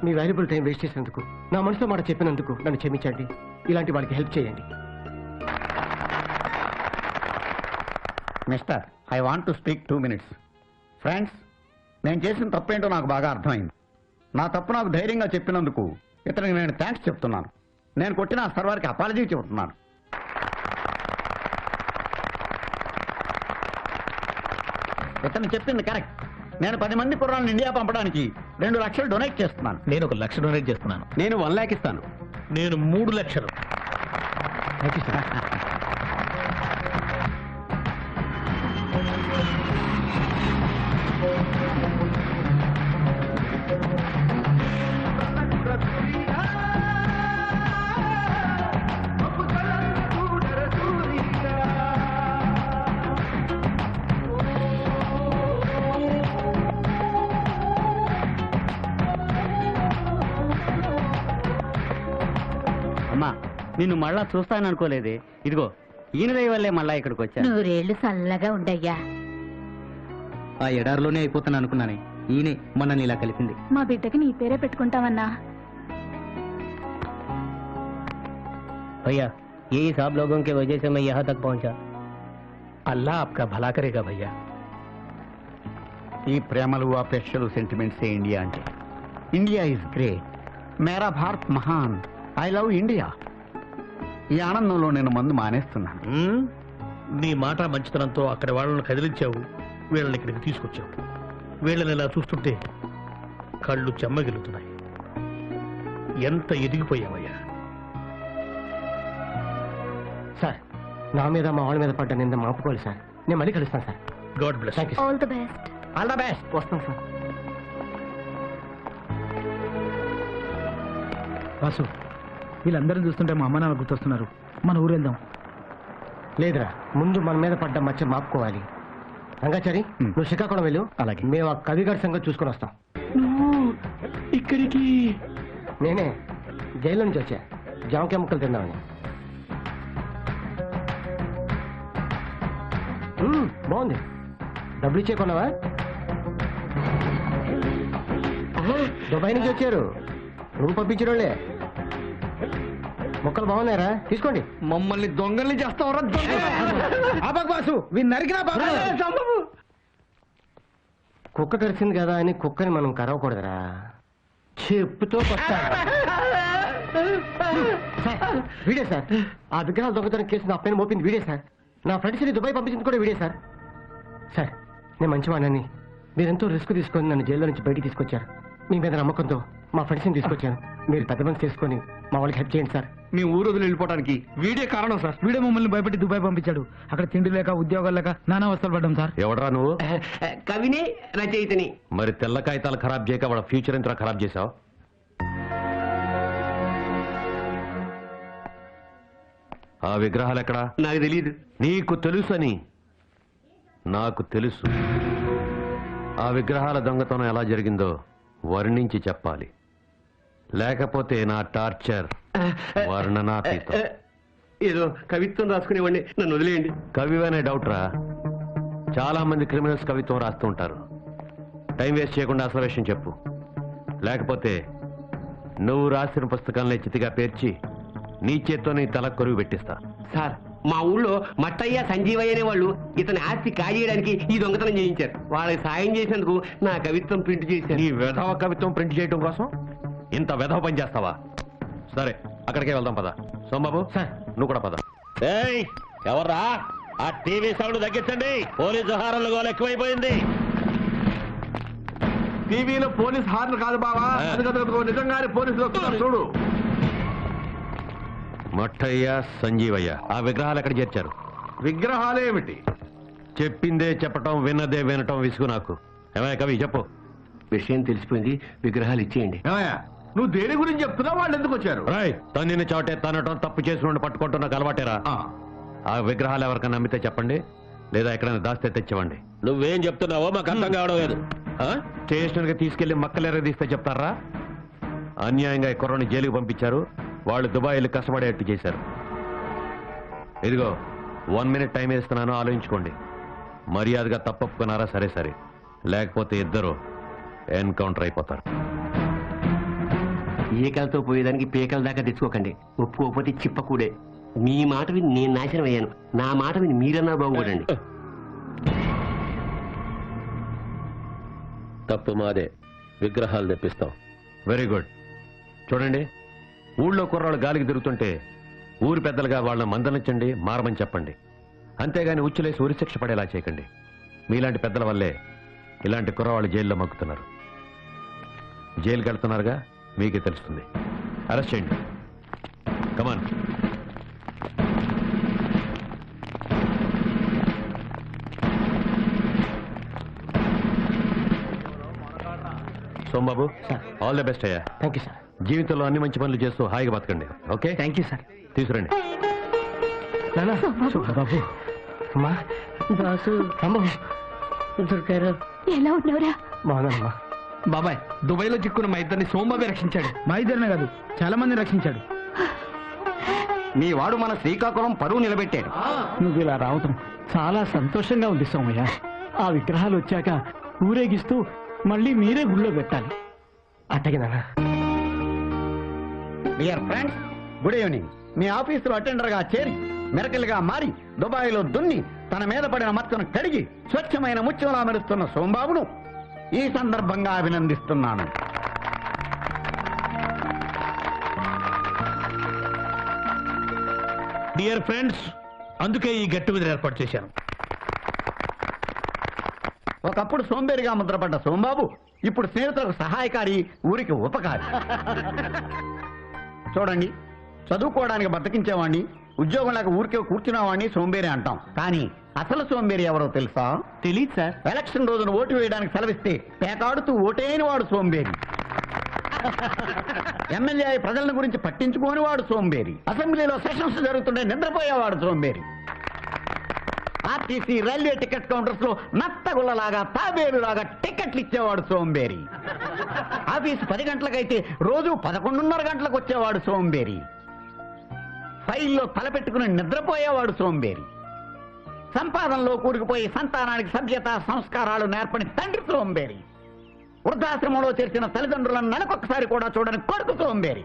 మీ వాల్యుబుల్ టైం వేస్ట్ చేసినందుకు, నా మనసులో మాట చెప్పినందుకు నన్ను క్షమించండి. ఇలాంటి వాళ్ళకి హెల్ప్ చేయండి. Mister, I want to speak 2 minutes. Friends, నేను చేసిన తప్పేంటో నాకు బాగా అర్థమైంది. నా తప్పు నాకు ధైర్యంగా చెప్పినందుకు ఇతనికి నేను థ్యాంక్స్ చెప్తున్నాను. నేను కొట్టిన ఆ సర్వర్కి అపాలజీ చెబుతున్నాను. ఇతను చెప్పింది కరెక్ట్. నేను 10 మంది కుర్రాలను ఇండియా పంపడానికి 2 లక్షలు డొనేట్ చేస్తున్నాను. నేను 1 లక్ష డొనేట్ చేస్తున్నాను. నేను 1 lakh ఇస్తాను. నేను 3 లక్షలు. అమ్మా, నిన్ను మళ్ళా చూస్తాననుకోలేదే. ఇదిగో ఈయన దయ వల్లే మళ్ళా ఇక్కడికి వచ్చాను. 100 ఏళ్ళు చల్లగా ఉండయ్యా. ఆ ఎడారిలోనే అయిపోతాను అనుకున్నానే, ఈయనే మొన్న ఇలా కలిసింది. మా బిడ్డకి నీ పేరే పెట్టుకుంటామన్నా. भैया यही सब लोगों के वजह से मैं यहाँ तक पहुँचा. అల్లా ఆప్కా భలా కరేగా భయ్యా. ఈ ప్రేమలు, అపేక్షలు, సెంటిమెంట్స్ ఇండియా అంటే. ఇండియా ఈజ్ గ్రేట్, మేరా భారత్ మహాన్, ఐ లవ్ ఇండియా. ఈ ఆనందంలో నేను మందు మానేస్తున్నాను. నీ మాట మంచితనంతో అక్కడ వాళ్ళని కదిలించావు, వీళ్ళని ఇక్కడికి తీసుకొచ్చావు. వీళ్ళని ఇలా చూస్తుంటే కళ్ళు చెమ్మగిలుతున్నాయి. ఎంత ఎదిగిపోయావయ్యా. సార్, నా మీద మా వాళ్ళ మీద పడ్డ నింద మాపుకోవాలి సార్. నేను మళ్ళీ కలుస్తాను sir. God bless. Thank you. All the best. All the best. వస్తాను సార్. వాసు, వీళ్ళందరూ చూస్తుంటే మా అమ్మ నాన్న గుర్తొస్తున్నారు. మన ఊరు వెళ్దాం. లేదురా, ముందు మన మీద పడ్డ మచ్చ మాపుకోవాలి. రంగాచారి, నువ్వు శ్రీకాకుళం వెళ్ళు. అలాగే. మేము ఆ కవిగారి సంగతి చూసుకొని వస్తాం. ఇక్కడికి నేనే జైల్లో నుంచి వచ్చా, జామకాయ ముక్కలు తిందామని. బాగుంది. డబ్బులు ఇచ్చే కొన్నావా? దుబాయ్ నుంచి వచ్చారు, నువ్వు పంపించిన వాళ్ళే. మొక్కలు బాగున్నాయరా, తీసుకోండి. మమ్మల్ని దొంగల్ని చేస్తావరా? బాసు వీళ్ళు నరికినా బాబు. కుక్క కరిచింది కదా అని కుక్కని మనం కరవకూడదురా, చెప్పుతో కొట్టాలి. సార్, వీడే సార్. ఆ విగ్రహాలు దొంగతనం కేసు నా పైన మోపింది వీడే సార్. నా ఫ్రెండ్స్ని దుబాయ్ పంపించింది కూడా వీడే సార్. సార్, నేను మంచివాడిని. మీరెంతో రిస్క్ తీసుకొని నన్ను జైల్లో నుంచి బయటికి తీసుకొచ్చారు. మీ మీద నమ్మకంతో మా ఫ్రెండ్స్ని తీసుకొచ్చాను. మీరు పెద్ద మనసు చేసుకొని మా వాళ్ళకి హెల్ప్ చేయండి సార్. మీ ఊరు వదిలి వెళ్ళిపోవడానికి వీడే కారణం సార్. వీడే మమ్మల్ని భయపెట్టి దుబాయ్ పంపించాడు. అక్కడ తిండి లేక, ఉద్యోగాలు లేక నానా అవస్థలు పడ్డాం సార్. ఎవడరా నువ్వు? కవిని, రచయితని. మరి తెల్ల కాగితాలు ఖరాబ్ చేయక వాళ్ళ ఫ్యూచర్ ఎంత ఖరాబ్ చేశావు? ఆ విగ్రహాలు ఎక్కడా? నాకు తెలియదు. నీకు తెలుసని నాకు తెలుసు. ఆ విగ్రహాల దొంగతనం ఎలా జరిగిందో వర్ణించి చెప్పాలి, లేకపోతే నా టార్చర్ వర్ణనాతీతం. ఏదో కవిత్వం రాసుకునేవాడిని, నన్ను వదిలేయండి. కవివనే డౌట్ రా. చాలా మంది క్రిమినల్స్ కవిత్వం రాస్తూ ఉంటారు. టైం వేస్ట్ చేయకుండా అసలు విషయం చెప్పు. లేకపోతే నువ్వు రాసిన పుస్తకాలనే చితిగా పేర్చి నీ చేత్తో నీ తల కొరువు పెట్టిస్తా. సార్ మా ఊళ్ళో మట్టయ్య సంజీవయ్య అనే వాళ్ళు ఇతని ఆస్తి కాజేయడానికి ఈ దొంగతనం చేయించారు. వాళ్ళకి సాయం చేసినందుకు నా కవిత్వం ప్రింట్ చేశారు. నీ వెధవ కవిత్వం ప్రింట్ చేయడం కోసం ఇంత వెధవ పని చేస్తావా? సరే అక్కడికే వెళ్దాం పద. సోమబాబు సార్. నువ్వు కూడా పద. ఎవర్రా ఆ టీవీ సౌండ్ తగ్గించండి, పోలీసు హారన్లు గోల ఎక్కువైపోయింది. టీవీలో పోలీస్ హార్న్ కాదు బావా, అదిగో నిజంగానే పోలీసులు వస్తున్నారు చూడు. మట్టయ్య సంజీవయ్య ఆ విగ్రహాలు ఎక్కడ చేర్చారు? విగ్రహాలేమిటి? చెప్పిందే చెప్పటం విన్నదే వినటం విసుగు నాకు. ఏమయ్య కవి చెప్పు. విషయం తెలిసిపోయింది, విగ్రహాలు ఇచ్చేయండి. ఏమయ్యా నువ్వు దేని గురించి చెప్తున్నావు? వాళ్ళు ఎందుకు వచ్చారు? రాయ్ తన్నిని చోటే తనటం తప్పు చేసి పట్టుకుంటున్న అలవాటేరా? ఆ విగ్రహాలు ఎవరికైనా నమ్మితే చెప్పండి, లేదా ఎక్కడైనా దాస్తే తెచ్చివ్వండి. నువ్వేం చెప్తున్నావో మాకు అర్థం కావడం లేదు. స్టేషన్కి తీసుకెళ్లి మక్కలెరదీస్తే చెప్తారా? అన్యాయంగా ఈ కుర్రని జైలుకి పంపించారు, వాళ్ళు దుబాయ్లు కష్టపడేట్టు చేశారు. ఇదిగో 1 minute టైం ఇస్తున్నాను, ఆలోచించుకోండి. మర్యాదగా తప్పొప్పుకున్నారా? సరే సరే, లేకపోతే ఇద్దరు ఎన్కౌంటర్ అయిపోతారు. ఈకలతో పోయేదానికి పీకల దాకా తెచ్చుకోకండి. ఒప్పుకోకపోతే చిప్పకూడే. మీ మాట విని నేను నాశనం అయ్యాను, నా మాట విని మీరన్నా బాగుపడండి. తప్పు మాదే, విగ్రహాలు తెప్పిస్తాం. Very good. చూడండి, ఊళ్ళో కుర్రాళ్ళు గాలికి తిరుగుతుంటే ఊరి పెద్దలుగా వాళ్ళని మందలించండి, మారమని చెప్పండి. అంతేగాని ఉచ్చులేసి ఉరిశిక్ష పడేలా చేయకండి. మీలాంటి పెద్దల వల్లే ఇలాంటి కుర్రవాళ్ళు జైల్లో మగ్గుతున్నారు. జైలుకి వెళ్తున్నారుగా, మీకే తెలుస్తుంది. అరెస్ట్ చేయండి. Come on. Somababu all the best అయ్యా. Thank you sir. జీవితంలో అన్ని మంచి పనులు చేస్తూ హాయిగా బతకండి. Okay, thank you sir. తీసుకురండి. నానా బాబు అమ్మా దాసు అమ్మ దొరికారు. ఎలా ఉన్నావురా? బాగున్నానమ్మా. బాబాయ్ దుబాయ్లో చిక్కున్న మా ఇద్దరిని సోమబాబే రక్షించాడు. మా ఇద్దరినే కాదు, చాలా మందిని రక్షించాడు. మీ వాడు మన శ్రీకాకుళం పరువు నిలబెట్టాడు. నువ్వు ఇలా రావటం చాలా సంతోషంగా ఉంది సోమయ్య. ఆ విగ్రహాలు వచ్చాక ఊరేగిస్తూ మళ్ళీ మీరే గుళ్ళో పెట్టాలి. అట్టగే నాన్న. Dear friends, good evening. మీ ఆఫీసులో అటెండర్ గా చేరి మెరకలుగా మారి దుబాయ్లో దున్ని తన మీద పడిన మచ్చను కడిగి స్వచ్ఛమైన ముత్యంలా మెరుస్తున్న సోమబాబును ఈ సందర్భంగా అభినందిస్తున్నాను. డియర్ ఫ్రెండ్స్, అందుకే ఈ గెట్ టుగెదర్ ఏర్పాటు చేశాను. ఒకప్పుడు సోంబేరిగా ముద్రపడ్డ సోమబాబు ఇప్పుడు స్నేహితులకు సహాయకారి, ఊరికి ఉపకారి. చూడండి, చదువుకోవడానికి బతికించేవాడిని, ఉద్యోగం లేక ఊరికే కూర్చునేవాడిని సోంబేరి అంటాం. కానీ అసలు సోంబేరి ఎవరో తెలుసా? తెలీదు సార్. ఎలక్షన్ రోజున ఓటు వేయడానికి సెలవిస్తే పేకాడుతూ ఓటేని వాడు సోంబేరి. ఎమ్మెల్యే ప్రజల గురించి పట్టించుకోని వాడు సోంబేరి. అసెంబ్లీలో సెషన్స్ జరుగుతుంటే నిద్రపోయేవాడు సోంబేరి. ఆర్టీసీ రైల్వే టికెట్ కౌంటర్స్ లో నత్తగుల్లలాగా తాబేలులాగా టికెట్లు ఇచ్చేవాడు సోంబేరి. ఆఫీసు 10 గంటలకైతే రోజు 11:30 గంటలకు వచ్చేవాడు సోంబేరి. ఫైల్లో తలపెట్టుకుని నిద్రపోయేవాడు సోంబేరి. సంపాదనలో కూరుకుపోయి సంతానానికి సభ్యత సంస్కారాలు నేర్పని తండ్రి సోంబేరి. వృద్ధాశ్రమంలో చేర్చిన తల్లిదండ్రులను నెలకొకసారి కూడా చూడని కొడుకు సోంబేరి.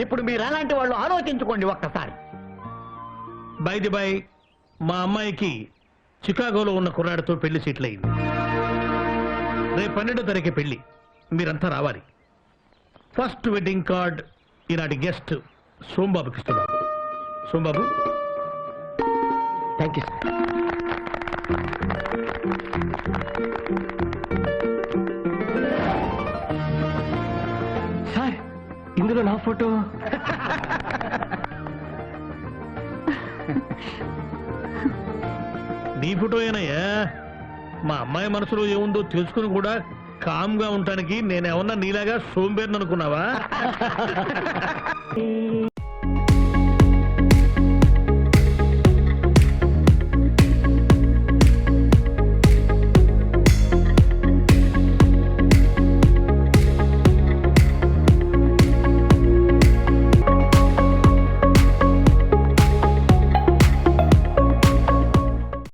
ఇప్పుడు మీరు అలాంటి వాళ్ళు ఆలోచించుకోండి ఒక్కసారి. బై ది బై, మా అమ్మాయికి చికాగోలో ఉన్న కుర్రాడితో పెళ్లి సెటిల్ అయింది. రేపు 12వ తారీఖు పెళ్లి, మీరంతా రావాలి. ఫస్ట్ వెడ్డింగ్ కార్డ్ ఈనాటి గెస్ట్ సోంబాబుకి ఇస్తున్నాను. Sombabu. Thank you sir. Sir, ఇందులో నా ఫోటో. నీ ఫోటో ఏనయ్యా? మా అమ్మాయి మనసులో ఏముందో తెలుసుకుని కూడా కామ్ గా ఉండటానికి నేనేమన్నా నీలాగా సోంబేరిని అనుకున్నావా?